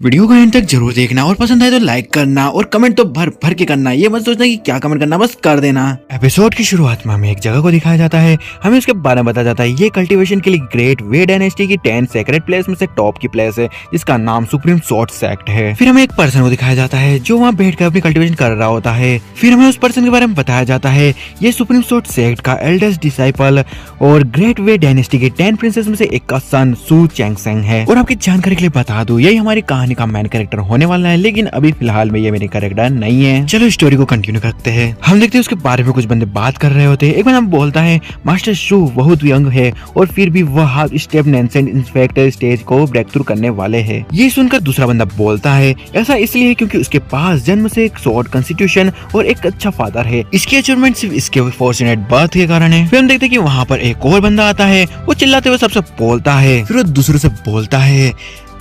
Video को and तक जरूर देखना और पसंद आए तो लाइक करना और कमेंट तो भर भर के करना। ये मत सोचना कि क्या कमेंट करना, बस कर देना। एपिसोड की शुरुआत में हमें एक जगह को दिखाया जाता है, हमें उसके बारे में बताया जाता है। ये कल्टीवेशन के लिए ग्रेट वे डायनेस्टी की 10 सेक्रेट प्लेस में से टॉप की प्लेस है, जिसका नाम सुप्रीम स्वॉर्ड सेक्ट है। फिर हमें एक पर्सन को दिखाया जाता है जो वहाँ बैठ कर अपनी कल्टीवेशन कर रहा होता है। फिर हमें उस पर्सन के बारे में बताया जाता है, ये सुप्रीम स्वॉर्ड सेक्ट का एल्डेस्ट डिसाइपल और ग्रेट वे डायनेस्टी के 10 प्रिंसेस में से एक का सन सू चैंगसेंग है। और आपकी जानकारी के लिए बता दूं, यही हमारी कहानी का मेन कैरेक्टर होने वाला है, लेकिन अभी फिलहाल में ये मेरी कैरेक्टर नहीं है। चलो स्टोरी को कंटिन्यू करते हैं। हम देखते हैं उसके बारे में कुछ बंदे बात कर रहे होते हैं। एक बंदा बोलता है मास्टर शू बहुत यंग है और फिर भी वह half step nascent inspector stage को ब्रेक थ्रू करने वाले हैं। ये सुनकर दूसरा बंदा बोलता है ऐसा इसलिए क्योंकि उसके पास जन्म से एक स्वॉर्ड कॉन्स्टिट्यूशन और एक अच्छा फादर है। इसकी अचीवमेंट सिर्फ इसके फॉर्चुनेट बर्थ के कारण है। फिर हम देखते हैं कि वहाँ पर एक और बंदा आता है, वो चिल्लाते हुए सबसे बोलता है। फिर वो दूसरों से बोलता है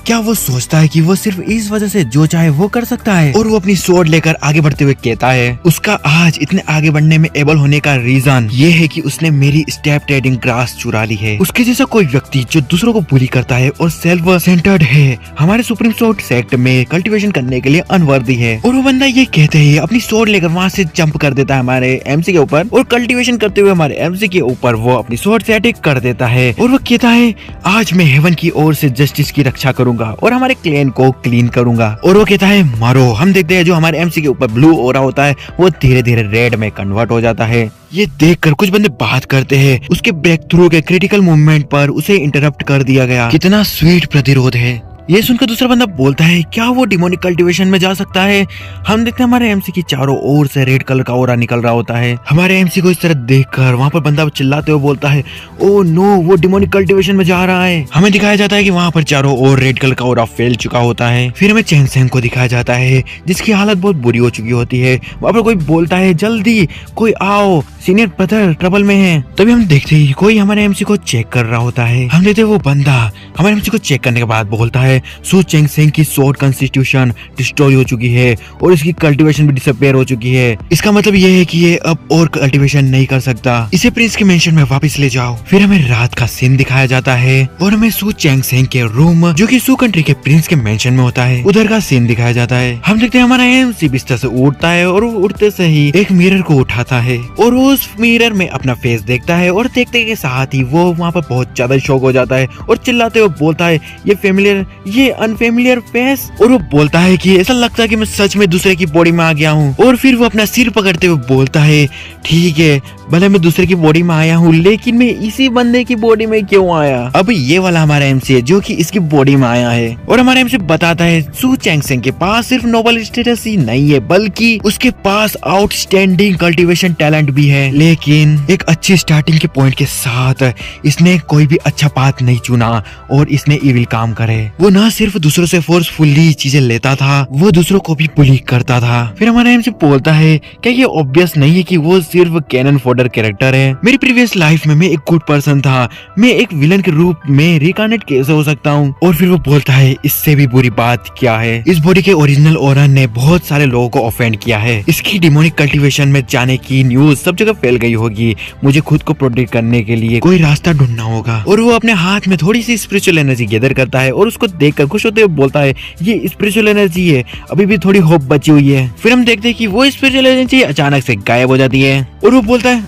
क्या वो सोचता है कि वो सिर्फ इस वजह से जो चाहे वो कर सकता है। और वो अपनी स्वॉर्ड लेकर आगे बढ़ते हुए कहता है उसका आज इतने आगे बढ़ने में एबल होने का रीजन ये है कि उसने मेरी स्टेप ट्रेडिंग ग्रास चुरा ली है। उसके जैसा कोई व्यक्ति जो दूसरों को बुली करता है और सेल्फ सेंटर्ड है, हमारे सुप्रीम स्वॉर्ड सेक्ट में कल्टीवेशन करने के लिए अनवर्दी है। और वो बंदा ये कहते ही अपनी स्वॉर्ड लेकर वहाँ से जंप कर देता है हमारे एमसी के ऊपर, और कल्टीवेशन करते हुए हमारे एमसी के ऊपर वो अपनी स्वॉर्ड से अटैक कर देता है। और वो कहता है आज मैं हेवन की ओर से जस्टिस की रक्षा करूंगा और हमारे क्लैन को क्लीन करूंगा। और वो कहता है मारो। हम देखते हैं जो हमारे एमसी के ऊपर ब्लू ऑरा होता है वो धीरे धीरे रेड में कन्वर्ट हो जाता है। ये देखकर कुछ बंदे बात करते हैं उसके ब्रेक थ्रू के क्रिटिकल मूवमेंट पर उसे इंटरप्ट कर दिया गया। कितना स्वीट प्रतिरोध है। ये सुनकर दूसरा बंदा बोलता है क्या वो डिमोनिक कल्टीवेशन में जा सकता है। हम देखते हैं हमारे एमसी की चारों ओर से रेड कलर का ऑरा निकल रहा होता है। हमारे एमसी को इस तरह देखकर वहाँ पर बंदा चिल्लाते हुए बोलता है ओ नो वो डिमोनिक कल्टीवेशन में जा रहा है। हमें दिखाया जाता है कि वहाँ पर चारों ओर रेड कलर का ऑरा फैल चुका होता है। फिर हमें चैंगसेंग को दिखाया जाता है जिसकी हालत बहुत बुरी हो चुकी होती है। वहाँ पर कोई बोलता है जल्दी कोई आओ, सीनियर ब्रदर ट्रबल में है। तभी हम देखते ही कोई हमारे एमसी को चेक कर रहा होता है। हम देखते वो बंदा हमारे एमसी को चेक करने के बाद बोलता है सू चैंगसेंग की स्वॉर्ड कॉन्स्टिट्यूशन डिस्ट्रॉय हो चुकी है और इसकी कल्टीवेशन भी डिसअपीयर हो चुकी है। इसका मतलब ये है कि ये अब और कल्टीवेशन नहीं कर सकता। इसे प्रिंस के मेंशन में वापस ले जाओ। फिर हमें रात का सीन दिखाया जाता है और हमें सू चैंगसेंग के रूम जो कि सू कंट्री के प्रिंस के मेंशन में होता है उधर का सीन दिखाया जाता है। हम देखते हैं हमारा एमसी बिस्तर से उठता है और वो उठते से ही एक मिरर को उठाता है और उस मिरर में अपना फेस देखता है और देखते के साथ ही वो वहाँ पर बहुत ज्यादा शॉक हो जाता है और चिल्लाते हुए बोलता है ये फेमिलियर ये अनफेमिलियर फेस। और वो बोलता है कि ऐसा लगता है कि मैं सच में दूसरे की बॉडी में आ गया हूँ। और फिर वो अपना सिर पकड़ते हुए बोलता है ठीक है भले मैं दूसरे की बॉडी में आया हूँ लेकिन मैं इसी बंदे की बॉडी में क्यों आया। अब ये वाला हमारा एमसी है जो कि इसकी बॉडी में आया है। और हमारा एमसी बताता है सू चैंगसेंग के पास सिर्फ नोबल स्टेटस ही नहीं है बल्कि उसके पास आउटस्टैंडिंग कल्टीवेशन टैलेंट भी है, लेकिन एक अच्छी स्टार्टिंग के पॉइंट के साथ इसने कोई भी अच्छा पाथ नहीं चुना और इसने इविल काम करे। वो न सिर्फ दूसरों से फोर्सफुली चीजें लेता था, वो दूसरों को भी बुली करता था। फिर हमारा एमसी बोलता है क्या ये ऑब्वियस नहीं है कि वो सिर्फ कैनन फोडर कैरेक्टर है। मेरी प्रीवियस लाइफ में मैं एक गुड पर्सन था, मैं एक विलन के रूप में रिकार्नेट कैसे हो सकता हूँ। और फिर वो बोलता है इससे भी बुरी बात क्या है, इस बॉडी के ओरिजिनल ओरन ने बहुत सारे लोगों को ऑफेंड किया है। इसकी डिमोनिक कल्टीवेशन में जाने की न्यूज सब जगह फैल गई होगी। मुझे खुद को प्रोटेक्ट करने के लिए कोई रास्ता ढूंढना होगा। और वो अपने हाथ में थोड़ी सी स्पिरिचुअल एनर्जी गैदर करता है और उसको देखकर खुश होते हुए बोलता है ये स्पिरिचुअल एनर्जी है, अभी भी थोड़ी होप बची हुई है। फिर हम देखते हैं कि वो स्पिरिचुअल एनर्जी अचानक से गायब हो जाती है और वो बोलता है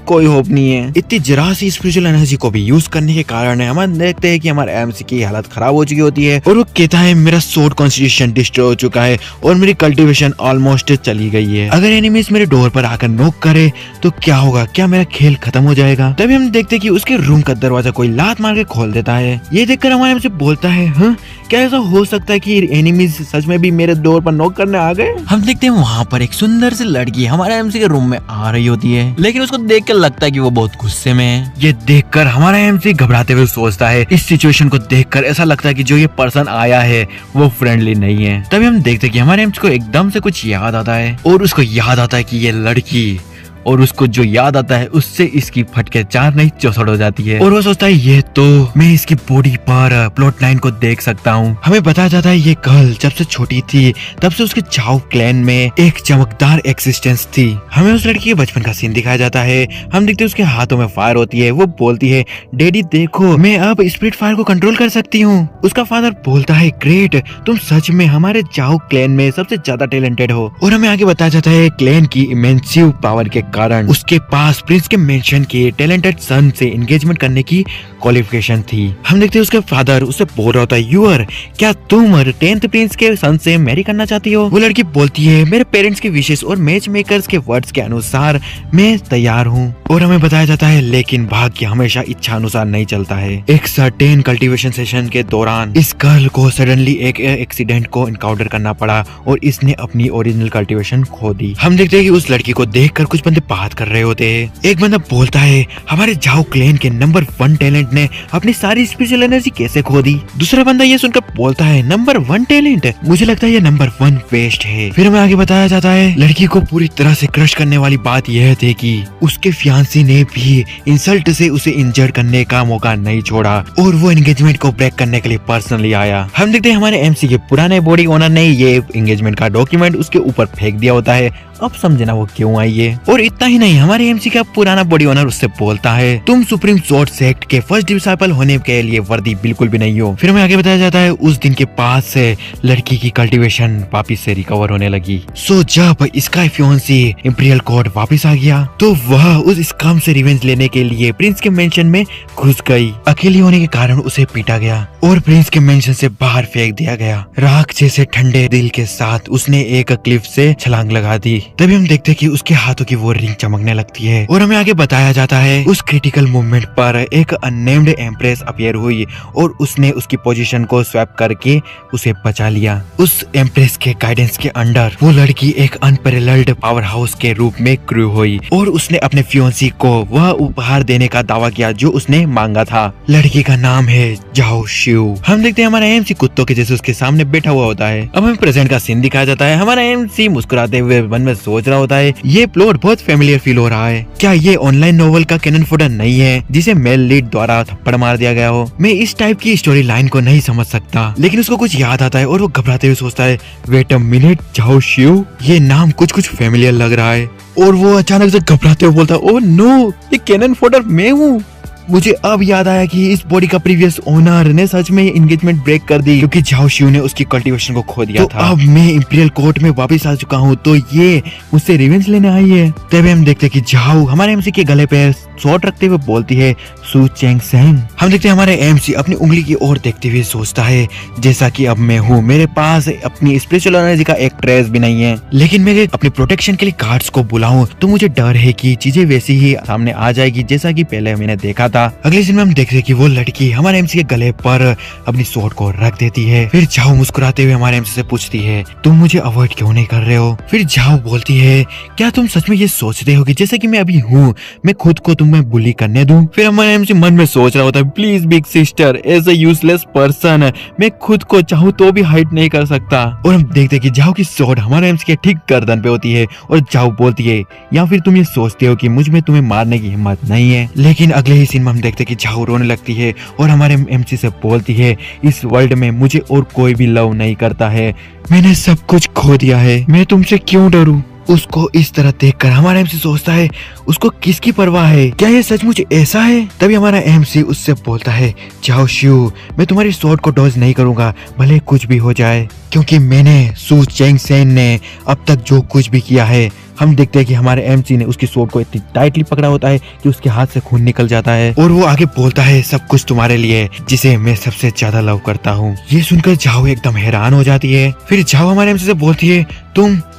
कोई होप नहीं है। इतनी जरा सी स्पिरिचुअल एनर्जी को भी यूज करने के कारण हम देखते हैं कि हमारे एमसी की हालत खराब हो चुकी होती है और वो कहता है मेरा स्वॉर्ड कॉन्स्टिट्यूशन डिस्ट्रॉय हो चुका है और मेरी कल्टीवेशन ऑलमोस्ट चली गई है। अगर एनिमीज मेरे डोर पर आकर नॉक करे तो क्या होगा, क्या मेरा खेल खत्म हो जाएगा। तभी हम देखते हैं कि उसके रूम का दरवाजा कोई लात मार के खोल देता है। ये देखकर हमारे एमसी बोलता है क्या ऐसा हो सकता है कि एनिमीज सच में भी मेरे डोर पर नॉक करने आ गए। हम देखते हैं वहाँ पर एक सुंदर सी लड़की हमारे एमसी के रूम में आ रही होती है, लेकिन उसको देख लगता है कि वो बहुत गुस्से में है। ये देखकर हमारा एमसी घबराते हुए सोचता है, इस सिचुएशन को देखकर ऐसा लगता है कि जो ये पर्सन आया है वो फ्रेंडली नहीं है। तभी हम देखते हैं कि हमारे एमसी को एकदम से कुछ याद आता है और उसको याद आता है कि ये लड़की और उसको जो याद आता है उससे इसकी फटके 4 नहीं चौसठ हो जाती है। और वो सोचता है ये तो मैं इसकी बॉडी पर प्लॉट लाइन को देख सकता हूँ। हमें बताया जाता है ये गर्ल जब से छोटी थी तब से उसके झाओ क्लैन में एक चमकदार एक्सिस्टेंस थी। हमें उस लड़की के बचपन का सीन दिखाया जाता है। हम देखते हैं उसके हाथों में फायर होती है। वो बोलती है डैडी देखो मैं अब स्पिरिट फायर को कंट्रोल कर सकती हूँ। उसका फादर बोलता है ग्रेट, तुम सच में हमारे झाओ क्लैन में सबसे ज्यादा टैलेंटेड हो। और हमें आगे बताया जाता है क्लैन की इमेंसिव पावर के कारण उसके पास प्रिंस के मेंशन के टैलेंटेड सन से एंगेजमेंट करने की क्वालिफिकेशन थी। हम देखते हैं उसके फादर उससे बोल रहा होता है यूर, क्या तुम 10th प्रिंस के सन से मैरी करना चाहती हो? वो लड़की बोलती है मेरे पेरेंट्स के विशेष और मैच मेकर्स के वर्ड्स के अनुसार मैं तैयार हूँ। और हमें बताया जाता है लेकिन भाग्य हमेशा इच्छा अनुसार नहीं चलता है। एक सर्टेन कल्टीवेशन सेशन के दौरान इस गर्ल को सडनली एक एक्सीडेंट को इनकाउंटर करना पड़ा और इसने अपनी ओरिजिनल कल्टीवेशन खो दी। हम देखते हैं कि उस लड़की को देखकर कुछ बंदे बात कर रहे होते हैं। एक बंदा बोलता है हमारे झाओ क्लैन के नंबर 1 टैलेंट ने अपनी सारी स्पेशल एनर्जी कैसे खो दी? दूसरा बंदा ये सुनकर बोलता है नंबर 1 टैलेंट, मुझे लगता है ये नंबर 1 वेस्ट है। फिर हमें आगे बताया जाता है लड़की को पूरी तरह से क्रश करने वाली बात यह थी कि उसके फियांसी ने भी इंसल्ट से उसे इंजर्ड करने का मौका नहीं छोड़ा और वो एंगेजमेंट को ब्रेक करने के लिए पर्सनली आया। हम देखते हैं हमारे एमसी के पुराने बॉडी ओनर ने ये एंगेजमेंट का डॉक्यूमेंट उसके ऊपर फेंक दिया होता है। अब समझना वो क्यों आई है। और इतना ही नहीं, हमारे एमसी का पुराना बॉडी ओनर उससे बोलता है तुम सुप्रीम स्वॉर्ड सेक्ट के फर्स्ट डिसाइपल होने के लिए वर्दी बिल्कुल भी नहीं हो। फिर हमें आगे बताया जाता है उस दिन के बाद से लड़की की कल्टीवेशन वापिस से रिकवर होने लगी। सो जब इसका फियांसी इंपीरियल कोर्ट वापिस आ गया तो वह उस स्कैम से रिवेंज लेने के लिए प्रिंस के मेंशन में घुस गई। अकेली होने के कारण उसे पीटा गया और प्रिंस के मेंशन से बाहर फेंक दिया गया। राख जैसे ठंडे दिल के साथ उसने एक क्लिफ से छलांग लगा दी। तभी हम देखते कि उसके हाथों की वो रिंग चमकने लगती है। और हमें आगे बताया जाता है उस क्रिटिकल मोमेंट पर एक अननेम्ड एम्प्रेस अपीयर हुई और उसने उसकी पोजीशन को स्वैप करके उसे बचा लिया। उस एम्प्रेस के गाइडेंस के अंडर वो लड़की एक अनपैरेलल्ड पावर हाउस के रूप में ग्रो हुई और उसने अपने फियांसी को वह उपहार देने का दावा किया जो उसने मांगा था। लड़की का नाम है झाओ शिव। हम देखते हैं हमारा एमसी कुत्तों के जैसे उसके सामने बैठा हुआ होता है। अब हमें प्रेजेंट का सीन दिखाया जाता है। हमारा एमसी मुस्कुराते हुए मन में सोच रहा होता है ये प्लॉट बहुत फेमिलियर फील हो रहा है। क्या ये ऑनलाइन नोवेल का कैनन फोल्डर नहीं है जिसे मेल लीड द्वारा थप्पड़ मार दिया गया हो? मैं इस टाइप की स्टोरी लाइन को नहीं समझ सकता, लेकिन उसको कुछ याद आता है और वो घबराते हुए सोचता है wait a minute, Zhao Shiv, ये नाम कुछ फेमिलियर लग रहा है। और वो अचानक से घबराते हुए बोलता है ओह नो, ये कैनन फोल्डर मैं हूँ। मुझे अब याद आया कि इस बॉडी का प्रीवियस ओनर ने सच में एंगेजमेंट ब्रेक कर दी क्योंकि झाओ शिव ने उसकी कल्टीवेशन को खो दिया था। अब मैं इंपीरियल कोर्ट में वापस आ चुका हूँ तो ये मुझसे रिवेंज लेने आई है। तभी हम देखते हैं कि झाओ हमारे एमसी के गले पे शॉट रखते हुए बोलती है सू चेंग सेंग। हम देखते हैं हमारे एमसी अपनी उंगली की ओर देखते हुए सोचता है जैसा कि अब मैं हूँ, मेरे पास अपनी स्पिरिचुअल एनर्जी का एक ट्रेस भी नहीं है, लेकिन मैं अपनी प्रोटेक्शन के लिए गार्ड्स को बुलाऊं तो मुझे डर है कि चीजें वैसी ही सामने आ जाएगी जैसा कि पहले मैंने देखा था। अगले दिन में हम देखते हैं कि वो लड़की हमारे एमसी के गले पर अपनी शॉट को रख देती है। फिर झाओ मुस्कुराते हुए हमारे एमसी से पूछती है तुम मुझे अवॉइड क्यों नहीं कर रहे हो? फिर झाओ बोलती है क्या तुम सच में ये सोचते हो कि जैसे कि मैं अभी हूँ मैं खुद को तुम्हें बुली करने दूं? फिर हमारे एमसी मन में सोच रहा होता है please big sister, as a useless person मैं खुद को चाहूँ तो भी हाइड नहीं कर सकता। और हम देखते हैं कि झाओ की शॉट हमारे एमसी के ठीक गर्दन पे होती है और झाओ बोलती है या फिर तुम ये सोचते हो कि मुझ में तुम्हें मारने की हिम्मत नहीं है? लेकिन अगले ही सीन में हम देखते हैं कि झाओ रोने लगती है और हमारे एमसी से बोलती है इस वर्ल्ड में मुझे और कोई भी लव नहीं करता है, मैंने सब कुछ खो दिया है, मैं तुमसे क्यों डरूं? उसको इस तरह देखकर हमारा एमसी सोचता है उसको किसकी परवाह है, क्या ये सचमुच ऐसा है? तभी हमारा एमसी उससे बोलता है झाओ शिव, मैं तुम्हारी शॉट को डॉज नहीं करूंगा भले कुछ भी हो जाए, क्योंकि मैंने सू चेंग सेन ने अब तक जो कुछ भी किया है। हम देखते हैं कि हमारे एमसी ने उसकी शॉट को इतनी टाइटली पकड़ा होता है कि उसके हाथ से खून निकल जाता है और वो आगे बोलता है सब कुछ तुम्हारे लिए जिसे मैं सबसे ज्यादा लव करता हूँ। ये सुनकर झाओ एकदम हैरान हो जाती है। फिर झाओ हमारे एमसी से बोलती है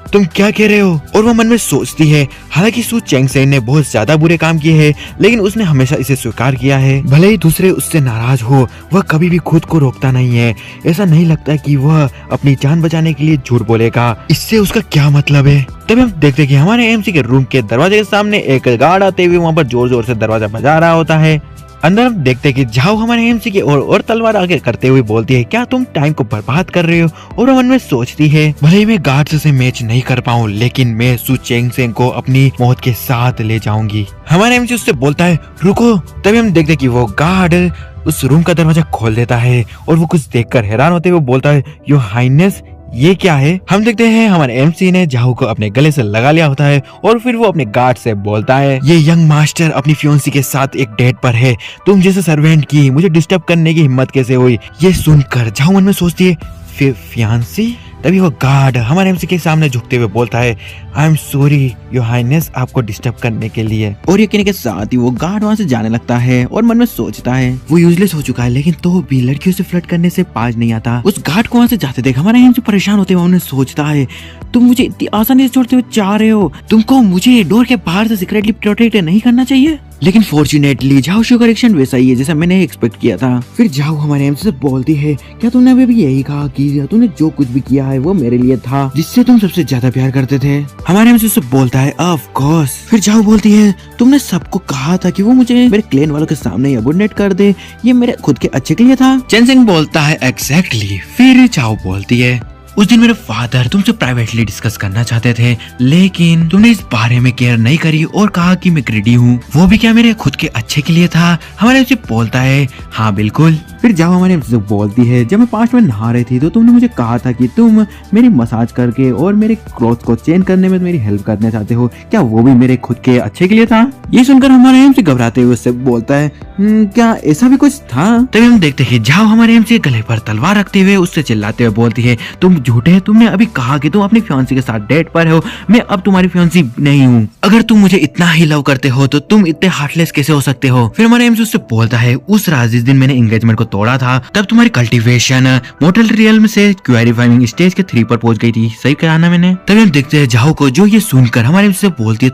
तुम क्या कह रहे हो? और वो मन में सोचती है हालांकि सू चेंग सेन ने बहुत ज्यादा बुरे काम किए हैं लेकिन उसने हमेशा इसे स्वीकार किया है। भले ही दूसरे उससे नाराज हो वह कभी भी खुद को रोकता नहीं है। ऐसा नहीं लगता कि वह अपनी जान बचाने के लिए झूठ बोलेगा, इससे उसका क्या मतलब है? तभी हम देखते कि हमारे एमसी के रूम के दरवाजे के सामने एक गार्ड आते हुए वहाँ पर जोर जोर से दरवाजा बजा रहा होता है। अंदर हम देखते हैं कि जाओ हमारे एमसी की और तलवार आगे करते हुए बोलती है, क्या तुम टाइम को बर्बाद कर रहे हो? और वो मन में सोचती है, भले ही मैं गार्ड से मैच नहीं कर पाऊँ, लेकिन मैं सु चेंगसेंग को अपनी मौत के साथ ले जाऊंगी। हमारे एमसी उससे बोलता है, रुको। तभी हम देखते हैं कि वो गार्ड उस रूम का दरवाजा खोल देता है और वो कुछ देखकर हैरान होते हुए बोलता है, योर हाइनेस, ये क्या है? हम देखते हैं हमारे एमसी ने जाहू को अपने गले से लगा लिया होता है और फिर वो अपने गार्ड से बोलता है, ये यंग मास्टर अपनी फियोंसी के साथ एक डेट पर है। तुम जैसे सर्वेंट की मुझे डिस्टर्ब करने की हिम्मत कैसे हुई? ये सुनकर जाहू मन में सोचती है, फियांसी? तभी वो गार्ड हमारे एमसी के सामने झुकते हुए बोलता है, I am sorry your highness, आपको डिस्टर्ब करने के लिए। और ये कहने के साथ ही वो गार्ड वहाँ से जाने लगता है और मन में सोचता है, वो यूजलेस हो चुका है, लेकिन तो भी लड़कियों से फ्लर्ट करने से पाज नहीं आता। उस गार्ड को वहाँ से जाते देख हमारा एमसी परेशान होते हुए उन्हें सोचता है, तुम मुझे इतनी आसानी से छोड़ते हुए जा रहे हो? तुमको मुझे डोर के बाहर से सीक्रेटली प्रोटेक्ट नहीं करना चाहिए? लेकिन फॉर्चुनेटली जाओ शुगर एक्शन वैसा ही है जैसा मैंने एक्सपेक्ट किया था। फिर जाओ हमारे एमसी से बोलती है, क्या तुमने अभी भी यही कहा कि तूने जो कुछ भी किया है वो मेरे लिए था, जिससे तुम सबसे ज्यादा प्यार करते थे? हमारे एमसी से बोलता है, ऑफ कोर्स। फिर जाओ बोलती है, तुमने सबको कहा था कि वो मुझे मेरे क्लेन वालों के सामने अबोर्डिनेट कर दे, ये मेरे खुद के अच्छे के लिए था। चेंगसेंग बोलता है, एग्जैक्टली। फिर जाओ बोलती है, उस दिन मेरे फादर तुमसे प्राइवेटली डिस्कस करना चाहते थे, लेकिन तुमने इस बारे में केयर नहीं करी और कहा कि मैं ग्रीडी हूँ, वो भी क्या मेरे खुद के अच्छे के लिए था? हमारे एमसी बोलता है, हाँ बिल्कुल। फिर जाओ हमारे एमसी बोलती है, जब मैं 5 में नहा रही थी तो तुमने मुझे कहा था कि तुम मेरी मसाज करके और मेरे क्लोथ को चेंज करने में मेरी हेल्प करना चाहते हो, क्या वो भी मेरे खुद के अच्छे के लिए था? ये सुनकर हमारे एमसी घबराते हुए उससे बोलता है, क्या ऐसा भी कुछ था? तभी हम देखते हैं जाओ हमारे एमसी गले पर तलवार रखते हुए उससे चिल्लाते हुए बोलती है, तुम झूठे, तुमने अभी कहा कि तुम अपनी फियांसी के साथ डेट पर हो, मैं अब तुम्हारी फियांसी नहीं हूँ। अगर तुम मुझे इतना ही लव करते हो तो तुम इतने हार्टलेस कैसे हो सकते हो? फिर हमारे एमसी उससे बोलता है, उस रात जिस दिन मैंने एंगेजमेंट को तोड़ा था तब तुम्हारी कल्टीवेशन मोर्टल रियल्म से क्यूरिफाइंग स्टेज के 3 पर पहुंच गई थी, सही कहा ना मैंने? तभी हम देखते हैं जाओ को जो ये सुनकर हमारे एमसी से बोलती है,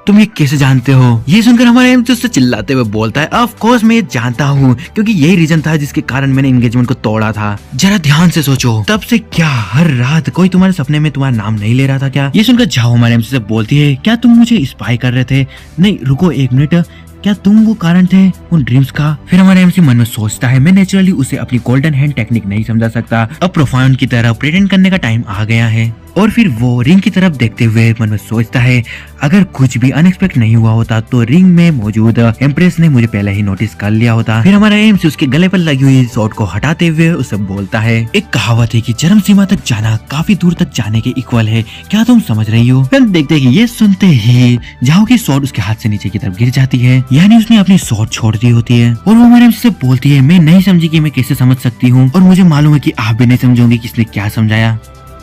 तुम ये कैसे जानते हो? ये सुनकर हमारे एमसी उससे चिल्लाते हुए बोलता है, ऑफ कोर्स मैं ये जानता हूँ, क्योंकि यही रीजन था जिसके कारण मैंने एंगेजमेंट को तोड़ा था। जरा ध्यान से सोचो, तब से क्या हर रात कोई तुम्हारे सपने में तुम्हारा नाम नहीं ले रहा था क्या? ये सुनकर जाओ हमारे एमसी से बोलती है, क्या तुम मुझे स्पाई कर रहे थे? नहीं रुको एक मिनट, क्या तुम वो कारण थे उन ड्रीम्स का? फिर हमारे एमसी मन में सोचता है, मैं नेचुरली उसे अपनी गोल्डन हैंड टेक्निक नहीं समझा सकता, अब प्रोफाउंड की तरह प्रिटेंड करने का टाइम आ गया है। और फिर वो रिंग की तरफ देखते हुए मन में सोचता है, अगर कुछ भी अनएक्सपेक्ट नहीं हुआ होता तो रिंग में मौजूद एम्प्रेस ने मुझे पहले ही नोटिस कर लिया होता। फिर हमारा एमसी उसके गले पर लगी हुई शॉर्ट को हटाते हुए उसे बोलता है, एक कहावत है कि चरम सीमा तक जाना काफी दूर तक जाने के इक्वल है, क्या तुम समझ रही हो? फिर देखते हैं कि ये सुनते ही जाओ की शॉर्ट उसके हाथ से नीचे की तरफ गिर जाती है, यानी उसने अपनी शॉर्ट छोड़ दी होती है। और वो हमारे एमसी से बोलती है, मैं नहीं समझी कि मैं कैसे समझ सकती हूँ, और मुझे मालूम है कि आप भी नहीं समझोगे किसने क्या समझाया।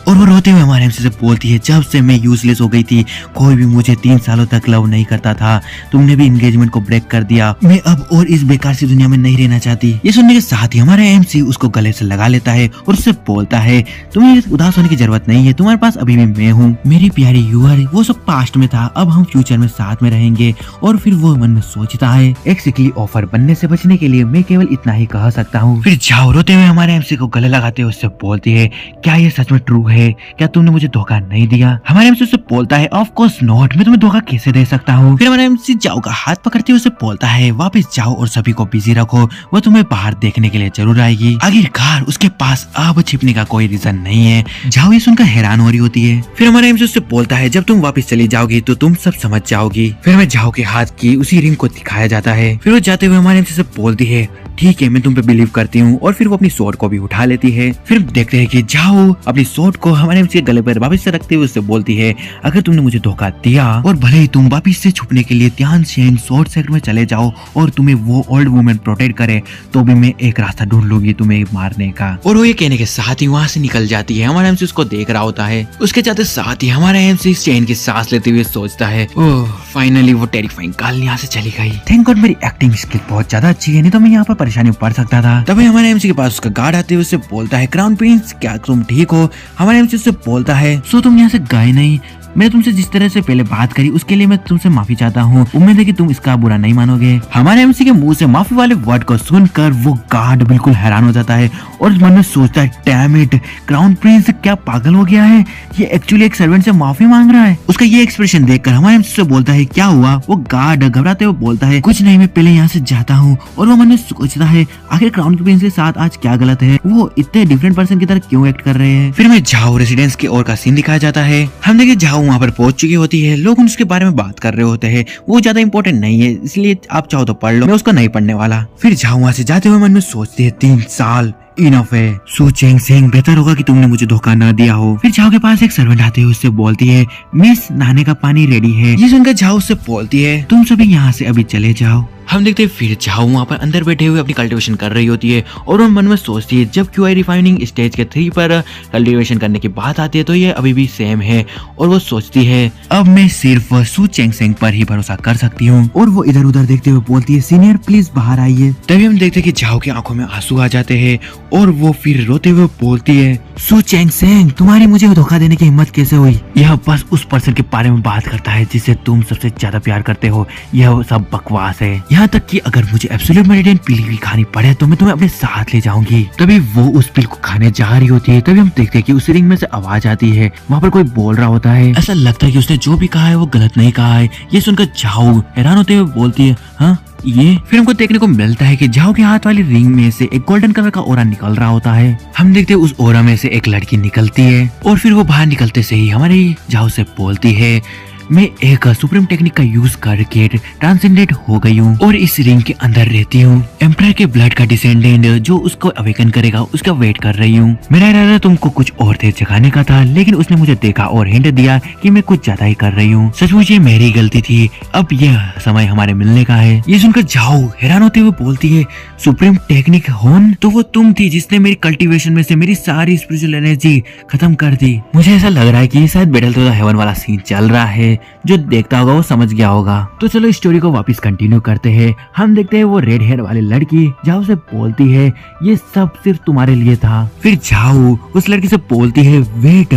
और वो रोते हुए हमारे एमसी से बोलती है, जब से मैं यूजलेस हो गई थी कोई भी मुझे 3 सालों तक लव नहीं करता था, तुमने भी एंगेजमेंट को ब्रेक कर दिया, मैं अब और इस बेकार सी दुनिया में नहीं रहना चाहती। ये सुनने के साथ ही हमारा एमसी उसको गले से लगा लेता है और उससे बोलता है, तुम्हें उदास होने की जरूरत नहीं है, तुम्हारे पास अभी भी मैं हूँ, मेरी प्यारी यूर, वो सब पास्ट में था, अब हम फ्यूचर में साथ में रहेंगे। और फिर वो मन में सोचता है, एक सिकली ऑफर बनने से बचने के लिए मैं केवल इतना ही कह सकता हूँ। फिर जाओ रोते हुए हमारे एमसी को गले लगाते हुए उससे बोलती है, क्या ये सच में ट्रू है? क्या तुमने मुझे धोखा नहीं दिया? हमारे एमसी उससे बोलता है, ऑफ कोर्स नॉट, मैं तुम्हें धोखा कैसे दे सकता हूँ? फिर हमारा एमसी जाओ का हाथ पकड़ते हुए उसे बोलता है, वापस जाओ और सभी को बिजी रखो, वो तुम्हें बाहर देखने के लिए जरूर आएगी। आखिरकार उसके पास अब छिपने का कोई रीजन नहीं है। जाओ ये सुनकर हैरान हो रही होती है। फिर हमारा एमसी उससे बोलता है, जब तुम वापस चली जाओगी तो तुम सब समझ जाओगी। फिर हमें जाओ के हाथ की उसी रिंग को दिखाया जाता है। फिर वो जाते हुए हमारे एमसी से बोलती है, ठीक है मैं तुम पे बिलीव करती हूँ, और फिर वो अपनी स्वॉर्ड को भी उठा लेती है। फिर देखते हैं कि जाओ अपनी स्वॉर्ड को हमारे एमसी के गले पर वापस से रखते हुए उससे बोलती है, अगर तुमने मुझे धोखा दिया और भले ही तुम वापस से छुपने के लिए ध्यान शेन स्वॉर्ड सेक्टर में चले जाओ और तुम्हें वो ओल्ड वुमेन प्रोटेक्ट करे, तो भी मैं एक रास्ता ढूंढ लूंगी तुम्हें मारने का। और वो ये कहने के साथ ही वहाँ से निकल जाती है। हमारा एमसी उसको देख रहा होता है। उसके जाते साथ ही हमारा एमसी चैन की सांस लेते हुए सोचता है, ओह फाइनली वो टेरिफाइंग कॉल यहाँ से चली गई। थैंक गॉड मेरी एक्टिंग स्किल बहुत ज्यादा अच्छी है, नहीं तो मैं यहाँ पर परेशानी में पड़ सकता था। तभी हमारे एमसी के पास उसका गार्ड आते हुए उससे बोलता है, क्राउन प्रिंस क्या तुम ठीक हो? हमारे एमसी उससे बोलता है, सो तुम यहाँ से गए नहीं? मैंने तुमसे जिस तरह से पहले बात करी उसके लिए मैं तुमसे माफी चाहता हूँ। उम्मीद है कि तुम इसका बुरा नहीं मानोगे। हमारे एमसी के मुंह से माफी वाले वर्ड को सुनकर वो गार्ड बिल्कुल हैरान हो जाता है और मन में सोचता है डैम इट, क्राउन प्रिंस क्या पागल हो गया है, ये एक्चुअली एक सर्वेंट से माफी मांग रहा है। उसका ये एक्सप्रेशन देखकर हमारे एमसी से बोलता है क्या हुआ। वो गार्ड घबराते हुए बोलता है कुछ नहीं, मैं पहले यहाँ से जाता हूँ। और वो मन में सोचता है आखिर क्राउन प्रिंस के साथ आज क्या गलत है, वो इतने डिफरेंट पर्सन की तरह क्यों एक्ट कर रहे हैं। फिर हमें झाओ रेसिडेंस की ओर का सीन दिखाया जाता है। हम देखिए झाओ वहाँ पर पहुंच चुकी होती है, लोग उसके बारे में बात कर रहे होते हैं। वो ज्यादा इंपॉर्टेंट नहीं है, इसलिए आप चाहो तो पढ़ लो, मैं उसको नहीं पढ़ने वाला। फिर झाओ वहाँ से जाते हुए मन में सोचती है 3 साल इनफ है। सू चेंग सेंग बेहतर होगा कि तुमने मुझे धोखा न दिया हो। फिर झाओ के पास एक सर्वेंट आते हुए उससे बोलती है मिस नहाने का पानी रेडी है। ये सुनकर झाओ उससे बोलती है तुम सभी यहाँ से अभी चले जाओ। हम देखते हैं फिर झाओ वहाँ पर अंदर बैठे हुए अपनी कल्टीवेशन कर रही होती है और वो मन में सोचती है जब क्यूआई रिफाइनिंग स्टेज के 3 पर कल्टीवेशन करने की बात आती है तो ये अभी भी सेम है। और वो सोचती है अब मैं सिर्फ सू चेंग सेंग पर ही भरोसा कर सकती हूँ। और वो इधर उधर देखते हुए बोलती है सीनियर प्लीज बाहर आइए। तभी हम देखते हैं कि झाओ की आंखों में आंसू आ जाते हैं और वो फिर रोते हुए बोलती है सू चेंग सेंग तुम्हारी मुझे धोखा देने की हिम्मत कैसे हुई। यह बस उस पर्सन के बारे में बात करता है जिसे तुम सबसे ज्यादा प्यार करते हो, यह सब बकवास है। यहाँ तक कि अगर मुझे एब्सोल्यूट मेरिडियन पिल भी खानी पड़े तो मैं तुम्हें अपने साथ ले जाऊंगी। तभी वो उस पिल को खाने जा रही होती है। तभी हम देखते हैं कि उस रिंग में से आवाज आती है, वहाँ पर कोई बोल रहा होता है। ऐसा लगता है कि उसने जो भी कहा है वो गलत नहीं कहा है। ये सुनकर झाओ हैरान होते हुए बोलती है हाँ ये। फिर हमको देखने को मिलता है कि झाओ के हाथ वाली रिंग में से एक गोल्डन कलर का ओरा निकल रहा होता है। हम देखते हैं उस ओरा में से एक लड़की निकलती है और फिर वो बाहर निकलते से ही हमारी झाओ से बोलती है मैं एक सुप्रीम टेक्निक का यूज करके ट्रांसेंडेंट हो गई हूँ और इस रिंग के अंदर रहती हूँ। एम्पायर के ब्लड का डिसेंडेंट जो उसको अवेकन करेगा उसका वेट कर रही हूँ। मेरा इरादा तुमको कुछ और तेज जगाने का था लेकिन उसने मुझे देखा और हिंट दिया कि मैं कुछ ज्यादा ही कर रही हूँ। सचमुच ये मेरी गलती थी, अब यह समय हमारे मिलने का है। ये सुनकर झाओ हैरान होते हुए बोलती है सुप्रीम टेक्निक होन तो वो तुम थी जिसने मेरी कल्टीवेशन में से मेरी सारी स्पिरिचुअल एनर्जी खत्म कर दी। मुझे ऐसा लग रहा है कि ये शायद बैटल टू द हेवन वाला सीन चल रहा है, जो देखता होगा वो समझ गया होगा। तो चलो स्टोरी को वापस कंटिन्यू करते हैं। हम देखते हैं वो रेड हेयर वाली लड़की झाओ से बोलती है ये सब सिर्फ तुम्हारे लिए था। फिर झाओ उस लड़की से बोलती है वेट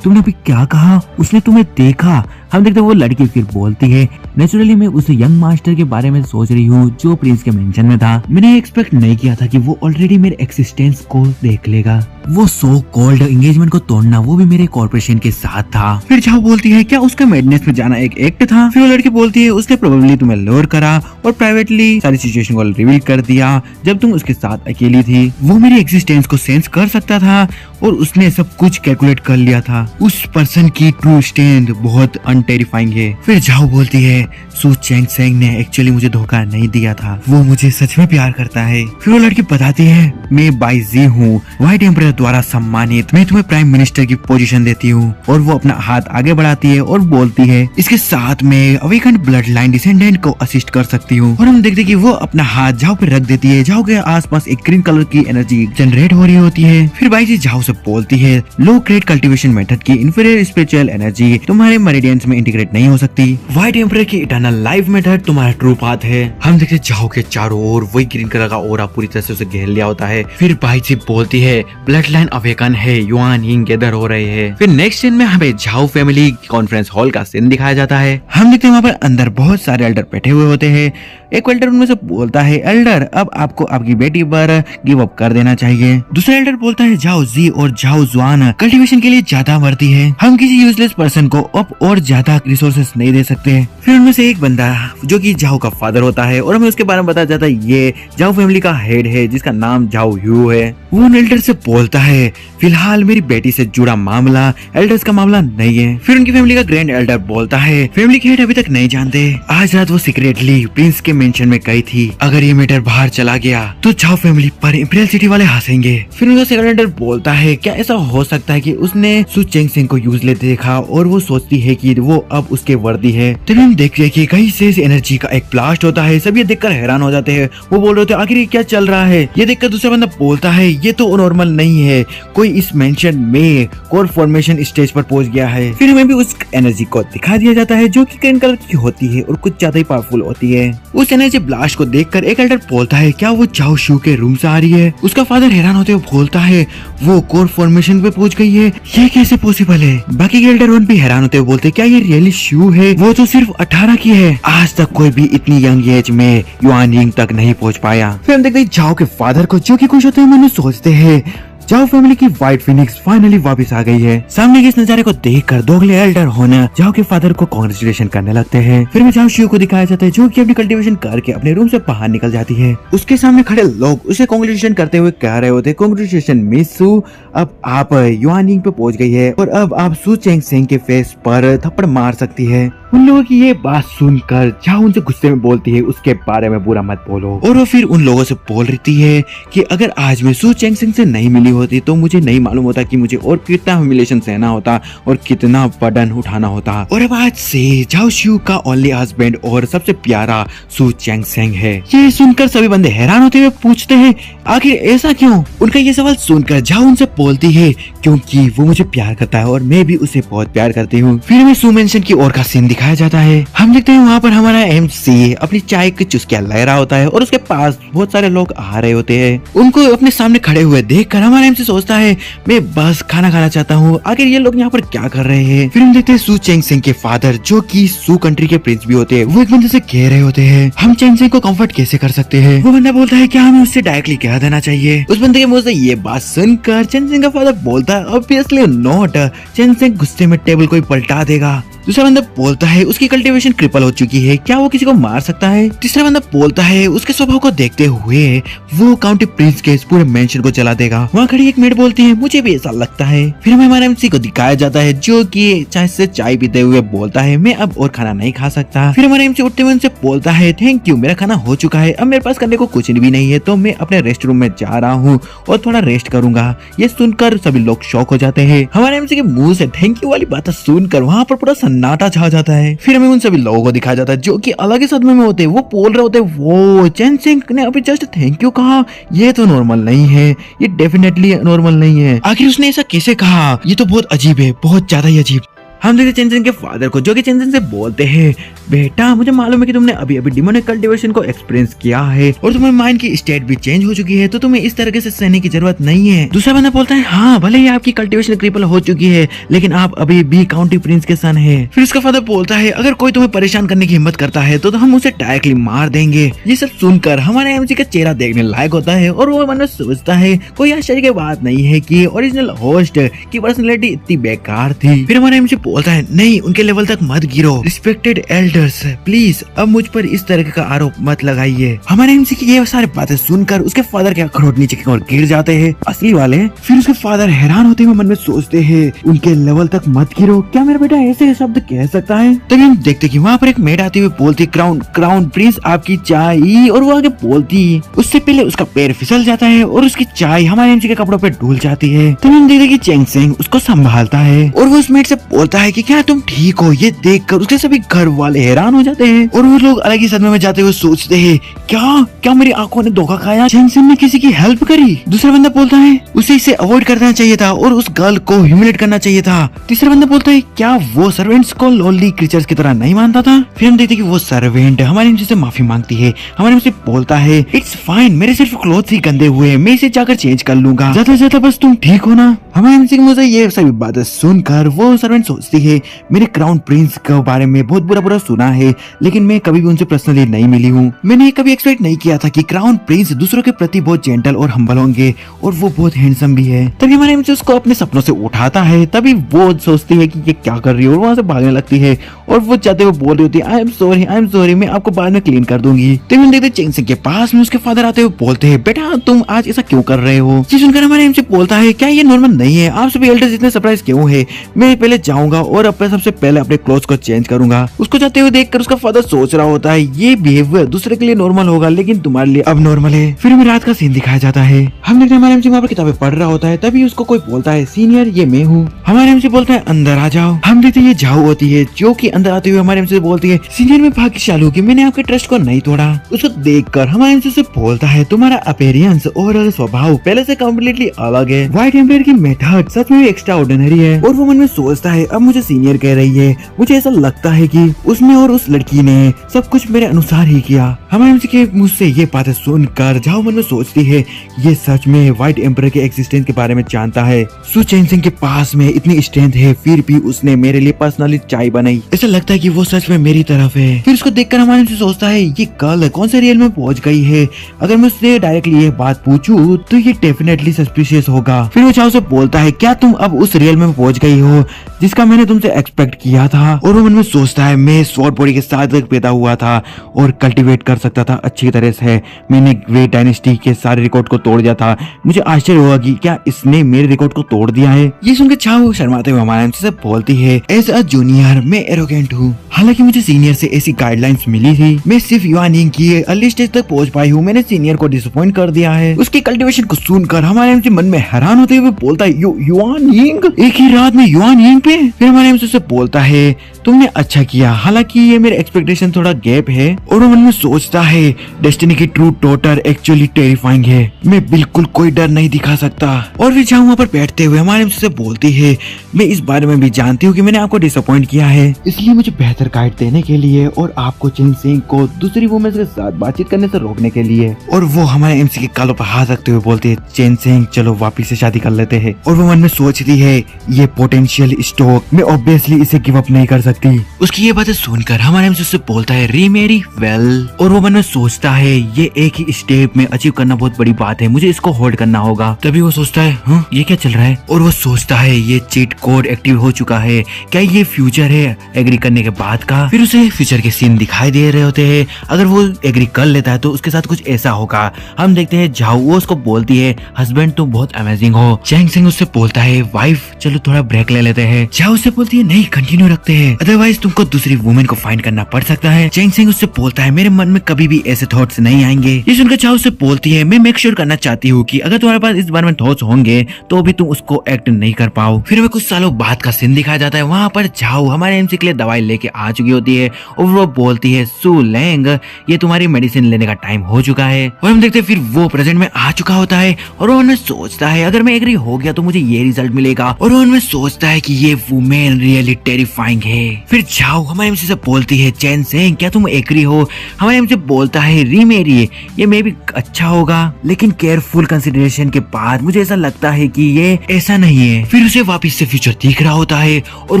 तुमने अभी क्या कहा, उसने तुम्हें देखा। हम देखते हैं वो लड़की फिर बोलती है नेचुरली मैं उस यंग मास्टर के बारे में सोच रही हूँ जो प्रिंस के मेंशन में था। मैंने एक्सपेक्ट नहीं किया था कि वो ऑलरेडी मेरे एक्सिस्टेंस को देख लेगा। वो सो कॉल्ड एंगेजमेंट को तोड़ना वो भी मेरे कॉर्पोरेशन के साथ था। फिर झाओ बोलती है क्या उसका मैडनेस में जाना एक एक्ट था। फिर वो लड़की बोलती है उसने प्रोबेबली तुम्हें लोअर करा और प्राइवेटली सारी सिचुएशन को रिवील कर दिया जब तुम उसके साथ अकेली थी। वो मेरी एक्सिस्टेंस को सेंस कर सकता था और उसने सब कुछ कैलकुलेट कर लिया था। उस पर्सन की ट्रू स्ट्रेंथ बहुत टेरिफाइंग है। फिर झाओ बोलती है सू चेंग सेंग ने एक्चुअली मुझे धोखा नहीं दिया था, वो मुझे सच में प्यार करता है। फिर वो लड़की बताती है मैं बाईजी हूँ, व्हाइट एम्परर द्वारा सम्मानित, मैं तुम्हें प्राइम मिनिस्टर की पोजीशन देती हूँ। और वो अपना हाथ आगे बढ़ाती है और बोलती है इसके साथ में अवेकन ब्लड लाइन डिसेंडेंट को असिस्ट कर सकती हूँ। और हम देखते कि वो अपना हाथ झाओ पे रख देती है। झाओ के आसपास एक ग्रीन कलर की एनर्जी जनरेट हो रही होती है। फिर बाईजी झाओ से बोलती है लो ग्रेड कल्टीवेशन मेथड की इंफीरियर स्पिरिचुअल एनर्जी तुम्हारे मेरिडियंस में इंटीग्रेट नहीं हो सकती। व्हाइट एम्परर की इटर्नल लाइफ मेथड तुम्हारा ट्रू पाथ है। हम देखते झाओ के चारों ओर वही ग्रीन कलर का ओरा पूरी तरह से उसे घेर लिया होता है। फिर बाईजी बोलती है ब्लड लाइन अवेकन है, युआन यिंग गैदर हो रहे हैं। फिर नेक्स्ट सीन में हमें झाओ फैमिली कॉन्फ्रेंस हॉल का सीन दिखाया जाता है। हम देखते हैं वहाँ पर अंदर बहुत सारे एल्डर बैठे हुए होते हैं। एक एल्डर उनमें से बोलता है एल्डर अब आपको आपकी बेटी पर गिव अप कर देना चाहिए। दूसरा एल्डर बोलता है झाओ जी और झाओ जुआन कल्टीवेशन के लिए ज्यादा वर्दी है, हम किसी यूजलेस पर्सन को अब और ज्यादा रिसोर्सेस नहीं दे सकते। फिर उनमें से एक बंदा जो कि झाओ का फादर होता है और हमें उसके बारे में बताया जाता है ये झाओ फैमिली का हेड है जिसका नाम झाओ यू है। वो उन एल्डर से बोलता है फिलहाल मेरी बेटी से जुड़ा मामला एल्डर्स का मामला नहीं है। फिर उनकी फैमिली का ग्रैंड एल्डर बोलता है फैमिली के हेड अभी तक नहीं जानते, आज रात वो सीक्रेटली प्रिंस के मेंशन में गई थी, अगर ये मैटर बाहर चला गया तो झाओ फैमिली पर इंपीरियल सिटी वाले हंसेंगे। फिर उनका सेकंड एल्डर बोलता है क्या ऐसा हो सकता है कि उसने सू चेंग सेंग को यूजलेस देखा और वो सोचती है कि वो अब उसके वर्दी है। तभी हम देखते हैं कि कहीं से इस एनर्जी का एक ब्लास्ट होता है। सब ये देखकर हैरान हो जाते हैं। वो बोल रहे थे आखिर ये क्या चल रहा है। ये देखकर दूसरा बंदा बोलता है ये तो नॉर्मल नहीं है, कोई इस मेंशन में कोर फॉर्मेशन स्टेज पर पहुंच गया है। फिर हमें भी उस एनर्जी को दिखा दिया जाता है जो कि ग्रीन कलर की होती है और कुछ ज्यादा ही पावरफुल होती है। उस एनर्जी ब्लास्ट को देखकर एक एल्डर बोलता है क्या वो चाओ शू के रूम से आ रही है। उसका फादर हैरान होते हुए बोलता है वो कोर फॉर्मेशन पे पहुंच गई है, ये कैसे पॉसिबल है। बाकी के एल्डर वन भी हैरान होते हुए बोलते क्या ये रियली शू है, वो तो सिर्फ 18 की है। आज तक कोई भी इतनी यंग एज में युआन यिंग तक नहीं पहुंच पाया। फिर हम देखते हैं जाओ के फादर को जो कि खुश होते हुए मन में सोचते हैं जाओ फैमिली की व्हाइट फिनिक्स फाइनली वापस आ गई है। सामने के इस नजारे को देखकर दोगले एल्डर होना जाओ के फादर को कांग्रेचुलेशन करने लगते हैं। फिर में जाओ शिव को दिखाया जाता है जो कि अपनी कल्टीवेशन करके अपने रूम से बाहर निकल जाती है। उसके सामने खड़े लोग उसे कांग्रेचुलेशन करते हुए कह रहे होते कांग्रेचुलेशन मिस सू, अब आप युआन यिंग पे पहुंच गई है और अब आप सू चेंग सेंग के फेस पर थप्पड़ मार सकती है। उन लोगों की ये बात सुनकर जाओ उनसे गुस्से में बोलती है उसके बारे में बुरा मत बोलो। और वो फिर उन लोगों से बोल रही है कि अगर आज मैं सू चेंग सेंग से नहीं मिली होती तो मुझे नहीं मालूम होता कि मुझे और कितना ह्यूमिलिएशन सहना होता और कितना बर्डन उठाना होता। और अब आज से जाओ शिव का ओनली हस्बैंड और सबसे प्यारा सू चेंग सेंग है। ये सुनकर सभी बंदे हैरान होते हुए पूछते हैं आखिर ऐसा क्यों। उनका ये सवाल सुनकर जाओ उनसे बोलती है क्योंकि वो मुझे प्यार करता है और मैं भी उसे बहुत प्यार करती हूँ। फिर हमें सू मेंशन की और का सीन दिखाया जाता है। हम देखते हैं वहाँ पर हमारा एमसी अपनी चाय की चुस्कियां ले रहा होता है और उसके पास बहुत सारे लोग आ रहे होते हैं। उनको अपने सामने खड़े हुए देखकर हमारा एमसी सोचता है मैं बस खाना खाना चाहता हूँ, आखिर ये लोग यहाँ पर क्या कर रहे हैं। फिर हम देखते हैं सू चेंग सेंग के फादर जो कि सू कंट्री के प्रिंस भी होते हैं, वो एक बंदे से कह रहे होते हैं हम चेंग सेंग को कंफर्ट कैसे कर सकते हैं। वो बंदा बोलता है क्या हमें उससे डायरेक्टली कह देना चाहिए। उस बंदे के मुंह से ये बात सुनकर चेंग सेंग का फादर बोलता है ऑब्वियसली नॉट, चेंग सेंग गुस्से में टेबल को पलटा देगा। दूसरा बंदा बोलता है उसकी कल्टीवेशन क्रिपल हो चुकी है, क्या वो किसी को मार सकता है। तीसरा बंदा बोलता है उसके स्वभाव को देखते हुए वो काउंटी प्रिंस के इस पूरे मेंशन को जला देगा। वहाँ खड़ी एक मेड बोलती है मुझे भी ऐसा लगता है। फिर हमें हमारे एमसी को दिखाया जाता है जो कि चाय से चाय पीते हुए बोलता है मैं अब और खाना नहीं खा सकता। फिर हमारे एमसी उठते हुए उनसे बोलता है थैंक यू, मेरा खाना हो चुका है, अब मेरे पास करने को कुछ भी नहीं है तो मैं अपने रेस्ट रूम में जा रहा हूँ और थोड़ा रेस्ट करूंगा। ये सुनकर सभी लोग शॉक हो जाते हैं। हमारे एमसी के मुंह से थैंक यू वाली बात सुनकर वहाँ पर पूरा सन्नाटा छा जाता है। फिर हमें उन सभी लोगों को दिखाया जाता है जो कि अलग ही सदमे में होते हैं। वो बोल रहे होते हैं वो चेंग सेंग ने अभी जस्ट थैंक यू कहा, ये तो नॉर्मल नहीं है, ये डेफिनेटली नॉर्मल नहीं है, आखिर उसने ऐसा कैसे कहा, ये तो बहुत अजीब है, बहुत ज्यादा ही अजीब। हम देखते चेंग सेंग के फादर को जो कि चेंग सेंग से बोलते हैं बेटा मुझे मालूम है कि तुमने अभी अभी डिमोनिक कल्टीवेशन को एक्सपीरियंस किया है और तुम्हारे माइंड की स्टेट भी चेंज हो चुकी है तो तुम्हें इस तरीके से सहने की जरूरत नहीं है। दूसरा बंदा बोलता है हाँ भले ही आपकी कल्टीवेशन क्रिपल हो चुकी है लेकिन आप अभी भी काउंटी प्रिंस के सन है। फिर उसका फादर बोलता है अगर कोई तुम्हें परेशान करने की हिम्मत करता है तो हम उसे डायरेक्टली मार देंगे। ये सब सुनकर हमारे एमसी का चेहरा देखने लायक होता है और वो मन में सोचता है कोई आश्चर्य की बात नहीं है कि ओरिजिनल होस्ट की पर्सनैलिटी इतनी बेकार थी। फिर हमारा एमसी बोलता है नहीं उनके लेवल तक मत गिरो, रिस्पेक्टेड एल्डर्स प्लीज अब मुझ पर इस तरह का आरोप मत लगाइए। हमारे एमसी की ये सारी बातें सुनकर उसके फादर के अखरोट नीचे की ओर गिर जाते हैं असली वाले। फिर उसके फादर हैरान होते हुए मन में सोचते हैं उनके लेवल तक मत गिरो, क्या मेरा बेटा ऐसे शब्द कह सकता है। तभी हम देखते कि वहाँ पर एक मेड आती हुई बोलती क्राउन प्रिंस आपकी चाय, और वो आगे बोलती उससे पहले उसका पैर फिसल जाता है और उसकी चाय हमारे एमसी के कपड़ों पे डूल जाती है। तभी हम देखते कि चेंग सेंग उसको संभालता है और वो उस मेड से बोलता है कि क्या तुम ठीक हो। ये देखकर उसके सभी घर वाले हैरान हो जाते हैं और वो लोग अलग ही सदमे में जाते हुए सोचते हैं क्या मेरी आंखों ने धोखा खाया, चेंग सेंग ने किसी की हेल्प करी। दूसरा बंदा बोलता है उसे इसे अवॉइड करना चाहिए था और उस गर्ल को ह्यूमिलेट करना चाहिए था। तीसरा बंदा बोलता है क्या वो सर्वेंट्स को लोनली क्रीचर्स की तरह नहीं मानता था। फिर हम देखते कि वो सर्वेंट हमारे एमसी से माफी मांगती है। हमारे एमसी बोलता है इट्स फाइन, मेरे सिर्फ क्लोथ ही गंदे हुए, मैं इसे जाकर चेंज कर लूंगा, ज्यादा से ज्यादा बस तुम ठीक हो ना। हमारे एमसी के मुंह से ये सभी बातें सुनकर वो सर्वेंट सोचती है मेरे क्राउन प्रिंस के बारे में बहुत बुरा सुना है लेकिन मैं कभी भी उनसे पर्सनली नहीं मिली हूँ। मैंने कभी एक्सपेक्ट नहीं किया था कि क्राउन प्रिंस दूसरों के प्रति बहुत जेंटल और हम्बल होंगे और वो बहुत हैंडसम भी है। तभी हमारे एमसी उसको अपने सपनों से उठाता है। तभी वो सोचती है कि ये क्या कर रही है और वहाँ से भागने लगती है और वो चाहते हुए बोल रही होती है आई एम सॉरी मैं आपको बाद में क्लीन कर दूंगी। तभी हम देखते चेंग सेंग के पास में उसके फादर आते हुए बोलते हैं बेटा तुम आज ऐसा क्यों कर रहे हो। ये सुनकर हमारे एमसी बोलता है क्या ये नॉर्मल नहीं है, आप सभी एल्डर्स इतने सरप्राइज क्यों है? मैं पहले जाऊंगा और अपने सबसे पहले अपने क्लोथ्स को चेंज करूंगा। उसको जाते हुए देखकर उसका फादर सोच रहा होता है ये बिहेवियर दूसरे के लिए नॉर्मल होगा लेकिन तुम्हारे लिए अब नॉर्मल है। फिर हमें रात का सीन दिखाया जाता है। हम देखते हैं हमारे एमसी वहाँ पर किताबें पढ़ रहा होता है, तभी उसको कोई बोलता है सीनियर ये मैं हूँ। हमारे एमसी बोलता है अंदर आ जाओ। हम देखते हैं ये झाऊ होती है जो कि अंदर आते हुए हमारे एमसी से बोलती है सीनियर मैं भाग्यशाली हूँ कि मैंने आपके ट्रस्ट को नहीं तोड़ा। उसको देखकर हमारे एमसी से बोलता है तुम्हारा अपीयरेंस और स्वभाव पहले से कम्प्लीटली अलग है। व्हाइट एम्पायर की मेथड सच में एक्स्ट्रा ऑर्डिनरी है। और वो मन में सोचता है अब मुझे सीनियर कह रही है, मुझे ऐसा लगता है कि उसने और उस लड़की ने सब कुछ मेरे अनुसार ही किया। हमारे एमसी के मुझ से ये बातें सुनकर झाऊ मन में सोचती है ये सच में व्हाइट एम्पायर के एक्सिस्टेंस के बारे में जानता है। सु चेन सिंह के पास में इतनी स्ट्रेंथ है फिर भी उसने मेरे लिए पर्सनली चाय बनाई। ऐसा लगता है कि वो सच में मेरी तरफ है। फिर उसको देखकर हमारे एमसी सोचता है ये कल कौन से रियल में पहुंच गई है। अगर मैं उससे डायरेक्टली ये बात पूछूं तो ये डेफिनेटली सस्पिशियस होगा। फिर वो झाऊ से बोलता है क्या तुम अब उस रियल में पहुंच गई हो जिसका मैंने तुमसे एक्सपेक्ट किया था। और वो मन में सोचता है मैं स्वॉर्ड बॉडी के साथ पैदा हुआ था और कल्टीवेट कर सकता था अच्छी तरह से। मैंने ग्रेट डायनेस्टी के सारे रिकॉर्ड को तोड़ दिया था। मुझे आश्चर्य हुआ कि क्या इसने मेरे रिकॉर्ड को तोड़ दिया है। ये सुनकर झाऊ शर्माते हुए हमारे एमसी से बोलती है एज अ जूनियर मैं एरोगेंट हूँ। हालांकि मुझे सीनियर से ऐसी गाइडलाइंस मिली थी। मैं सिर्फ युआन यिंग की अर्ली स्टेज तक पहुंच पाई हूँ। मैंने सीनियर को डिसअपॉइंट कर दिया है। उसकी कल्टीवेशन को सुनकर हमारे एमसी मन में हैरान होते हुए बोलता है युआन यिंग एक ही रात में युआन यिंग पे। फिर हमारे एमसी से बोलता है तुमने अच्छा किया, हालांकि ये मेरे एक्सपेक्टेशन थोड़ा गैप है। और वो मन में सोचता है डेस्टिनी की ट्रू डॉटर एक्चुअली टेरिफाइंग है। मैं बिल्कुल कोई डर नहीं दिखा सकता। और फिर झाऊ वहाँ पर बैठते हुए हमारे एमसी से बोलती है मैं इस बारे में भी जानती हूँ कि मैंने आपको डिसअपॉइंट किया है, इसलिए मुझे बेहतर गाइड देने के लिए और आपको चेन सिंह को दूसरी वुमेन के साथ बातचीत करने से रोकने के लिए। और वो हमारे एमसी के कालों पर हाथ रखते हुए बोलती है चेन सिंह चलो वापिस से शादी कर लेते हैं। और वो मन में सोचती है ये पोटेंशियल स्टॉक मैं ऑब्वियसली इसे गिव अप नहीं कर सकती। उसकी ये बातें सुनकर हमारे एमसी उससे बोलता है रीमेरी वेल। और वो मन में सोचता है ये एक ही स्टेप में अचीव करना बहुत बड़ी बात है, मुझे इसको होल्ड करना होगा। तभी वो सोचता है हाँ ये क्या चल रहा है। और वो सोचता है ये चीट कोड एक्टिव हो चुका है, क्या ये फ्यूचर है एग्री करने के बाद का। फिर उसे फ्यूचर के सीन दिखाई दे रहे होते हैं। अगर वो एग्री कर लेता है तो उसके साथ कुछ ऐसा होगा। हम देखते हैं झाऊ वो उसको बोलती है हस्बैंड तुम बहुत अमेजिंग हो। चैंग सिंह उससे बोलता है वाइफ चलो थोड़ा ब्रेक ले लेते हैं। झाऊ उससे बोलती है नहीं कंटिन्यू रखते हैं, अदरवाइज तुमको दूसरी वुमेन को फाइंड करना पड़ सकता है। चैंग सिंह उससे बोलता है मेरे मन में कभी भी ऐसे थॉट्स नहीं आएंगे। ये सुनकर झाऊ उससे बोलती है मैं मेक श्योर करना चाहती हूँ कि अगर तुम्हारे पास इस बारे में थॉट्स होंगे तो भी तुम उसको एक्ट नहीं कर पाओ। फिर हमें कुछ सालों बाद का सीन दिखाया जाता है। वहाँ पर झाऊ हमारे एमसी के लिए दवाई लेके आ चुकी होती है और वो बोलती है सु लेंग ये तुम्हारी मेडिसिन लेने का टाइम हो चुका है। और हम देखते हैं फिर वो प्रेजेंट में आ चुका होता है और उन्हें सोचता है अगर मैं एग्री हो गया तो मुझे ये रिजल्ट मिलेगा। और उनमें सोचता है कि ये वुमेन रियली टेरिफाइंग है। फिर झाऊ हमारे एमसी से बोलती है चैन सिंह क्या तुम एग्री हो। हमारे एमसी बोलता है रीमेरी ये मे भी अच्छा होगा लेकिन केयरफुल कंसिडरेशन के बाद मुझे ऐसा लगता है कि ये ऐसा नहीं है। फिर उसे वापिस से फ्यूचर दिख रहा होता है और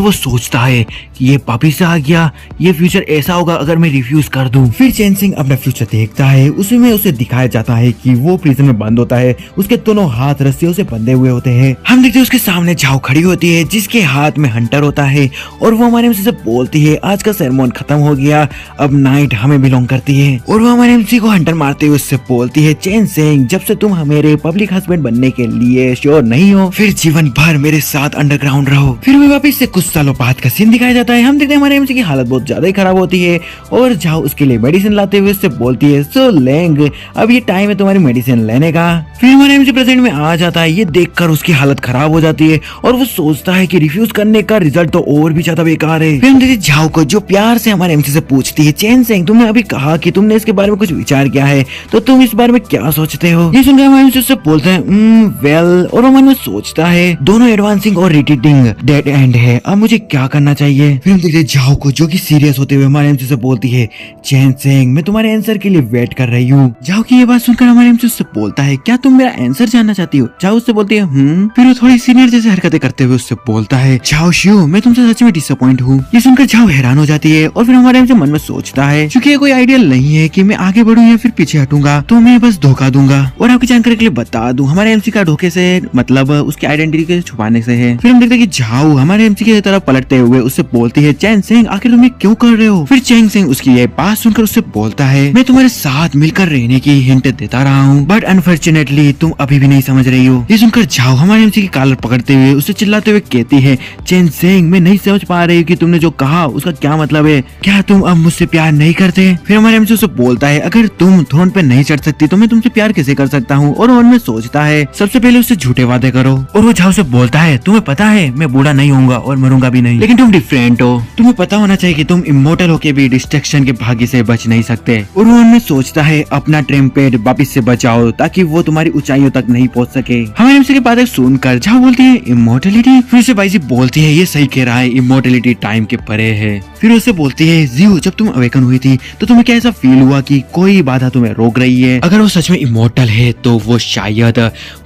वो सोचता है कि ये वापिस से आ गया, ये फ्यूचर ऐसा होगा अगर मैं रिफ्यूज कर दूं। फिर चैन सिंह अपना फ्यूचर देखता है, उसमें उसे दिखाया जाता है कि वो प्रिजन में बंद होता है, उसके दोनों हाथ रस्सियों से बंधे हुए होते हैं। हम देखते हैं उसके सामने झाऊ खड़ी होती है जिसके हाथ में हंटर होता है और वो हमारे एमसी से बोलती है आज का सेरेमोन खत्म हो गया, अब नाइट हमें बिलोंग करती है। और वो हमारे एमसी को हंटर मारते हुए उससे बोलती है चैन सिंह जब से तुम मेरे पब्लिक हस्बैंड बनने के लिए श्योर नहीं हो फिर जीवन भर मेरे साथ अंडरग्राउंड रहो। फिर हमें वापस से कुछ सालों बाद का सीन दिखाया जाता है। हम देखते हैं हमारे एमसी की हालत बहुत ज्यादा ही खराब होती है और झाऊ उसके लिए मेडिसिन लाते हुए उससे बोलती है सो लेंग अब ये टाइम है तुम्हारी मेडिसिन लेने का। फिर हमारे एमसी प्रेजेंट में आ जाता है। ये देखकर उसकी हालत खराब हो जाती है और वो सोचता है कि रिफ्यूज करने का रिजल्ट तो और भी ज्यादा बेकार है। फिर हम देखते झाऊ को जो प्यार से हमारे एमसी से पूछती है चैन सिंह तुमने अभी कहा कि तुमने इसके बारे में कुछ विचार किया है तो तुम इस बारे में क्या सोचते हो। ये सुनकर हमारे एमसी उससे बोलते हैं वेल। और वो मन में सोचता है दोनों एडवांसिंग और रिटीटिंग डेड एंड है, अब मुझे क्या करना चाहिए। फिर हम देखते झाऊ को जो कि सीरियस होते हुए हमारे एमसी से बोलती है चैन सिंह मैं तुम्हारे आंसर के लिए वेट कर रही हूँ। झाऊ की ये बात सुनकर हमारे एमसी उससे बोलता है क्या तुम मेरा आंसर जानना चाहती हो। झाऊ उससे बोलती है फिर वो थोड़ी सीनियर जैसे हरकतें करते हुए उससे बोलता है झाओ शियो, मैं तुमसे सच में डिसअपॉइंट हूँ। ये सुनकर झाओ हैरान हो जाती है और फिर हमारे एमसी मन में सोचता है क्योंकि ये कोई आइडियल नहीं है कि मैं आगे बढ़ूँ या फिर पीछे हटूंगा, तो मैं बस धोखा दूंगा। और आपकी जानकारी के लिए बता दूं, हमारे एमसी का धोखे से मतलब उसकी आइडेंटिटी के छुपाने से है। फिर हम देखते हैं कि झाओ हमारे एमसी की तरफ पलटते हुए उससे बोलती है, चैन सिंह आखिर तुम ये क्यों कर रहे हो? फिर चैन सिंह उसकी ये बात सुनकर उससे बोलता है, मैं तुम्हारे साथ मिलकर रहने की हिंट देता रहा हूँ, बट अनफॉर्चुनेटली तुम अभी भी नहीं समझ रही हो। ये सुनकर झाओ हमारे एमसी की कॉलर पकड़ते हुए उससे चिल्लाते हुए कहती है, चैन सिंह मैं नहीं समझ पा रही कि तुमने जो कहा उसका क्या मतलब है, क्या तुम अब मुझसे प्यार नहीं करते? फिर हमारे एमसी उससे बोलता है, अगर तुम थ्रोन पे नहीं चढ़ सकती तो मैं तुमसे प्यार कैसे कर सकता हूँ? और मन में सोचता है सबसे पहले उससे झूठे वादे करो। और वो झाओ से बोलता है, तुम्हें पता है मैं बूढ़ा नहीं होऊंगा और मरूंगा भी नहीं, लेकिन तुम डिफरेंट हो, तुम्हें पता होना चाहिए कि तुम इमोर्टल होके भी डिस्ट्रक्शन के भाग्य से बच नहीं सकते। और वो मन में सोचता है अपना ट्रेम्पेड वापिस से बचाओ ताकि वो तुम्हारी ऊंचाइयों तक नहीं पहुंच सके। हमारे एमसी की बातें सुनकर झाओ बोलती है, इमोर्टलिटी? फिर से बाईजी बोलती है, ये सही कह रहा है, इमोर्टलिटी टाइम के परे है। फिर उससे बोलती है, जियो जब तुम अवेकन हुई थी तो तुम्हें क्या ऐसा फील हुआ कि कोई बाधा तुम्हें रोक रही है? अगर वो सच में इमोर्टल है तो वो शायद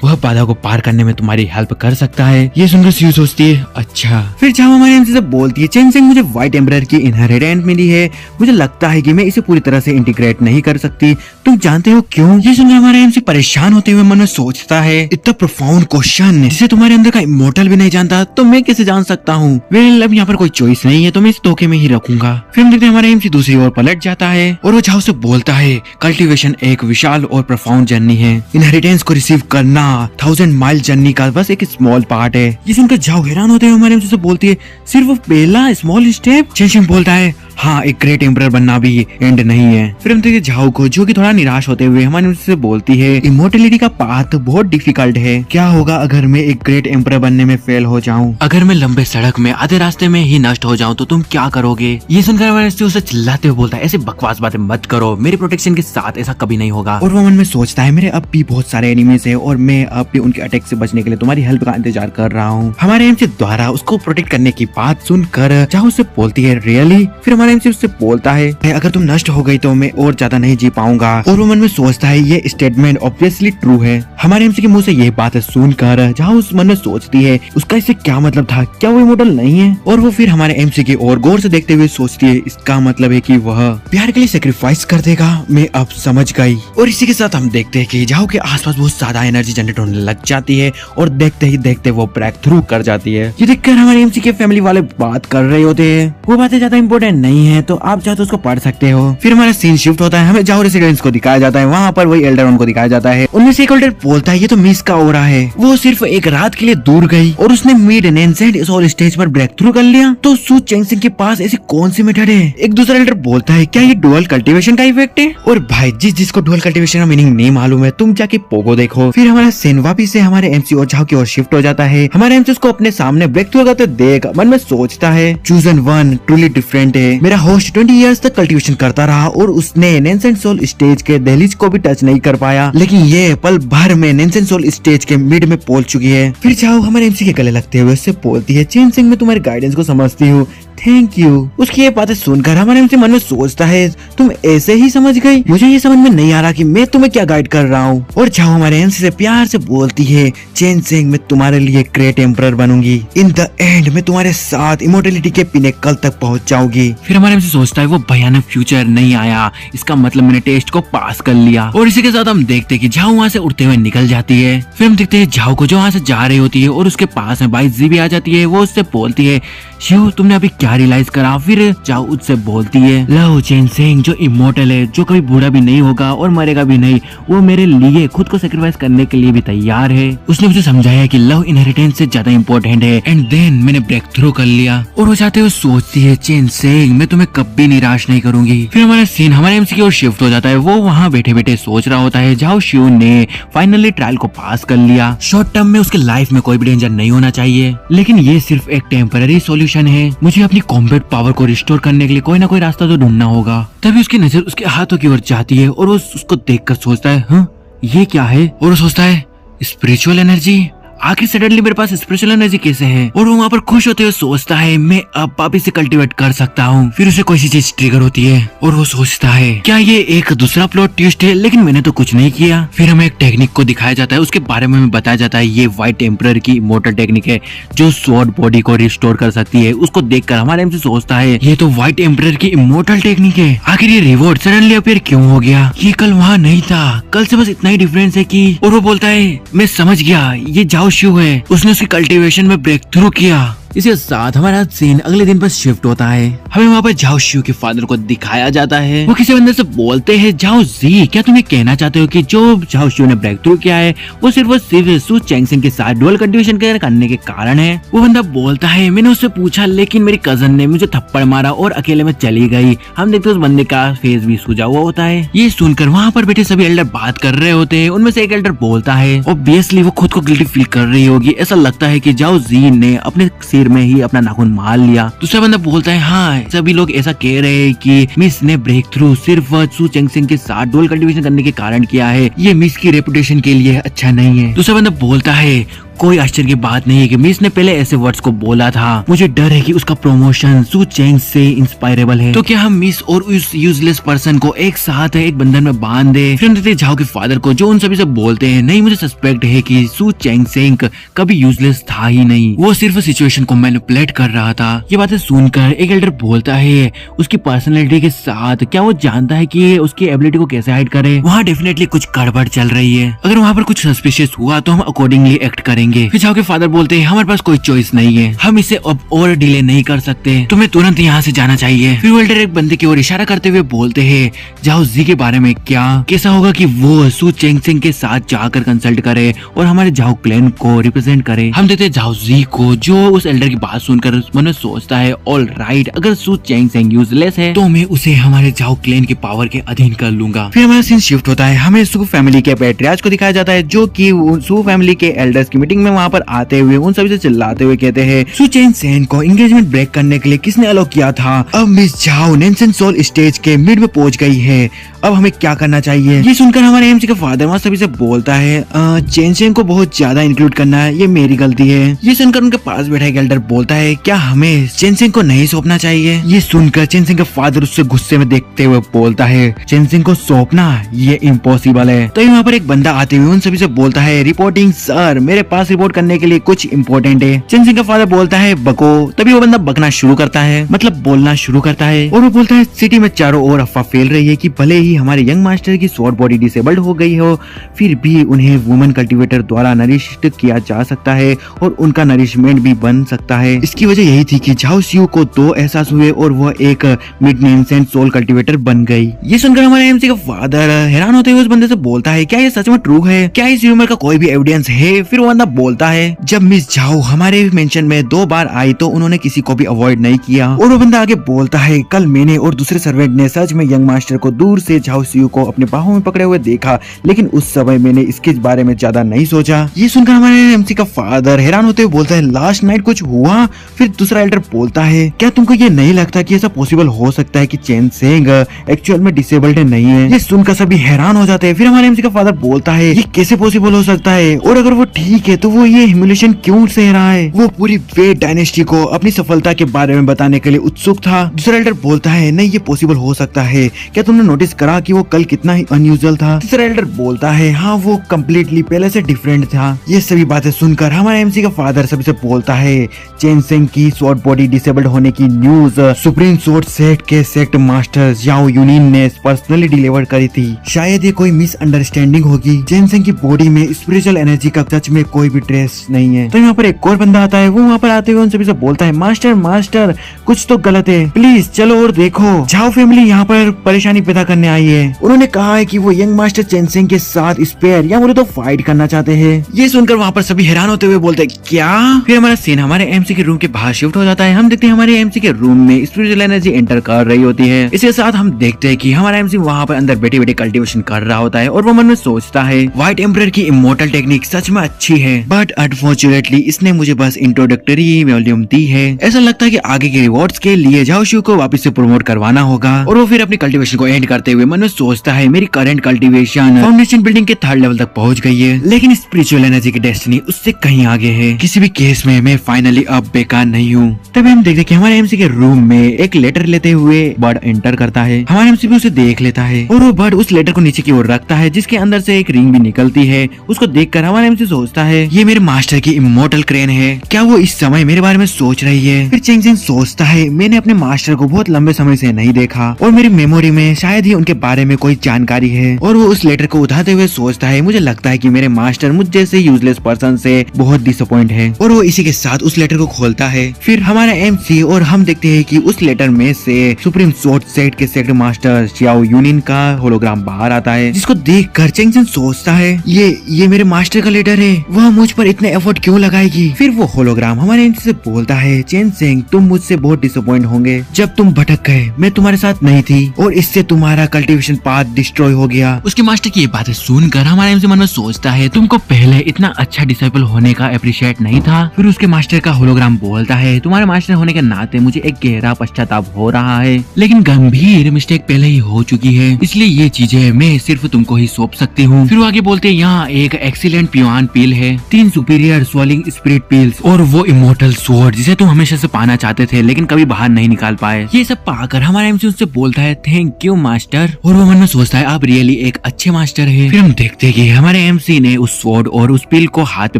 वह बाधा को पार करने में तुम्हारी हेल्प कर सकता है। ये सुनकर जियो सोचती है, अच्छा। फिर झाओ हमारे एमसी से बोलती है, चैन सिंह मुझे व्हाइट एम्बरर की इनहेरिटेंस मिली है, मुझे लगता है कि मैं इसे पूरी तरह से इंटीग्रेट नहीं कर सकती, तुम जानते हो क्यों? ये सुनकर हमारे एमसी परेशान होते हुए मन में सोचता है, इतना प्रोफाउंड क्वेश्चन जिसे तुम्हारे अंदर का इमोर्टल भी नहीं जानता तो मैं कैसे जान सकता हूँ? वेल अब यहाँ पर कोई चॉइस नहीं है तो मैं इस धोखे में ही रखूंगा। फिर हम देखते हैं हमारा एमसी दूसरी ओर पलट जाता है और वो झाओ से बोलता है, कल्टीवेशन एक विशाल और प्रोफाउंड जर्नी है, इनहेरिटेंस को रिसीव करना 1000 माइल जर्नी का बस एक स्मॉल पार्ट है। ये सुनकर झाओ हैरान होते हुए हमारे एमसी से बोलती है, सिर्फ पहला स्मॉल स्टेप? चैन सिंह बोलता है, हाँ एक ग्रेट एम्परर बनना भी एंड नहीं है। फिर हम देखते झाओ को जो कि थोड़ा निराश होते हुए हमारे से बोलती है, इमोर्टलिटी का पाथ बहुत डिफिकल्ट है, क्या होगा अगर मैं एक ग्रेट एम्परर बनने में फेल हो जाऊं? अगर मैं लंबे सड़क में आधे रास्ते में ही नष्ट हो जाऊं तो तुम क्या करोगे? ये सुनकर हमारे से उसे चिल्लाते हुए बोलता है, ऐसी बकवास बातें मत करो, मेरे प्रोटेक्शन के साथ ऐसा कभी नहीं होगा। और वो मन में सोचता है, मेरे अब भी बहुत सारे एनिमीज है और मैं अब भी उनके अटैक से बचने के लिए तुम्हारी हेल्प का इंतजार कर रहा हूँ। हमारे एमसी द्वारा उसको प्रोटेक्ट करने की बात सुनकर झाओ उससे बोलती है, रियली? फिर हमारे एमसी उससे बोलता है, अगर तुम नष्ट हो गई तो मैं और ज्यादा नहीं जी पाऊंगा। और वो मन में सोचता है, ये स्टेटमेंट ऑब्वियसली ट्रू है। हमारे एमसी के मुंह से ये बात सुनकर जहाँ उस मन में सोचती है, उसका इससे क्या मतलब था, क्या वो इमोर्टल नहीं है? और वो फिर हमारे एमसी की ओर गौर से देखते हुए सोचती है, इसका मतलब है कि वह प्यार के लिए सेक्रीफाइस कर देगा। मैं अब समझ गई। और इसी के साथ हम देखते हैं कि झाओ के आसपास बहुत ज्यादा एनर्जी जनरेट होने लग जाती है और देखते ही देखते वो ब्रेक थ्रू कर जाती है। ये देखकर हमारे एमसी के फैमिली वाले बात कर रहे होते हैं, वो बातें ज्यादा इंपॉर्टेंट नहीं है तो आप चाहे तो उसको पढ़ सकते हो। फिर हमारा सीन शिफ्ट होता है, हमें झाओ रेसिडेंस को दिखाया जाता है, वहाँ पर वही एल्डरॉन को दिखाया जाता है। उनमें से एक एल्डर बोलता है, ये तो मिस का ओरा है, वो सिर्फ एक रात के लिए दूर गई और उसने मिड नेंसेंट सोल स्टेज पर ब्रेक थ्रू कर लिया, तो सू चैन सिंह के पास ऐसी कौन सी मेथड है? एक दूसरा एल्डर बोलता है, क्या ये डुअल कल्टीवेशन का इफेक्ट है? और भाई जिसको डुअल कल्टीवेशन का मीनिंग नहीं मालूम है तुम जाके पोगो देखो। फिर हमारा सीन वापिस से हमारे एमसी और झाओ की ओर शिफ्ट हो जाता है। हमारे एमसी उसको अपने सामने ब्रेक थ्रू करते देख मन में सोचता है, चूजन वन ट्रूली डिफरेंट है, मेरा होस्ट 20 इयर्स तक कल्टीवेशन करता रहा और उसने नेंसेंट सोल स्टेज के दहलीज को भी टच नहीं कर पाया, लेकिन ये पल भर में नेंसेंट सोल स्टेज के मिड में पहुंच चुकी है। फिर झाओ हमारे एमसी के गले लगते हुए उससे बोलती है, चैन सिंह मैं तुम्हारे गाइडेंस को समझती हूँ, थैंक यू। उसकी ये बातें सुनकर हमारे एमसी मन में सोचता है, तुम ऐसे ही समझ गई, मुझे ये समझ में नहीं आ रहा कि मैं तुम्हें क्या गाइड कर रहा हूँ। और झाओ हमारे एमसी से प्यार से बोलती है, चैन सिंह मैं तुम्हारे लिए ग्रेट एम्परर बनूंगी, इन द एंड मैं तुम्हारे साथ इमोर्टलिटी के पिनेकल तक पहुँच जाऊंगी। फिर हमारे एमसी सोचता है, वो भयानक फ्यूचर नहीं आया, इसका मतलब मैंने टेस्ट को पास कर लिया। और इसी के साथ हम देखते हैं कि झाओ वहाँ से उड़ते हुए निकल जाती है। फिर हम देखते हैं झाओ को जो वहाँ से जा रही होती है और उसके पास में बाईजी भी आ जाती है। वो उससे बोलती है, शिव तुमने अभी क्या रियलाइज करा? फिर झाओ उससे बोलती है, लो चैन सिंह जो इमोर्टल है, जो कभी बूढ़ा भी नहीं होगा और मरेगा भी नहीं, वो मेरे लिए खुद को सेक्रीफाइस करने के लिए भी तैयार है। उसने मुझे समझाया कि लव इनहेरिटेंस से ज्यादा इम्पोर्टेंट है एंड देन मैंने ब्रेक थ्रू कर लिया। और वो चाहते हुए सोचती है, चैन सिंह मैं तुम्हें कभी निराश नहीं करूंगी। फिर हमारा सीन हमारे एमसी की ओर शिफ्ट हो जाता है। वो वहाँ बैठे बैठे सोच रहा होता है, झाओ शिव ने फाइनली ट्रायल को पास कर लिया। शॉर्ट टर्म में उसके लाइफ में कोई भी डेंजर नहीं होना चाहिए, लेकिन ये सिर्फ एक टेम्पररी सॉल्यूशन है। मुझे अपनी कॉम्बैट पावर को रिस्टोर करने के लिए कोई ना कोई रास्ता तो ढूंढना होगा। तभी उसकी नजर उसके हाथों की ओर जाती है और वो उसको देखकर सोचता है, हाँ ये क्या है? और वो सोचता है, स्पिरिचुअल एनर्जी, आखिर सडनली मेरे पास स्पिरिचुअल एनर्जी कैसे है। और वो वहाँ पर खुश होते हुए सोचता है मैं अब वापिस से कल्टीवेट कर सकता हूँ। फिर उसे कोई सी चीज ट्रिगर होती है और वो सोचता है क्या ये एक दूसरा प्लॉट ट्विस्ट है, लेकिन मैंने तो कुछ नहीं किया। फिर हमें एक टेक्निक को दिखाया जाता है, उसके बारे में हमें बताया जाता है ये व्हाइट एम्परर की इमोर्टल टेक्निक है जो स्वॉर्ड बॉडी को रिस्टोर कर सकती है। उसको देखकर हमारे एमसी सोचता है ये तो व्हाइट एम्परर की इमोर्टल टेक्निक है। आखिर ये रिवॉर्ड सडनली अपीयर क्यों हो गया, ये कल वहाँ नहीं था, कल से बस इतना ही डिफरेंस है कि। और वो बोलता है मैं समझ गया ये जाओ शिव है, उसने उसकी कल्टीवेशन में ब्रेक थ्रू किया। इसके साथ हमारा सीन अगले दिन पर शिफ्ट होता है। हमें वहाँ पर झाओ शिव के फादर को दिखाया जाता है। वो किसी बंदे से बोलते हैं झाओ जी क्या तुम ये कहना चाहते हो कि जो झाओ शिव ने ब्रेक थ्रू किया है वो सिर्फ सू चैंगसेंग के साथ डुअल कल्टीवेशन करने के कारण है। वो बंदा बोलता है मैंने उससे पूछा लेकिन मेरी कजन ने मुझे थप्पड़ मारा और अकेले में चली गई। हम देखते उस बंदे का फेस भी सूजा हुआ होता है। ये सुनकर वहाँ पर बैठे सभी एल्डर बात कर रहे होते हैं। उनमें से एक एल्डर बोलता है ऑब्वियसली वो खुद को गिल्टी फील कर रही होगी, ऐसा लगता है कि झाओ जी ने अपने सिर में ही अपना नाखून मार लिया। दूसरा बंदा बोलता है हाँ सभी लोग ऐसा कह रहे हैं कि मिस ने ब्रेक थ्रू सिर्फ सू चैंगसेंग के साथ डुअल कल्टीवेशन करने के कारण किया है, ये मिस की रेपुटेशन के लिए अच्छा नहीं है। दूसरा बंदा बोलता है कोई आश्चर्य की बात नहीं है कि मिस ने पहले ऐसे वर्ड्स को बोला था, मुझे डर है कि उसका प्रमोशन सू चैंग से इंस्पायरेबल है, तो क्या हम मिस और उस यूजलेस पर्सन को एक साथ एक बंधन में बांध दे। फिर हम देखते झाओ के फादर को जो उन सभी से बोलते हैं नहीं मुझे सस्पेक्ट है कि सू चैंगसेंग कभी यूजलेस था ही नहीं, वो सिर्फ सिचुएशन को मैनिपुलेट कर रहा था। ये बातें सुनकर एक एल्डर बोलता है उसकी पर्सनैलिटी के साथ क्या वो जानता है कि उसकी एबिलिटी को कैसे हाइड करे, वहाँ डेफिनेटली कुछ गड़बड़ चल रही है, अगर वहाँ पर कुछ सस्पिशियस हुआ तो हम अकॉर्डिंगली एक्ट करेंगे। फिर झाओ के फादर बोलते हैं हमारे पास कोई चॉइस नहीं है, हम इसे अब और डिले नहीं कर सकते, तुम्हें तुरंत यहाँ से जाना चाहिए। फिर वो एल्डर एक बंदे की ओर इशारा करते हुए बोलते हैं झाओ जी के बारे में क्या कैसा होगा कि वो सू चैंगसेंग के साथ जाकर कंसल्ट करे और हमारे झाओ क्लैन को रिप्रेजेंट करे। हम देखते हैं झाओ जी को जो उस एल्डर की बात सुनकर मन में सोचता है ऑल राइट अगर सू चैंगसेंग यूजलेस है तो मैं उसे हमारे झाओ क्लैन के पावर के अधीन कर लूंगा। फिर हमारा सीन शिफ्ट होता है, हमें सू फैमिली के पैट्रियार्च को दिखाया जाता है जो कि सू फैमिली के एल्डर्स की मीटिंग में वहाँ पर आते हुए उन सभी से चिल्लाते हुए कहते हैं सू चैंगसेंग को एंगेजमेंट ब्रेक करने के लिए किसने अलाउ किया था, अब मिस झाओ नेंसन सोल स्टेज के मिड में पहुंच गई है, अब हमें क्या करना चाहिए। ये सुनकर हमारे एमसी का फादर वहाँ सभी से बोलता है चैंगसेंग को बहुत ज्यादा इंक्लूड करना है, ये मेरी गलती है। ये सुनकर उनके पास बैठा एक एल्डर बोलता है क्या हमें चैंगसेंग को नहीं सौंपना चाहिए। ये सुनकर चैंगसेंग का फादर उससे गुस्से में देखते हुए बोलता है चैंगसेंग को सौंपना ये इम्पॉसिबल है। तो वहाँ पर एक बंदा आते हुए उन सभी से बोलता है रिपोर्टिंग सर, मेरे पास रिपोर्ट करने के लिए कुछ इम्पोर्टेंट है। चैंगसेंग का फादर बोलता है बको। तभी वो बंदा बकना शुरू करता है, मतलब बोलना शुरू करता है और वो बोलता है सिटी में चारों ओर अफवाह फैल रही है कि भले ही हमारे यंग मास्टर की स्वॉर्ड बॉडी डिसेबल्ड हो गई हो फिर भी उन्हें वुमन कल्टीवेटर द्वारा नरिश्ड किया जा सकता है और उनका नरिशमेंट भी बन सकता है। इसकी वजह यही थी कि झाओ शिव को 2 एहसास हुए और वह एक मिड नेंसेंट सोल कल्टीवेटर बन गई। ये सुनकर हमारे एमसी का फादर हैरान होते हुए उस बंदे से बोलता है क्या ये सच में ट्रू है, क्या इस र्यूमर का कोई भी एविडेंस है। फिर वो बंदा बोलता है जब मिस झाओ हमारे मेंशन में 2 बार आई तो उन्होंने किसी को भी अवॉइड नहीं किया। और वो बंदा आगे बोलता है कल मैंने और दूसरे सर्वेंट ने सच में यंग मास्टर को दूर से झाओ शिव को अपने बाहों में पकड़े हुए देखा, लेकिन उस समय मैंने इसके बारे में ज्यादा नहीं सोचा। ये सुनकर हमारे एमसी का फादर हैरान होते हुए बोलता है लास्ट नाइट कुछ हुआ। फिर दूसरा एल्डर बोलता है क्या तुमको ये नहीं लगता कि ऐसा पॉसिबल हो सकता है कि चैंगसेंग एक्चुअल में डिसेबल्ड नहीं है। ये सुनकर सभी हैरान हो जाते हैं। फिर हमारे एमसी का फादर बोलता है ये कैसे पॉसिबल हो सकता है और अगर वो ठीक है तो वो ये ह्यूमिलेशन क्यों सह रहा है। वो पूरी वेड डायनेस्टी को अपनी सफलता के बारे में बताने के लिए उत्सुक था। दूसरा एल्डर बोलता है नहीं ये पॉसिबल हो सकता है, क्या तुमने नोटिस करा कि वो कल कितना ही अनयूजुअल था। तीसरा एल्डर बोलता है हाँ वो कम्प्लीटली पहले से डिफरेंट था। ये सभी बातें सुनकर हमारे एमसी का फादर सबसे बोलता है चैंगसेंग की स्वॉर्ड बॉडी डिसेबल्ड होने की न्यूज सुप्रीम स्वॉर्ड सेक्ट के सेक्ट मास्टर झाओ यूनिन ने पर्सनली डिलीवर करी थी। शायद ये कोई मिसअंडरस्टैंडिंग होगी। चैंगसेंग की बॉडी में स्पिरिचुअल एनर्जी का सच में कोई भी ट्रेस नहीं है। तो यहाँ पर एक और बंदा आता है, वो वहाँ पर आते हुए उन सभी से बोलता है मास्टर मास्टर कुछ तो गलत है, प्लीज चलो और देखो। झाओ फैमिली यहाँ पर परेशानी पैदा करने आई है। उन्होंने कहा है कि वो यंग मास्टर चैंगसेंग के साथ स्पेयर या बोले तो फाइट करना चाहते हैं। ये सुनकर वहाँ पर सभी हैरान होते हुए बोलते हैं क्या। फिर हमारा सीन हमारे एमसी के रूम के बाहर शिफ्ट हो जाता है। हम देखते हैं हमारे एमसी के रूम में स्पिरिचुअल एनर्जी एंटर कर रही होती है। इसके साथ हम देखते हैं कि हमारा एमसी वहाँ पर अंदर बैठे बैठे कल्टीवेशन कर रहा होता है और वो मन में सोचता है व्हाइट एम्परर की इमोर्टल टेक्निक सच में अच्छी है, बट अनफॉर्चुनेटली इसने मुझे बस इंट्रोडक्टरी वॉल्यूम दी है। ऐसा लगता है कि आगे के रिवॉर्ड्स के लिए झाओ शू को वापस से प्रमोट करवाना होगा और वो फिर अपनी कल्टीवेशन को एंड करते हुए मन में सोचता है मेरी करंट कल्टीवेशन फाउंडेशन बिल्डिंग के 3rd लेवल तक पहुंच गई है, लेकिन स्पिरिचुअल एनर्जी की डेस्टिनी उससे कहीं आगे है। किसी भी केस में मैं फाइनली अब बेकार नहीं हूँ। तभी हम देखते कि हमारे एमसी के रूम में एक लेटर लेते हुए बर्ड एंटर करता है। हमारे एमसी भी उसे देख लेता है और वो बर्ड उस लेटर को नीचे की ओर रखता है जिसके अंदर से एक रिंग भी निकलती है। उसको देखकर हमारे एमसी सोचता है ये मेरे मास्टर की इमोर्टल क्रेन है, क्या वो इस समय मेरे बारे में सोच रही है। फिर चेंग सेंग सोचता है मैंने अपने मास्टर को बहुत लंबे समय से नहीं देखा और मेरी मेमोरी में शायद ही उनके बारे में कोई जानकारी है। और वो उस लेटर को उठाते हुए सोचता है मुझे लगता है कि मेरे मास्टर मुझ जैसे यूजलेस पर्सन से बहुत डिसअपॉइंट है। और वो इसी के साथ उस लेटर को खोलता है। फिर हमारा एमसी और हम देखते हैं कि उस लेटर में से सुप्रीम स्वॉर्ड सेट के सेक्टर मास्टर xiao यूनिन का होलोग्राम बाहर आता है, जिसको देखकर चेंग सेंग सोचता है ये मेरे मास्टर का लेटर है, वह मुझ पर इतने एफर्ट क्यों लगाएगी। फिर वो होलोग्राम हमारे एमसी से बोलता है चेंग सेंग तुम मुझसे बहुत डिसअपॉइंट होंगे, जब तुम भटक गए मैं तुम्हारे साथ नहीं थी और इससे तुम्हारा कल्टीवेशन पाथ डिस्ट्रॉय हो गया। उसके मास्टर की ये बातें सुनकर हमारे एमसी मन में सोचता है तुमको पहले इतना अच्छा डिसाइपल होने का अप्रिशिएट नहीं था। फिर उसके मास्टर का होलोग्राम बोलता है तुम्हारे मास्टर होने के नाते मुझे एक गहरा पश्चाताप हो रहा है, लेकिन गंभीर मिस्टेक पहले ही हो चुकी है, इसलिए ये चीजें मैं सिर्फ तुमको ही सौंप सकती हूँ। फिर वो आगे बोलते हैं यहाँ एक एक्सीलेंट पिवान पील है, 3 सुपीरियर स्वॉलिंग स्पिरिट पील्स और वो इमोर्टल स्वॉर्ड जिसे तुम हमेशा से पाना चाहते थे लेकिन कभी बाहर नहीं निकाल पाए। ये सब पाकर हमारा एमसी उससे बोलता है थैंक यू मास्टर, और वो मन में सोचता है आप रियली एक अच्छे मास्टर है। फिर हम देखते हैं कि हमारे एमसी ने उस स्वॉर्ड और उस पील को हाथ पे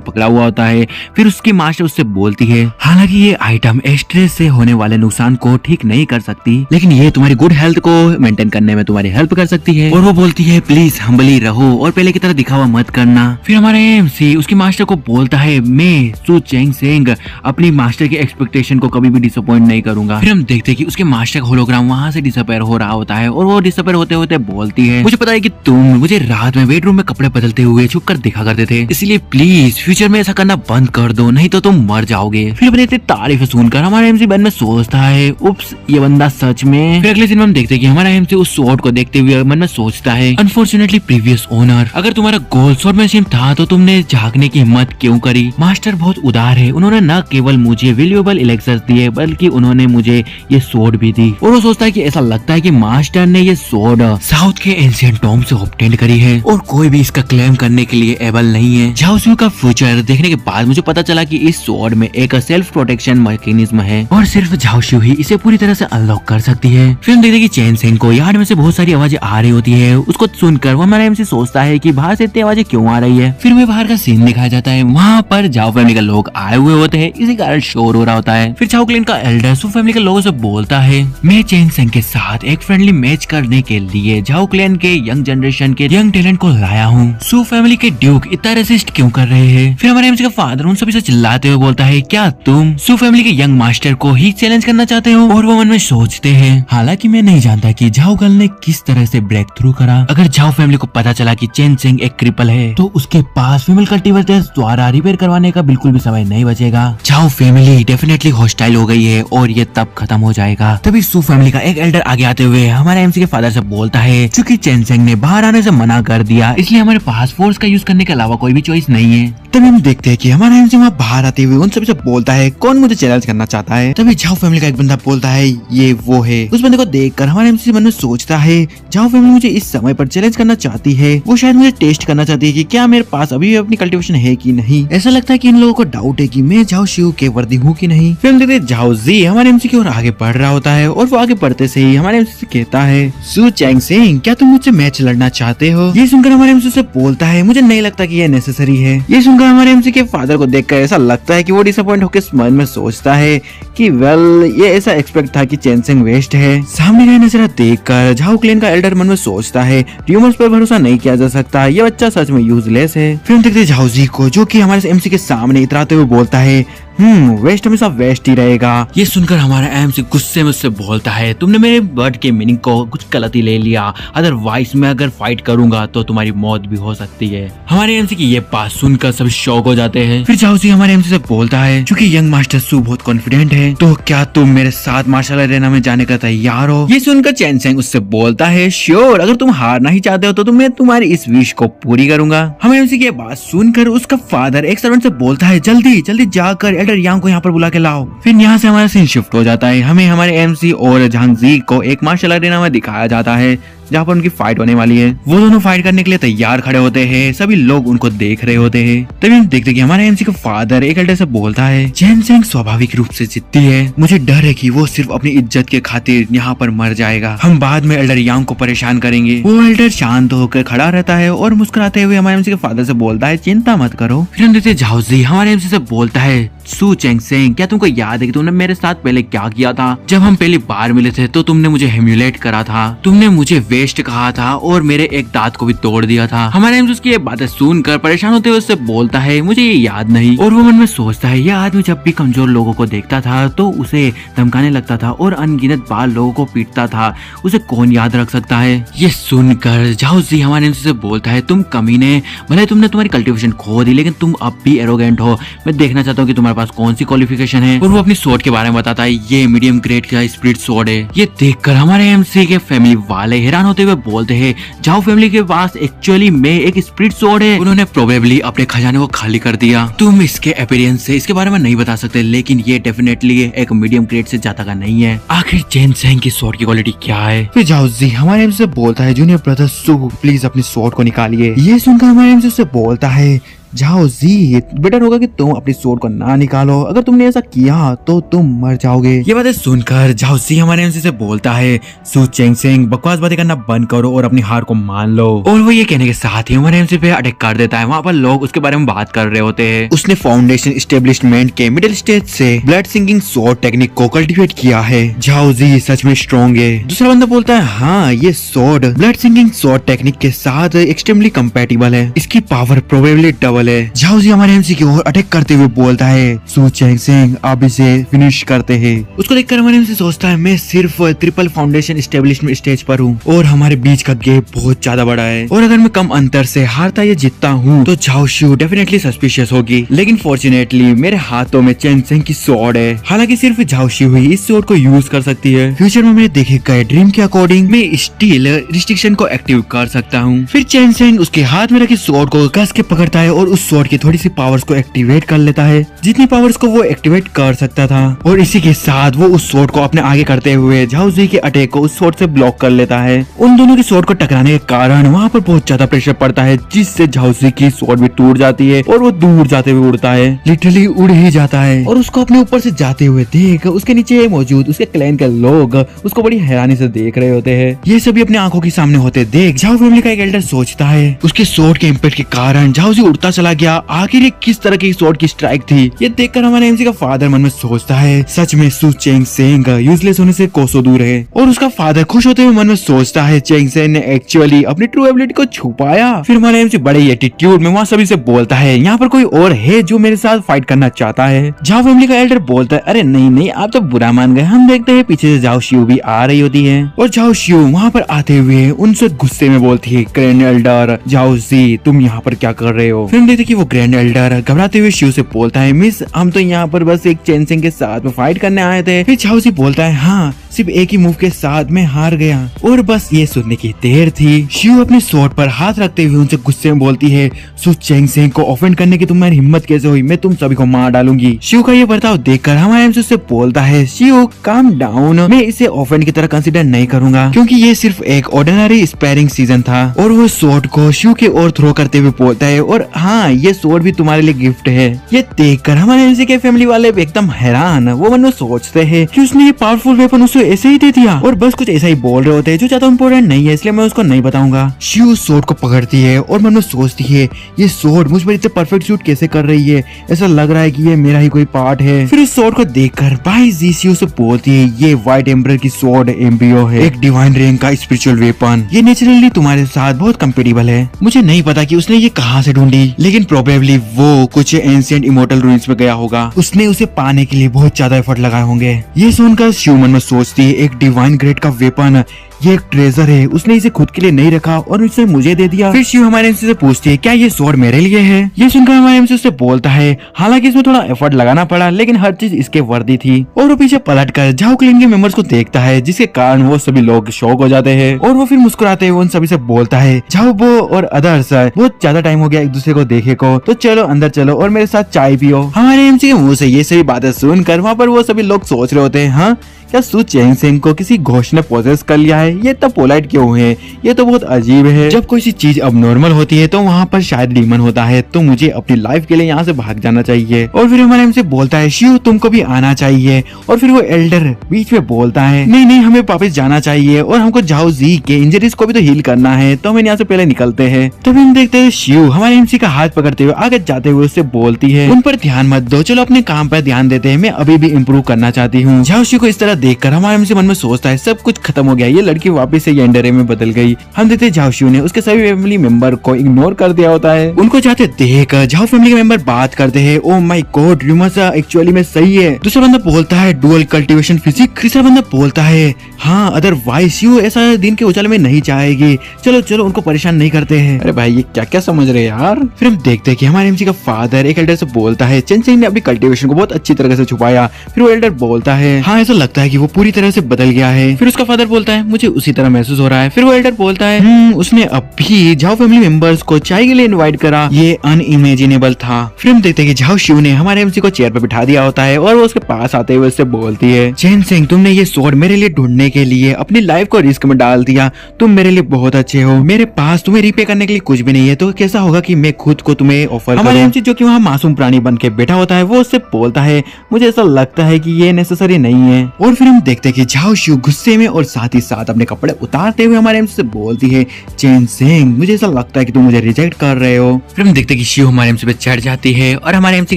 पकड़ा हुआ होता है। फिर उसकी मास्टर उससे बोलती है हालांकि ये आइटम स्ट्रेस से होने वाले नुकसान को ठीक नहीं कर सकती, लेकिन ये तुम्हारी गुड हेल्थ को मेंटेन करने में तुम्हारी हेल्प कर सकती है। और वो बोलती है प्लीज हम्बली रहो और पहले की तरह दिखावा मत करना। फिर हमारे एमसी उसकी मास्टर को बोलता है मैं सू चेंग सेंग अपनी मास्टर की एक्सपेक्टेशन को कभी भी डिसअपॉइंट नहीं करूंगा। फिर हम देखते हैं कि उसके मास्टर का होलोग्राम वहां से डिसअपेयर हो रहा होता है और वो डिसअपेयर होते होते बोलती है मुझे पता है कि तुम मुझे रात में बेडरूम में कपड़े बदलते हुए छुप कर देखा करते थे, इसलिए प्लीज फ्यूचर में ऐसा करना बंद कर दो नहीं तो तुम मर जाओगे। फिर अपनी इतनी तारीफ सुनकर हमारा एमसी मन में सोचता है उप्स ये बंदा सच में। फिर अगले दिन हम देखते हैं कि हमारा एमसी उस स्वॉर्ड को देखते हुए मन में सोचता है अनफॉर्चुनेटली प्रीवियस ओनर, अगर तुम्हारा गोल स्वॉर्ड मशीन था तो तुमने झांकने की हिम्मत क्यों करी। मास्टर बहुत उदार है, उन्होंने न केवल मुझे वैल्यूएबल एलेक्सर्स दिए बल्कि उन्होंने मुझे ये स्वॉर्ड भी दी। और वो सोचता है कि ऐसा लगता है कि मास्टर ने ये स्वॉर्ड साउथ के एंशिएंट टॉम से ऑब्टेन करी है और कोई भी इसका क्लेम करने के लिए एबल नहीं है। झाओ शू का फ्यूचर देखने के बाद मुझे पता चला कि इस स्वॉर्ड में एक सेल्फ प्रोटेक्शन मैकेनिज्म है और सिर्फ झाओ शू ही इसे पूरी तरह से अनलॉक कर सकती है। फिर हम देखते हैं कि चेन सेंग को यार्ड में से बहुत सारी आवाजें आ रही होती है, उसको सुनकर वो हमारा एमसी सोचता है कि बाहर से इतनी आवाजें क्यों आ रही है। फिर वह बाहर का सीन दिखाया जाता है, वहाँ पर झाओ फैमिली के लोग आए हुए होते हैं, इसी कारण शोर हो रहा होता है। फिर झाओ क्लैन का एल्डर सू फैमिली के लोगों से बोलता है मैं चेन सेंग के साथ एक फ्रेंडली मैच करने के लिए झाओ क्लैन के यंग जनरेशन के यंग टैलेंट को लाया हूँ, सू फैमिली के ड्यूक इतना रेसिस्ट क्यों कर रहे हैं। फिर हमारे एमसी का फादर उन सभी से चिल्लाते हुए बोलता है क्या तुम सू फैमिली के यंग मास्टर को ही चैलेंज करना चाहते हो। और वो मन में सोचते हैं हालांकि मैं नहीं जानता कि झाओ गर्ल ने किस तरह से ब्रेक थ्रू करा। अगर झाओ फैमिली को पता चला कि चेन सेंग एक क्रिपल है तो उसके पास फीमेल कल्टीवेटर्स द्वारा रिपेयर करवाने का बिल्कुल भी समय नहीं बचेगा। झाओ फैमिली डेफिनेटली हॉस्टाइल हो गई है और ये तब खत्म हो जाएगा। तभी सू फैमिली का एक एल्डर आगे आते हुए हमारे एमसी के फादर से बोलता है क्योंकि चेन सेंग ने बाहर आने से मना कर दिया इसलिए हमारे पास फोर्स का यूज करने के अलावा कोई भी चॉइस नहीं है। तभी हम देखते हैं कि हमारा एमसी वहाँ बाहर आते हुए उन सबसे बोलता है कौन मुझे चैलेंज करना चाहता है। तभी झाओ फैमिली का एक बंदा बोलता है ये वो है। उस बंदे को देखकर हमारे एमसी मन में सोचता है झाओ फैमिली मुझे इस समय पर चैलेंज करना चाहती है, वो शायद मुझे टेस्ट करना चाहती है कि क्या मेरे पास अभी भी अपनी कल्टीवेशन है कि नहीं। ऐसा लगता है कि इन लोगों को डाउट है कि मैं झाओ शू के वर्दी हूँ कि नहीं। फिर हम देखते हैं झाओ जी हमारे एमसी की ओर आगे बढ़ रहा होता है और वो आगे बढ़ते से ही हमारे एमसी से कहता है सू चेंग सेंग क्या तुम मुझसे मैच लड़ना चाहते हो। ये सुनकर हमारे एमसी से बोलता है मुझे नहीं लगता कि ये नेसेसरी है। ये सुनकर हमारे एमसी के फादर को देखकर ऐसा लगता है कि वो डिसअपॉइंट होकर मन में सोचता है कि वेल ये ऐसा एक्सपेक्ट था कि चेन सेंग वेस्ट है। सामने का नजरा देखकर झाओ क्लैन का एल्डर मन में सोचता है र्यूमर्स पर भरोसा नहीं किया जा सकता, ये बच्चा सच में यूजलेस है। फिर हम देखते हैं झाओ जी को जो कि हमारे एमसी के सामने इतराते हुए बोलता है वेस्ट हमेशा वेस्ट ही रहेगा। ये सुनकर हमारा एमसी गुस्से में उससे बोलता है, तुमने मेरे वर्ड के मीनिंग को कुछ गलत ही ले लिया, अदरवाइज मैं अगर फाइट करूंगा तो तुम्हारी मौत भी हो सकती है। हमारे एमसी की ये बात सुनकर सब शॉक हो जाते हैं। फिर जाओजी हमारे एमसी से बोलता है, क्योंकि यंग मास्टर सू बहुत कॉन्फिडेंट है, तो क्या तुम मेरे साथ मार्शल अरेना में जाने का तैयार हो? ये सुनकर चैन सेंग उससे बोलता है, श्योर, अगर तुम हारना ही चाहते हो तो मैं तुम्हारी इस विश को पूरी करूंगा। हमें एमसी की बात सुनकर उसका फादर एक सर्वेंट से बोलता है, जल्दी जल्दी जाकर एल्डर यांग को यहाँ पर बुला के लाओ। फिर यहाँ से हमारा सीन शिफ्ट हो जाता है। हमें हमारे एमसी और झांगजी को एक मार्शल अरेना में दिखाया जाता है जहाँ पर उनकी फाइट होने वाली है। वो दोनों फाइट करने के लिए तैयार खड़े होते हैं, सभी लोग उनको देख रहे होते हैं। तभी हम देखते कि हमारे एमसी का फादर एक एल्डर से बोलता है, चैन सेंग स्वाभाविक रूप से जीतती है, मुझे डर है कि वो सिर्फ अपनी इज्जत के खातिर यहाँ पर मर जाएगा, हम बाद में एल्डर यांग को परेशान करेंगे। वो एल्डर शांत होकर खड़ा रहता है और मुस्कुराते हुए हमारे एमसी के फादर से बोलता है, चिंता मत करो। फिर हम देखते झाओजी हमारे एमसी से बोलता है, सू चैंग सेंग, क्या तुमको याद है कि तुमने मेरे साथ पहले क्या किया था? जब हम पहली बार मिले थे तो तुमने मुझे ह्यूमिलेट करा था, तुमने मुझे वेस्ट कहा था और मेरे एक दांत को भी तोड़ दिया था। हमारे एमसी उसकी ये बातें सुनकर परेशान होते हुए उससे बोलता है, मुझे ये याद नहीं। और वो मन में सोचता है, यह आदमी जब भी कमजोर लोगों को देखता था तो उसे धमकाने लगता था और अनगिनत बार लोगों को पीटता था, उसे कौन याद रख सकता है? ये सुनकर झाओजी हमारे एमसी से बोलता है, तुम कमीने, भले तुमने तुम्हारी कल्टीवेशन खो दी लेकिन तुम अब भी एरोगेंट हो, मैं देखना चाहता हूँ कि तुम्हारे पास कौन सी क्वालिफिकेशन है। और वो अपनी स्वॉर्ड के बारे में बताता है, ये मीडियम ग्रेड का स्पिरिट स्वॉर्ड है। ये देखकर हमारे एमसी के फैमिली वाले हैरान होते हुए बोलते हैं, जाओ फैमिली के पास एक्चुअली में एक स्पिरिट स्वॉर्ड है, उन्होंने प्रोबेबली अपने खजाने को खाली कर दिया। तुम इसके अपीयरेंस से इसके बारे में नहीं बता सकते, लेकिन ये डेफिनेटली एक मीडियम ग्रेड से ज्यादा का नहीं है। आखिर चैन सेंग की स्वॉर्ड की क्वालिटी क्या है? फिर झाओजी हमारे एमसी से बोलता है, जूनियर ब्रदर सू, प्लीज अपनी स्वॉर्ड को निकालिए। ये सुनकर हमारे एमसी से बोलता है, झाओजी बेटर होगा कि तुम अपनी स्वॉर्ड को ना निकालो, अगर तुमने ऐसा किया तो तुम मर जाओगे। ये बातें सुनकर झाओजी हमारे एमसी से बोलता है, सू चैंग सेंग, बकवास बातें करना बंद करो और अपनी हार को मान लो। और वो ये कहने के साथ ही हमारे एमसी पे अटैक कर देता है। वहाँ पर लोग उसके बारे में बात कर रहे होते हैं। उसने फाउंडेशन एस्टेब्लिशमेंट के मिडिल स्टेज से ब्लड सिंकिंग स्वॉर्ड टेक्निक को कल्टीवेट किया है। झाओजी सच में स्ट्रॉन्ग है। दूसरा बंदा बोलता है, हाँ ये sword blood sinking sword technique के साथ एक्सट्रीमली कंपैटिबल है, इसकी पावर प्रोबेबली डबल है। झाओजी हमारे एमसी की ओर अटैक करते हुए बोलता है, सू चैंग सेंग, आप इसे फिनिश करते हैं। उसको देखकर हमारे एमसी सोचता है, मैं सिर्फ ट्रिपल फाउंडेशन एस्टेब्लिशमेंट स्टेज पर हूँ और हमारे बीच का गैप बहुत ज्यादा बड़ा है, और अगर मैं कम अंतर से हारता या जीतता हूँ तो झाओ शू डेफिनेटली सस्पिशियस होगी। लेकिन फॉर्चुनेटली मेरे हाथों में चैन सेंग की स्वॉर्ड है। हालांकि सिर्फ झाओ शू ही इस स्वॉर्ड को यूज कर सकती है। फ्यूचर में मेरे देखे गए ड्रीम के अकॉर्डिंग मैं स्टील रिस्ट्रिक्शन को एक्टिव कर सकता हूँ। फिर चैन सेंग उसके हाथ में रखी स्वॉर्ड को कस के पकड़ता है और उस स्वॉर्ड की थोड़ी सी पावर्स को एक्टिवेट कर लेता है, जितनी पावर्स को वो एक्टिवेट कर सकता था। और इसी के साथ वो उस स्वॉर्ड को अपने आगे करते हुए झाओजी के अटैक को उस स्वॉर्ड से ब्लॉक कर लेता है। उन दोनों की स्वॉर्ड को टकराने के कारण वहाँ पर बहुत ज्यादा प्रेशर पड़ता है, जिससे झाओजी की स्वॉर्ड भी टूट जाती है और वो दूर जाते हुए उड़ता है, लिटरली उड़ ही जाता है। और उसको अपने ऊपर से जाते हुए देख उसके नीचे मौजूद उसके क्लैन के लोग उसको बड़ी हैरानी से देख रहे होते हैं। ये सभी अपने आंखों के सामने होते देख झाओ फैमिली का एक एल्डर सोचता है, उसके स्वॉर्ड के इम्पैक्ट के कारण झाओजी उड़ता चला गया, आखिर ये किस तरह की स्वॉर्ड की स्ट्राइक थी? ये देखकर हमारे एमसी का फादर मन में सोचता है, सच में सू चैंग सेंग यूजलेस होने से कोसों दूर है। और उसका फादर खुश होते हुए मन में सोचता है, चैंग सेंग ने एक्चुअली अपनी ट्रू एबिलिटी को छुपाया। फिर हमारे एमसी बड़े ही एटीट्यूड में वहाँ सभी से बोलता है, यहाँ पर कोई और है जो मेरे साथ फाइट करना चाहता है? झाओ फैमिली का एल्डर बोलता है, अरे नहीं नहीं, आप तो बुरा मान गए। हम देखते हैं पीछे से झाओ शिउ भी आ रही होती है और झाओ शिउ वहाँ पर आते हुए उनसे गुस्से में बोलती है, ग्रैंड एल्डर झाओ जी, तुम यहाँ पर क्या कर रहे हो? फिर हम देखते कि वो ग्रैंड एल्डर घबराते हुए शिव से बोलता है, मिस हम तो यहाँ पर बस एक चैन सेंग के साथ में फाइट करने आए थे। फिर झाओ जी बोलता है, हाँ सिर्फ एक ही मूव के साथ मैं हार गया और बस ये सुनने की देर थी। शिव अपने स्वॉर्ड पर हाथ रखते हुए उनसे गुस्से में बोलती है, सू चैंग सेंग को ऑफेंड करने की तुम्हारी हिम्मत कैसे हुई? मैं तुम सभी को मार डालूंगी। शिव का ये बर्ताव देखकर हमारे एमसी उससे बोलता है, शिव काम डाउन, मैं इसे ऑफेंड की तरह कंसिडर नहीं करूंगा क्योंकि ये सिर्फ एक ऑर्डिनरी स्पैरिंग सीजन था। और वो स्वॉर्ड को शिव के ओर थ्रो करते हुए बोलता है, और हाँ ये स्वॉर्ड भी तुम्हारे लिए गिफ्ट है। ये देखकर हमारे एमसी के फैमिली वाले एकदम हैरान, वो मन में सोचते हैं कि उसने ये पावरफुल वेपन उसे ऐसे ही दे दिया और बस कुछ ऐसा ही बोल रहे होते हैं जो ज्यादा इम्पोर्टेंट नहीं है, इसलिए मैं उसको नहीं बताऊंगा। शिव स्वॉर्ड को पकड़ती है और मन में सोचती है, ये स्वॉर्ड मुझ पर इतने परफेक्ट शूट कैसे कर रही है? ऐसा लग रहा है कि ये मेरा ही कोई पार्ट है। फिर इस स्वॉर्ड को देखकर भाई जी शिव से बोलती है, ये व्हाइट एम्बरर की स्वॉर्ड एम्ब्रियो है, एक डिवाइन रैंक का स्पिरिचुअल वेपन। ये नेचुरली तुम्हारे साथ बहुत कंपेटेबल है। मुझे नहीं पता कि उसने ये कहाँ से ढूंढी, लेकिन प्रोबेबली वो कुछ एंशिएंट इमोर्टल रूइंस में गया होगा। उसने उसे पाने के लिए बहुत ज्यादा एफर्ट लगाए होंगे। ये सुनकर शिव मन में सोचती है एक डिवाइन ग्रेड का वेपन, ये एक ट्रेजर है, उसने इसे खुद के लिए नहीं रखा और उसे मुझे दे दिया। फिर शिव हमारे एमसी से पूछती है क्या ये स्वॉर्ड मेरे लिए है। ये सुनकर हमारे एमसी उससे बोलता है हालांकि इसमें थोड़ा एफर्ट लगाना पड़ा लेकिन हर चीज इसके वर्दी थी। और वो पीछे पलट कर झाओ क्लिन के मेंबर्स को देखता है जिसके कारण वो सभी लोग शॉक हो जाते हैं। और वो फिर मुस्कुराते हुए उन सभी से बोलता है झाओ बो और अदर्स, बहुत ज्यादा टाइम हो गया एक दूसरे को देखे को, तो चलो अंदर चलो और मेरे साथ चाय पियो। हमारे एमसी के मुंह से ये सभी बातें सुनकर वहाँ पर वो सभी लोग सोच रहे होते हैं हाँ क्या सु चेंगसेंग को किसी घोष ने पोजेस कर लिया है, ये इतना पोलाइट क्यों है, ये तो बहुत अजीब है। जब कोई सी चीज अब नॉर्मल होती है तो वहाँ पर शायद डीमन होता है, तो मुझे अपनी लाइफ के लिए यहाँ से भाग जाना चाहिए। और फिर हमारे हमसे बोलता है शिव तुमको भी आना चाहिए। और फिर वो एल्डर बीच में बोलता है नहीं नहीं हमें वापस जाना चाहिए और हमको जाओ जी के इंजरीज को भी तो हील करना है, तो हम यहाँ से पहले निकलते हैं। तभी हम देखते हैं शिव हमारे एमसी का हाथ पकड़ते हुए आगे जाते हुए उससे बोलती है उन पर ध्यान मत दो, चलो अपने काम पर ध्यान देते हैं, मैं अभी भी इम्प्रूव करना चाहती हूँ। जाओ शिव को इस तरह देखकर हमारे एमसी मन में सोचता है सब कुछ खत्म हो गया, ये लड़की वापस से एंडरे में बदल गई। हम देखते झाओ शिव ने उसके सभी फैमिली मेंबर को इग्नोर कर दिया होता है। उनको जाते देख झाओ फैमिली के मेंबर बात करते हैं oh my God rumours actually में सही है। दूसरा बंदा बोलता है डुअल कल्टीवेशन फिजिक। तीसरा बंदा बोलता है हाँ अदरवाइज शिव ऐसा दिन के उजाले में नहीं चाहेगी, चलो चलो उनको परेशान नहीं करते हैं। अरे भाई ये क्या क्या समझ रहे यार। फिर हम देखते हैं कि हमारे एमसी का फादर एक एल्डर से बोलता है चेंगसेंग ने अपनी कल्टीवेशन को बहुत अच्छी तरह से छुपाया। फिर वो एल्डर बोलता है हाँ ऐसा लगता है कि वो पूरी तरह से बदल गया है। फिर उसका फादर बोलता है मुझे उसी तरह महसूस हो रहा है। फिर वो एल्डर बोलता है उसने अभी झाओ फैमिली मेंबर्स को चाय के लिए इनवाइट करा, ये अनइमेजिनेबल था। फिर हम देखते हैं कि झाओ शिव ने हमारे एमसी को चेयर पर बिठा दिया होता है और वो उसके पास आते हुए उससे बोलती है चेंगसेंग तुमने ये स्वॉर्ड मेरे लिए ढूंढने के लिए अपनी लाइफ को रिस्क में डाल दिया, तुम मेरे लिए बहुत अच्छे हो, मेरे पास तुम्हें रिपे करने के लिए कुछ भी नहीं है, तो कैसा होगा कि मैं खुद को तुम्हें ऑफर। हमारे एमसी जो कि वहाँ मासूम प्राणी बन के बैठा होता है वो उससे बोलता है मुझे ऐसा लगता है कि ये नेसेसरी नहीं है। और फिर हम देखते हैं कि झाओ शिव गुस्से में और साथ ही साथ अपने कपड़े उतारते हुए हमारे एमसी से बोलती है चेंगसेंग मुझे ऐसा लगता है कि तुम मुझे रिजेक्ट कर रहे हो। फिर हम देखते हैं कि शिव हमारे एमसी पे चढ़ जाती है और हमारे एमसी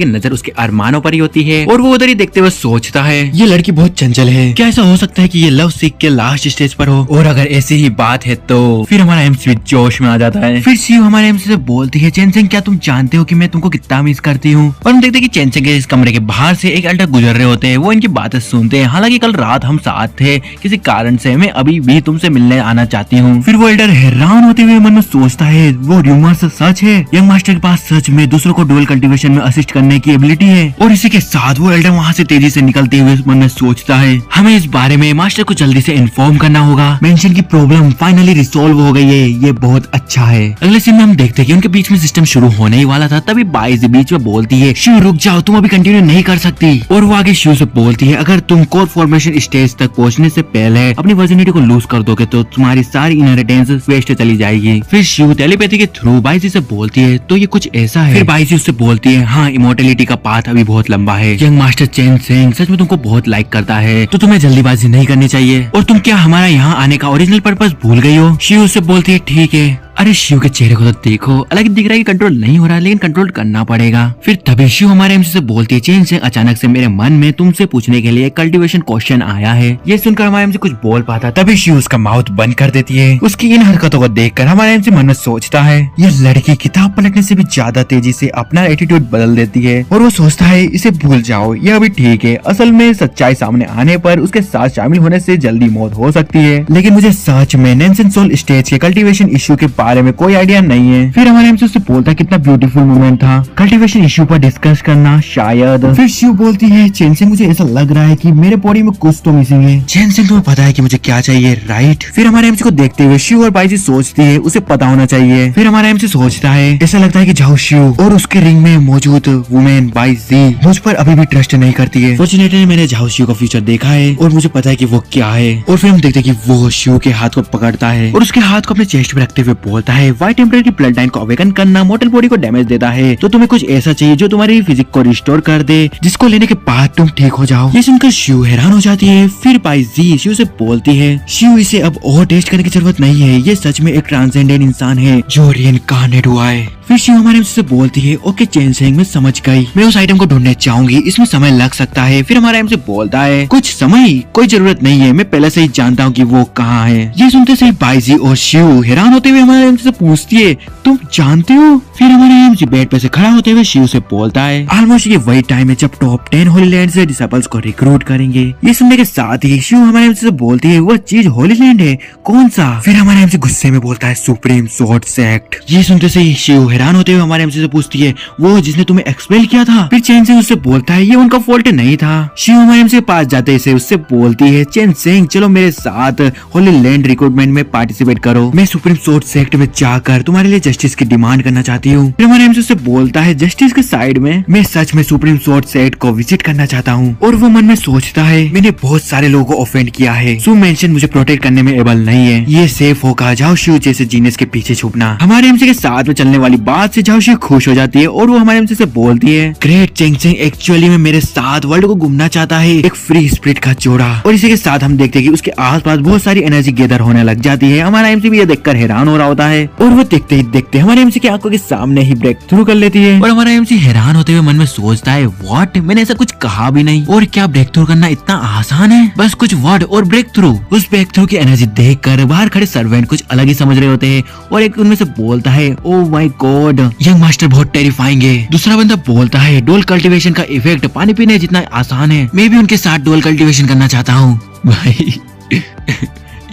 की नजर उसके अरमानों पर ही होती है और वो उधर ही देखते हुए सोचता है ये लड़की बहुत चंचल है, क्या ऐसा हो सकता है कि ये लव सीख के लास्ट स्टेज पर हो, और अगर ऐसी ही बात है तो फिर हमारा एमसी जोश में आ जाता है। फिर शिव हमारे एमसी से बोलती है चेंगसेंग क्या तुम जानते हो कि मैं तुमको कितना मिस करती हूँ। और हम देखते हैं कि चेंगसेंग के इस कमरे के बाहर से एक एल्डर गुजर रहे होते हैं, वो इनकी बातें सुनते हैं। हालांकि कल रात हम साथ थे, किसी कारण से मैं अभी भी तुमसे मिलने आना चाहती हूँ। फिर वो एल्डर हैरान होते हुए मन में सोचता है वो र्यूमर्स सच है, यंग मास्टर के पास सच में दूसरों को डुअल कल्टीवेशन में असिस्ट करने की एबिलिटी है। और इसी के साथ वो एल्डर वहाँ से तेजी से निकलते हुए मन में सोचता है हमें इस बारे में मास्टर को जल्दी से इन्फॉर्म करना होगा, मेंशन की प्रॉब्लम फाइनली रिसॉल्व हो गई है, ये बहुत अच्छा है। अगले सीन में हम देखते हैं कि उनके बीच में सिस्टम शुरू होने ही वाला था, तभी बाइज बीच में बोलती है शिव रुक जाओ तुम अभी कंटिन्यू नहीं कर सकती। और वो आगे शिव से बोलती है अगर तुम कोर फॉर्मेशन स्टेज तक पहुंचने से पहले अपनी वर्जिनिटी को लूज कर दोगे तो तुम्हारी सारी इनहेरिटेंस वेस्ट चली जाएगी। फिर शिव टेलीपैथी के थ्रू बाइजी से बोलती है तो ये कुछ ऐसा है। फिर बाइजी उससे बोलती है हाँ इमोर्टेलिटी का पाथ अभी बहुत लंबा है, यंग मास्टर चेंगसेंग सच में तुमको बहुत लाइक करता है, तो तुम्हें जल्दीबाजी नहीं करनी चाहिए। और तुम क्या हमारा यहाँ आने का ओरिजिनल पर्पस भूल गई हो। शिव उससे बोलती है ठीक है। अरे शिव के चेहरे को तो देखो, अलग दिख रहा है कि कंट्रोल नहीं हो रहा है, लेकिन कंट्रोल करना पड़ेगा। फिर तभी शिव हमारे एमसी से बोलती है चेंगसेंग अचानक से मेरे मन में तुमसे पूछने के लिए कल्टीवेशन क्वेश्चन आया है। ये सुनकर हमारे एमसी कुछ बोल पाता, तभी शिव उसका माउथ बंद कर देती है। उसकी इन हरकतों को देखकर हमारे एमसी मन में सोचता है ये लड़की किताब पलटने से भी ज्यादा तेजी से अपना एटीट्यूड बदल देती है। और वो सोचता है इसे भूल जाओ, यह अभी ठीक है, असल में सच्चाई सामने आने पर उसके साथ शामिल होने से जल्दी मौत हो सकती है। लेकिन मुझे सच में नैनसेन सोल स्टेज के कल्टीवेशन इश्यू के बारे में कोई आइडिया नहीं है। फिर हमारे एमसी उससे बोलता है कितना ब्यूटीफुल मोमेंट था कल्टीवेशन इश्यू पर डिस्कस करना शायद। फिर शिव बोलती है चेंगसेंग मुझे ऐसा लग रहा है कि मेरे बॉडी में कुछ तो मिसिंग है। चेंगसेंग तुम्हें पता है कि मुझे क्या चाहिए राइट। फिर हमारे एमसी को देखते हुए शिव और बाइजी सोचती है उसे पता होना चाहिए। फिर हमारा एमसी सोचता है ऐसा लगता है कि झाओ शिव और उसके रिंग में मौजूद वुमेन बाइजी मुझ पर अभी भी ट्रस्ट नहीं करती है। फॉर्चुनेटली मैंने झाओ शिव का फ्यूचर देखा है और मुझे पता है कि वो क्या है। और फिर हम देखते हैं कि वो शिव के हाथ को पकड़ता है और उसके हाथ को अपने चेस्ट पे रखते हुए बोलता है वाई टेम्परेरी ब्लड लाइन को अवेकन करना मोर्टल बॉडी को डैमेज देता है, तो तुम्हें कुछ ऐसा चाहिए जो तुम्हारी फिजिक को रिस्टोर कर दे, जिसको लेने के बाद तुम ठीक हो जाओ। ये सुनकर शिव हैरान हो जाती है। फिर बाइजी शिव से बोलती है शिव इसे अब और टेस्ट करने की जरूरत नहीं है, ये सच में एक ट्रांसेंडेंट इंसान है जो रिइनकार्नेट हुआ है। फिर शिव हमारे एमसी से बोलती है ओके चेन सेंग मैं समझ गई, मैं उस आइटम को ढूंढने जाऊंगी, इसमें समय लग सकता है। फिर हमारा एमसी बोलता है कुछ समय कोई जरूरत नहीं है, मैं पहले से ही जानता हूँ कि वो कहाँ है। ये सुनते से बाईजी और शिव हैरान होते हुए हमारे एमसी से पूछती है तुम जानते हो? फिर हमारे एमसी बेड पे से खड़ा होते हुए शिव से बोलता है ऑलमोस्ट ये वही टाइम है जब टॉप 10 होली लैंड से डिसेबल्स को रिक्रूट करेंगे। ये सुनने के साथ ही शिव हमारे एमसी से बोलती है वो चीज होली लैंड है, कौन सा? फिर हमारे एमसी गुस्से में बोलता है सुप्रीम स्वॉर्ड सेक्ट। ये सुनते से ही शिव हैरान होते हुए हमारे एमसी से पूछती है वो जिसने तुम्हें एक्सपेल किया था? फिर चेन सिंह उससे बोलता है ये उनका फॉल्ट नहीं था। शिव हमारे एमसी के पास जाते से उससे बोलती है चेन सिंह चलो मेरे साथ होली लैंड रिक्रूटमेंट में पार्टिसिपेट करो, मैं सुप्रीम स्वॉर्ड सेक्ट में जाकर तुम्हारे लिए जस्टिस की डिमांड करना चाहती हूँ। फिर हमारे एमसी उससे बोलता है जस्टिस के साइड में मैं सच में सुप्रीम स्वॉर्ड सेक्ट को विजिट करना चाहता हूँ। और वो मन में सोचता है मैंने बहुत सारे लोगों को ऑफेंड किया है, सो मेंशन मुझे प्रोटेक्ट करने में एबल नहीं है, ये सेफ होगा जाओ शिव जैसे जीनियस के पीछे छुपना। हमारे एमसी के साथ में चलने वाली बात से जाओ शिव खुश हो जाती है और वो हमारे एमसी से बोलती है ग्रेट चेंग सिंह एक्चुअली में मेरे साथ वर्ल्ड को घूमना चाहता है, एक फ्री स्पिरिट का जोड़ा। और इसी के साथ हम देखते हैं कि उसके आसपास बहुत सारी एनर्जी गैदर होने लग जाती है। हमारा एमसी भी ये देखकर हैरान हो रहा होता है और वो देखते ही देखते हमारे एमसी की आंखों के सामने ही ब्रेक थ्रू कर लेती है। और हमारा एमसी हैरान होते हुए मन में सोचता है व्हाट, मैंने ऐसा कुछ कहा भी नहीं, और क्या ब्रेक थ्रू करना इतना आसान है? बस कुछ वर्ड और ब्रेक थ्रू। उस ब्रेक थ्रू की एनर्जी देखकर बाहर खड़े सर्वेंट कुछ अलग ही समझ रहे होते हैं और एक उनमें से बोलता है oh my God young master बहुत टेरिफाइंग है। दूसरा बंदा बोलता है डोल कल्टीवेशन का इफेक्ट पानी पीने जितना आसान है, मैं भी उनके साथ डोल कल्टीवेशन करना चाहता हूँ। भाई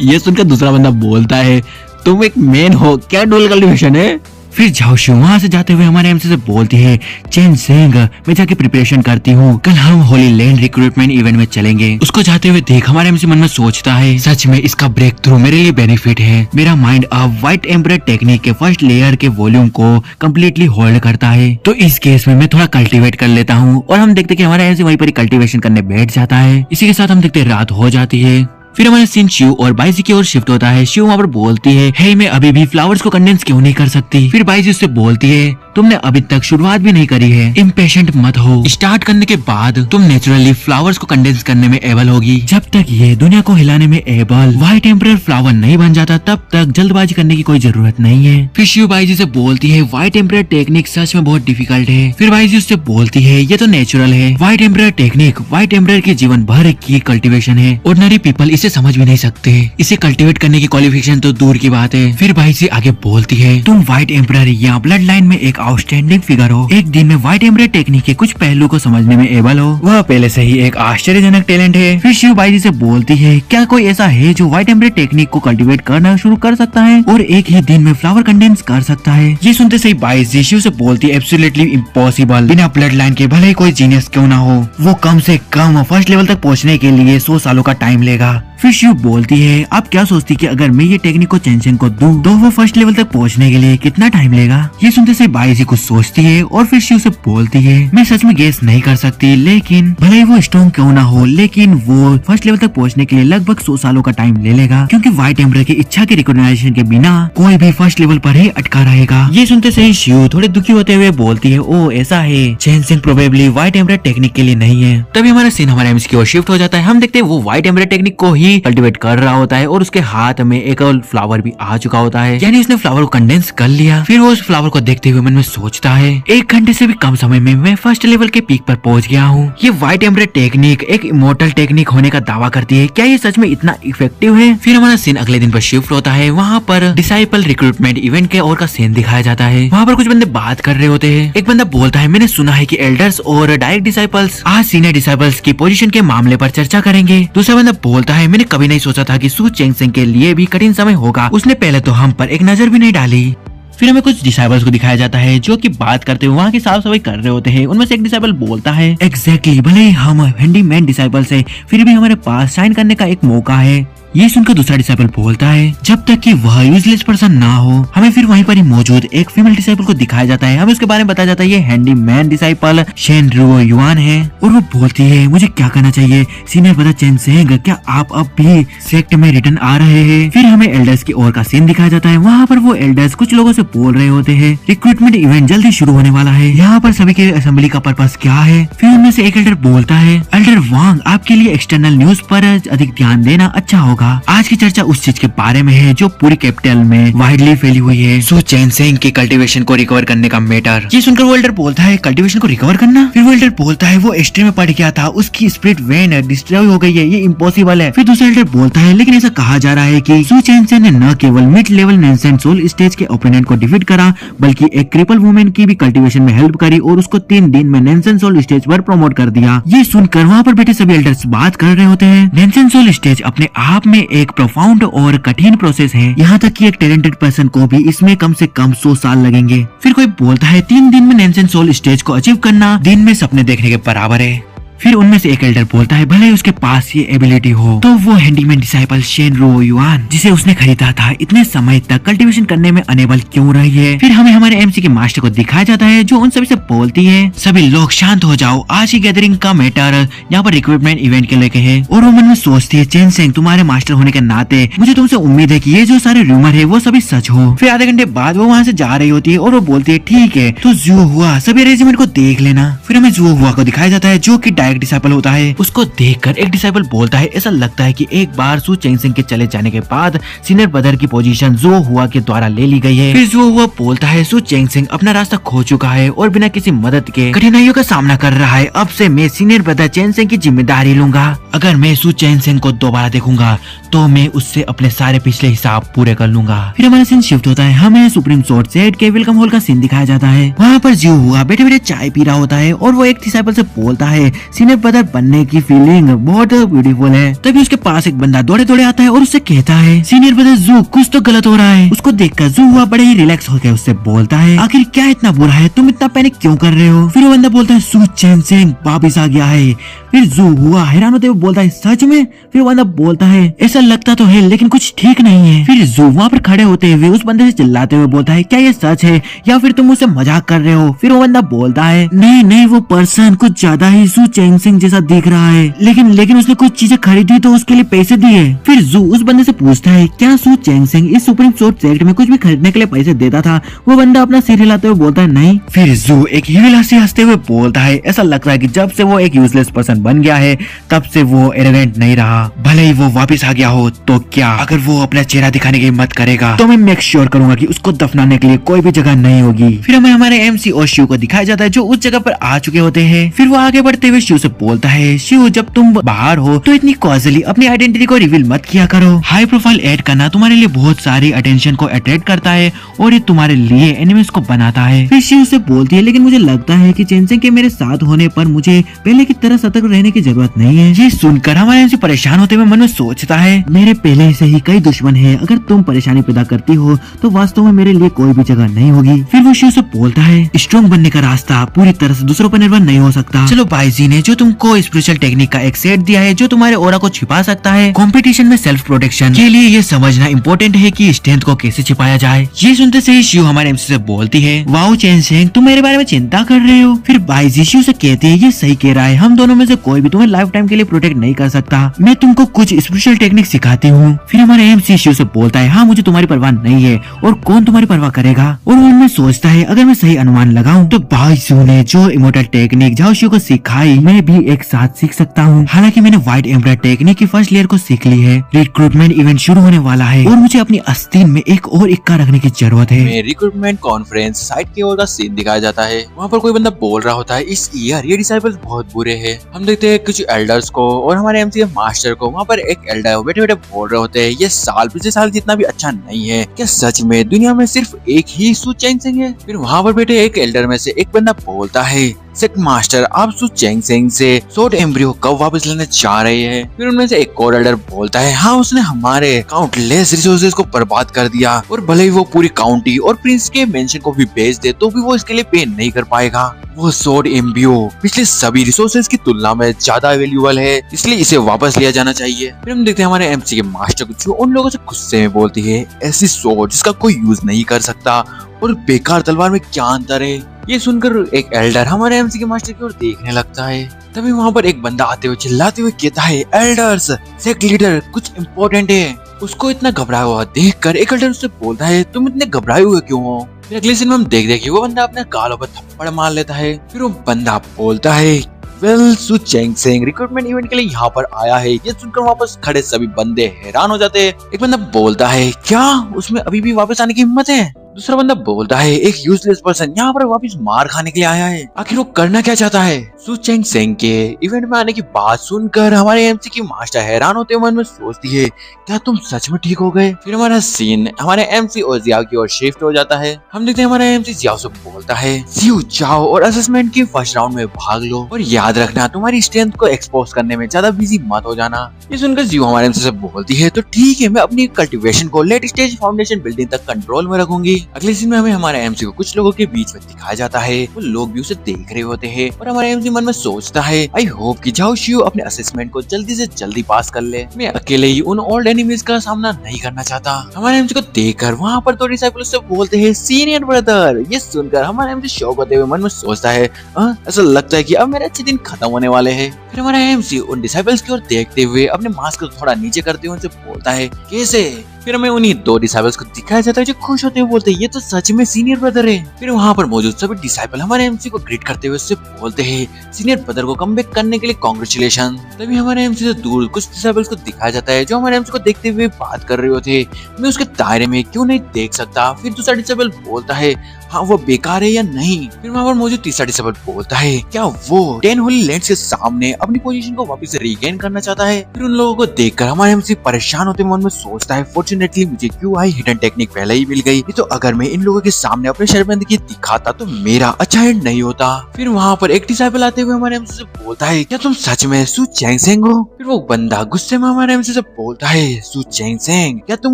ये सुनकर दूसरा बंदा बोलता है तुम एक मैन हो, क्या डोल कल्टीवेशन है? फिर जाओ शिव वहाँ से जाते हुए हमारे एमसी से बोलती है चेन सिंह मैं जाके प्रिपरेशन करती हूँ, कल हम होली लैंड रिक्रूटमेंट इवेंट में चलेंगे। उसको जाते हुए देख हमारे एमसी मन में सोचता है सच में इसका ब्रेक थ्रू मेरे लिए बेनिफिट है। मेरा माइंड अब व्हाइट एम्ब्रॉयड टेक्निक के फर्स्ट लेयर के वॉल्यूम को कम्प्लीटली होल्ड करता है, तो इस केस में मैं थोड़ा कल्टिवेट कर लेता हूँ। और हम देखते कि हमारा एमसी वहीं पर कल्टिवेशन करने बैठ जाता है। इसी के साथ हम देखते रात हो जाती है। फिर हमारा सीन शिव और बाईजी की ओर शिफ्ट होता है। शिव वहाँ पर बोलती है हे मैं अभी भी फ्लावर्स को कंडेंस क्यों नहीं कर सकती? फिर बाईजी उससे बोलती है तुमने अभी तक शुरुआत भी नहीं करी है, इम्पेशेंट मत हो, स्टार्ट करने के बाद तुम नेचुरली फ्लावर्स को कंडेंस करने में एबल होगी। जब तक ये दुनिया को हिलाने में एबल व्हाइट एम्परर फ्लावर नहीं बन जाता तब तक जल्दबाजी करने की कोई जरूरत नहीं है। फिर शिव बाईजी से बोलती है व्हाइट एम्परर टेक्निक सच में बहुत डिफिकल्ट है। फिर बाईजी उससे बोलती है ये तो नेचुरल है, white emperor technique white emperor के जीवन भर की कल्टीवेशन है, ऑर्डिनरी पीपल इसे समझ भी नहीं सकते, इसे कल्टीवेट करने की क्वालिफिकेशन तो दूर की बात है। फिर बाईजी आगे बोलती है तुम व्हाइट एम्परर या ब्लड लाइन में एक आउटस्टैंडिंग फिगर हो, एक दिन में व्हाइट एम्परर टेक्निक के कुछ पहलू को समझने में एबल हो, वह पहले से ही एक आश्चर्यजनक टैलेंट है। फिर शिव बाईजी से बोलती है क्या कोई ऐसा है जो व्हाइट एम्परर टेक्निक को कल्टीवेट करना शुरू कर सकता है और एक ही दिन में फ्लावर कंडेंस कर सकता है? ये सुनते से ही बाईजी शिव से बोलती है एब्सोल्युटली इम्पॉसिबल, बिना ब्लड लाइन के भले ही कोई जीनियस क्यों ना हो, वो कम से कम फर्स्ट लेवल तक पहुँचने के लिए 100 सालों का टाइम लेगा। फिर शिव बोलती है आप क्या सोचती कि अगर मैं ये टेक्निक को चेन सिंह को दूं तो वो फर्स्ट लेवल तक पहुंचने के लिए कितना टाइम लेगा? ये सुनते से बाईजी कुछ सोचती है और फिर शिव से बोलती है मैं सच में गेस नहीं कर सकती, लेकिन भले ही वो स्ट्रॉन्ग क्यों ना हो लेकिन वो फर्स्ट लेवल तक पहुंचने के लिए लगभग 100 सालों का टाइम ले लेगा, क्योंकि व्हाइट एम्परर की इच्छा के रिकॉग्नाइजेशन के बिना कोई भी फर्स्ट लेवल पर ही अटका रहेगा। ये सुनते से ही शिव थोड़े दुखी होते हुए बोलती है ओ ऐसा है, chain Singh probably white emperor technique के लिए नहीं है। तभी हमारा सीन हमारे एमसी की ओर शिफ्ट हो जाता है। हम देखते हैं वो व्हाइट एम्परर टेक्निक को ही कल्टीवेट कर रहा होता है और उसके हाथ में एक और फ्लावर भी आ चुका होता है, यानी उसने फ्लावर को कंडेंस कर लिया। फिर वो उस फ्लावर को देखते हुए मन में सोचता है 1 घंटे से भी कम समय में मैं फर्स्ट लेवल के पीक पर पहुंच गया हूँ। ये व्हाइट एम्परर टेक्निक एक इमोर्टल टेक्निक होने का दावा करती है, क्या ये सच में इतना इफेक्टिव है? फिर हमारा सीन अगले दिन पर शिफ्ट होता है। वहाँ पर डिसाइपल रिक्रूटमेंट इवेंट के और का सीन दिखाया जाता है। वहाँ पर कुछ बंदे बात कर रहे होते हैं। एक बंदा बोलता है मैंने सुना है कि एल्डर्स और डायरेक्ट डिसाइपल्स आज सीनियर डिसाइपल्स की पोजीशन के मामले पर चर्चा करेंगे। दूसरा बंदा बोलता है मैंने कभी नहीं सोचा था कि सू चेंग सिंह के लिए भी कठिन समय होगा, उसने पहले तो हम पर एक नजर भी नहीं डाली। फिर हमें कुछ डिसाइबल्स को दिखाया जाता है जो कि बात करते हुए वहाँ की साफ सफाई कर रहे होते हैं। उनमें से एक डिसाइबल बोलता है एग्जैक्टली भले ही हम हैंडीमैन डिसाइबल्स है फिर भी हमारे पास शाइन करने का एक मौका है। ये सुनकर दूसरा डिसाइपल बोलता है जब तक कि वह यूजलेस पर्सन ना हो। हमें फिर वहीं पर ही मौजूद एक फीमेल डिसाइपल को दिखाया जाता है। हमें उसके बारे में बताया जाता है ये हैंडीमैन डिसाइपल शेन रुओ युआन है और वो बोलती है मुझे क्या करना चाहिए सीनियर ब्रदर चेन सिंह, क्या आप अब भी सेक्ट में रिटर्न आ रहे हैं? फिर हमें एल्डर्स की ओर का सीन दिखाया जाता है। वहाँ पर वो एल्डर्स कुछ लोगों से बोल रहे होते हैं रिक्रूटमेंट इवेंट जल्दी शुरू होने वाला है, यहाँ पर सभी के असेंबली का पर्पस क्या है? फिर उनमें से एक एल्डर बोलता है एल्डर वांग आपके लिए एक्सटर्नल न्यूज पर अधिक ध्यान देना अच्छा होगा, होगा। आज की चर्चा उस चीज के बारे में है जो पूरी कैपिटल में वाइडली फैली हुई है, सु चेनसेंग के कल्टीवेशन को रिकवर करने का मैटर। ये सुनकर वो एल्डर बोलता है कल्टीवेशन को रिकवर करना। फिर वो एल्डर बोलता है वो एस्ट्री में पड़ गया था, उसकी स्पिरिट वेन डिस्ट्रॉय हो गई है, ये इम्पॉसिबल है। फिर दूसरा एल्डर बोलता है लेकिन ऐसा कहा जा रहा है कि सु चेनसेंग ने न केवल मिड लेवल नैनसेंट सोल स्टेज के ओपोनेंट को डिफीट करा बल्कि एक क्रिपल वुमेन की भी कल्टीवेशन में हेल्प करी और उसको 3 दिन में नैनसेंट सोल स्टेज पर प्रमोट कर दिया। ये सुनकर वहाँ पर बैठे सभी एल्डर्स बात कर रहे होते हैं। नैनसेंट सोल स्टेज अपने आप में एक प्रोफाउंड और कठिन प्रोसेस है, यहाँ तक कि एक टैलेंटेड पर्सन को भी इसमें कम से कम 100 साल लगेंगे। फिर कोई बोलता है 3 दिन में नैनसेंट सोल स्टेज को अचीव करना दिन में सपने देखने के बराबर है। फिर उनमें से एक एल्डर बोलता है भले ही उसके पास ये एबिलिटी हो तो वो हैंडीमैन डिसाइपल शेनरो युआन जिसे उसने खरीदा था इतने समय तक कल्टीवेशन करने में अनेबल क्यों रही है। फिर हमें हमारे एमसी के मास्टर को दिखाया जाता है जो उन सभी से बोलती है सभी लोग शांत हो जाओ, आज की गैदरिंग का मैटर यहाँ पर रिक्रूटमेंट इवेंट के लेके है। और वो मन में सोचती है चेनसेंग तुम्हारे मास्टर होने के नाते मुझे तुमसे उम्मीद है कि ये जो सारे रूमर है वो सभी सच हो। फिर आधे घंटे बाद वो वहाँ से जा रही होती है और वो बोलती है ठीक है तो जुओ हुआ सभी अरेंजमेंट को देख लेना। फिर हमें जुओ हुआ को दिखाया जाता है जो की डायरेक्ट डिसाइपल होता है। उसको देखकर एक डिसाइपल बोलता है ऐसा लगता है कि एक बार सु चेनसेंग के चले जाने के बाद सीनियर ब्रदर की पोजीशन जुओ हुआ के द्वारा ले ली गई है। फिर जुओ हुआ बोलता है सु चेनसेंग अपना रास्ता खो चुका है और बिना किसी मदद के कठिनाइयों का सामना कर रहा है। अब से मैं सीनियर ब्रदर चेनसेंग की जिम्मेदारी लूंगा। अगर मैं सु चेनसेंग को दोबारा देखूंगा तो मैं उससे अपने सारे पिछले हिसाब पूरे कर लूंगा। फिर हमारा सीन शिफ्ट होता है, हमें सुप्रीम सोर्ड सेट के वेलकम हॉल का सीन दिखाया जाता है। वहाँ पर जुओ हुआ बैठे बैठे चाय पी रहा होता है और वो एक डिसाइपल से बोलता है सीनियर ब्रदर बनने की फीलिंग बहुत ब्यूटीफुल है। तभी उसके पास एक बंदा दौड़े दौड़े आता है और उससे कहता है सीनियर ब्रदर जू कुछ तो गलत हो रहा है। उसको देखकर जू हुआ बड़े ही रिलैक्स होकर उससे बोलता है आखिर क्या इतना बुरा है, तुम इतना पैनिक क्यों कर रहे हो। फिर वो बंदा बोलता है सु चेनसेंग वापिस आ गया है। फिर जू हुआ हैरान होते हुए बोलता है सच में। फिर वो बंदा बोलता है ऐसा लगता तो है लेकिन कुछ ठीक नहीं है। फिर जू वहाँ पर खड़े होते हुए उस बंदे से चिल्लाते हुए बोलता है क्या ये सच है या फिर तुम मुझसे मजाक कर रहे हो। फिर वो बंदा बोलता है नहीं नहीं वो पर्सन कुछ ज्यादा ही सु चेनसेंग जैसा दिख रहा है लेकिन उसने कुछ चीजें खरीदी तो उसके लिए पैसे दिए। फिर जू उस बंदे से पूछता है क्या सु चेनसेंग इस सुप्रीम सोर्ड सेक्ट में कुछ भी खरीदने के लिए पैसे देता था। वो बंदा अपना सिर हिलाते हुए बोलता है नहीं। फिर जू एक हील हंसते हुए बोलता है ऐसा लगता है कि जब से वो एक यूजलेस पर्सन बन गया है तब से वो एरोगेंट नहीं रहा। भले ही वो वापस आ गया हो तो क्या, अगर वो अपना चेहरा दिखाने की हिम्मत करेगा तो मैं मेक श्योर करूंगा कि उसको दफनाने के लिए कोई भी जगह नहीं होगी। फिर हमें हमारे एमसी और शिव को दिखाया जाता है जो उस जगह पर आ चुके होते हैं। फिर वो आगे बढ़ते हुए शिव से बोलता है शिव जब तुम बाहर हो तो इतनी कॉजली अपनी आइडेंटिटी को रिवील मत किया करो। हाई प्रोफाइल ऐड करना तुम्हारे लिए बहुत सारी अटेंशन को अट्रैक्ट करता है और ये तुम्हारे लिए एनिमीज को बनाता है। फिर शिव से बोलती है लेकिन मुझे लगता है कि चेनसेंग के मेरे साथ होने पर मुझे पहले की तरह सतर्क रहने की जरूरत नहीं है। ये सुनकर हमारे एमसी परेशान होते हुए मन में सोचता है मेरे पहले से ही कई दुश्मन है, अगर तुम परेशानी पैदा करती हो तो वास्तव में मेरे लिए कोई भी जगह नहीं होगी। फिर वो शिव से बोलता है स्ट्रॉन्ग बनने का रास्ता पूरी तरह से दूसरों पर निर्भर नहीं हो सकता। चलो बाईजी ने जो तुमको स्पिरिचुअल टेक्निक का एक सेट दिया है जो तुम्हारे ऑरा को छिपा सकता है। कंपटीशन में सेल्फ प्रोटेक्शन के लिए ये समझना इम्पोर्टेंट है कि स्ट्रेंथ को कैसे छिपाया जाए। ये सुनते से ही शिव हमारे एमसी से बोलती है वाओ चेनसेंग तुम मेरे बारे में चिंता कर रहे हो। फिर बाईजी शिव से कहती है ये सही कह रहा है, हम दोनों में से कोई भी तुम्हें लाइफ टाइम के लिए प्रोटेक्ट नहीं कर सकता, मैं तुमको कुछ स्पिरिचुअल टेक्निक सिखाती हूँ। फिर हमारे एमसी शिव से बोलता है हाँ मुझे तुम्हारी परवाह नहीं है और कौन तुम्हारी परवाह करेगा। और वो उनमें सोचता है अगर मैं सही अनुमान लगाऊं तो बाईजी ने जो इमोर्टल टेक्निक जाओ शिव को सिखाई मैं भी एक साथ सीख सकता हूँ। हालांकि मैंने व्हाइट एम्ब्रॉयडर टेक्निक की फर्स्ट लेयर को सीख ली है। रिक्रूटमेंट इवेंट शुरू होने वाला है और मुझे अपनी आस्तीन में एक और इक्का रखने की जरूरत है। रिक्रूटमेंट कॉन्फ्रेंस साइट की ओर का सीन दिखाया जाता है। वहाँ पर कोई बंदा बोल रहा होता है इस ईयर ये डिसाइपल्स बहुत बुरे हैं। हम देखते हैं कुछ एल्डर्स को और हमारे एमसी मास्टर को। वहाँ पर एक एल्डर बैठे बैठे बोल रहे होते हैं ये साल पिछले साल जितना भी अच्छा नहीं है, क्या सच में दुनिया में सिर्फ एक ही सु चेनसेंग है। फिर वहाँ पर बैठे एक एल्डर में से एक बंदा बोलता है सेक्ट मास्टर आप सु चेनसेंग से सोर्ड एम्ब्रियो कब वापस लेने जा रहे हैं। फिर उनमें से एक और एल्डर बोलता है हाँ उसने हमारे काउंटलेस रिसोर्सेज को बर्बाद कर दिया और भले ही वो पूरी काउंटी और प्रिंस के मेंशन को भी बेच दे तो भी वो इसके लिए पे नहीं कर पाएगा। वो सोर्ड एम्ब्रियो पिछले सभी रिसोर्सेज की तुलना में ज्यादा वैल्यूएबल है इसलिए इसे वापस लिया जाना चाहिए। फिर हम देखते हैं हमारे एमसी के मास्टर को जो उन लोगों से गुस्से में बोलती है ऐसी सोर्ड जिसका कोई यूज नहीं कर सकता और बेकार तलवार में क्या अंतर है। ये सुनकर एक एल्डर हमारे एमसी के मास्टर की ओर देखने लगता है। तभी वहाँ पर एक बंदा आते हुए चिल्लाते हुए कहता है एल्डर्स सेक्ट लीडर कुछ इम्पोर्टेंट है। उसको इतना घबराया हुआ देखकर एक एल्डर उससे बोलता है तुम इतने घबराए हुए क्यों हो। फिर अगले सीन में हम देख कि वो बंदा अपने गालों पर थप्पड़ मार लेता है। फिर वो बंदा बोलता है वेल सु चेंगसेंग रिक्रूटमेंट इवेंट के लिए यहाँ पर आया है। ये सुनकर वापस खड़े सभी बंदे हैरान हो जाते हैं। एक बंदा बोलता है क्या उसमें अभी भी वापस आने की हिम्मत है। दूसरा बंदा बोलता है एक यूजलेस पर्सन यहाँ पर वापस मार खाने के लिए आया है, आखिर वो करना क्या चाहता है। सु चेंगसेंग के इवेंट में आने की बात सुनकर हमारे एमसी की मास्टर हैरान होते हुए मन में सोचती है क्या तुम सच में ठीक हो गए। फिर हमारा सीन हमारे एमसी और जियाओ की ओर शिफ्ट हो जाता है। हम देखते हैं हमारा एमसी जियाओ से बोलता है जियो जाओ और असेसमेंट के फर्स्ट राउंड में भाग लो और याद रखना तुम्हारी स्ट्रेंथ को एक्सपोज करने में ज्यादा बिजी मत हो जाना। ये सुनकर जियो हमारे एमसी से बोलती है तो ठीक है, मैं अपनी कल्टीवेशन को लेट स्टेज फाउंडेशन बिल्डिंग तक कंट्रोल में रखूंगी। अगले सीन में हमें हमारे एमसी को कुछ लोगों के बीच में दिखाया जाता है। वो लोग भी उसे देख रहे होते हैं और हमारे एमसी मन में सोचता है आई होप कि जाओ शियो अपने असेसमेंट को जल्दी से जल्दी पास कर ले। मैं अकेले ही उन ओल्ड एनिमीज का सामना नहीं करना चाहता। हमारे एमसी को देखकर वहाँ पर तो डिसाइपल से बोलते हैं सीनियर ब्रदर। ये सुनकर हमारे एमसी शौक होते हुए मन में सोचता है ऐसा लगता है कि अब मेरे अच्छे दिन खत्म होने वाले हैं। फिर हमारा एमसी उन डिसाइपल्स की ओर देखते हुए अपने मास्क को थोड़ा नीचे करते हुए उनसे बोलता है कैसे। फिर हमें उन्हीं दो डिसाइपल्स को दिखाया जाता है जो खुश होते हुए बोलते हैं ये तो सच में सीनियर ब्रदर है। फिर वहाँ पर मौजूद सभी डिसाइपल हमारे एमसी को ग्रीट करते हुए उससे बोलते हैं सीनियर ब्रदर को कमबैक करने के लिए कांग्रेचुलेशन। तभी हमारे एमसी से दूर कुछ डिसाइपल्स को दिखाया जाता है जो हमारे एमसी को देखते हुए बात कर रहे होते। मैं उसके दायरे में क्यों नहीं देख सकता। फिर दूसरा डिसाइपल बोलता है हाँ वो बेकार है या नहीं। फिर वहाँ पर मौजूद तीसरा डिसाइपल बोलता है क्या वो 10 होली लैंड्स के सामने अपनी पोजीशन को वापस रीगेन करना चाहता है। फिर उन लोगों को देखकर हमारे एमसी परेशान होते मन में सोचता है फॉर्चुनेटली मुझे क्यों आई हिडन टेक्निक पहले ही मिल गई। तो अगर मैं इन लोगों के सामने अपने शर्मिंदगी दिखाता तो मेरा अच्छा एंड नहीं होता। फिर वहाँ पर एक डिसाइपल आते हुए हमारे एमसी से बोलता है क्या तुम सच में सु चेंगसेंग हो। फिर वो बंदा गुस्से में हमारे एमसी से बोलता है सु चेंगसेंग क्या तुम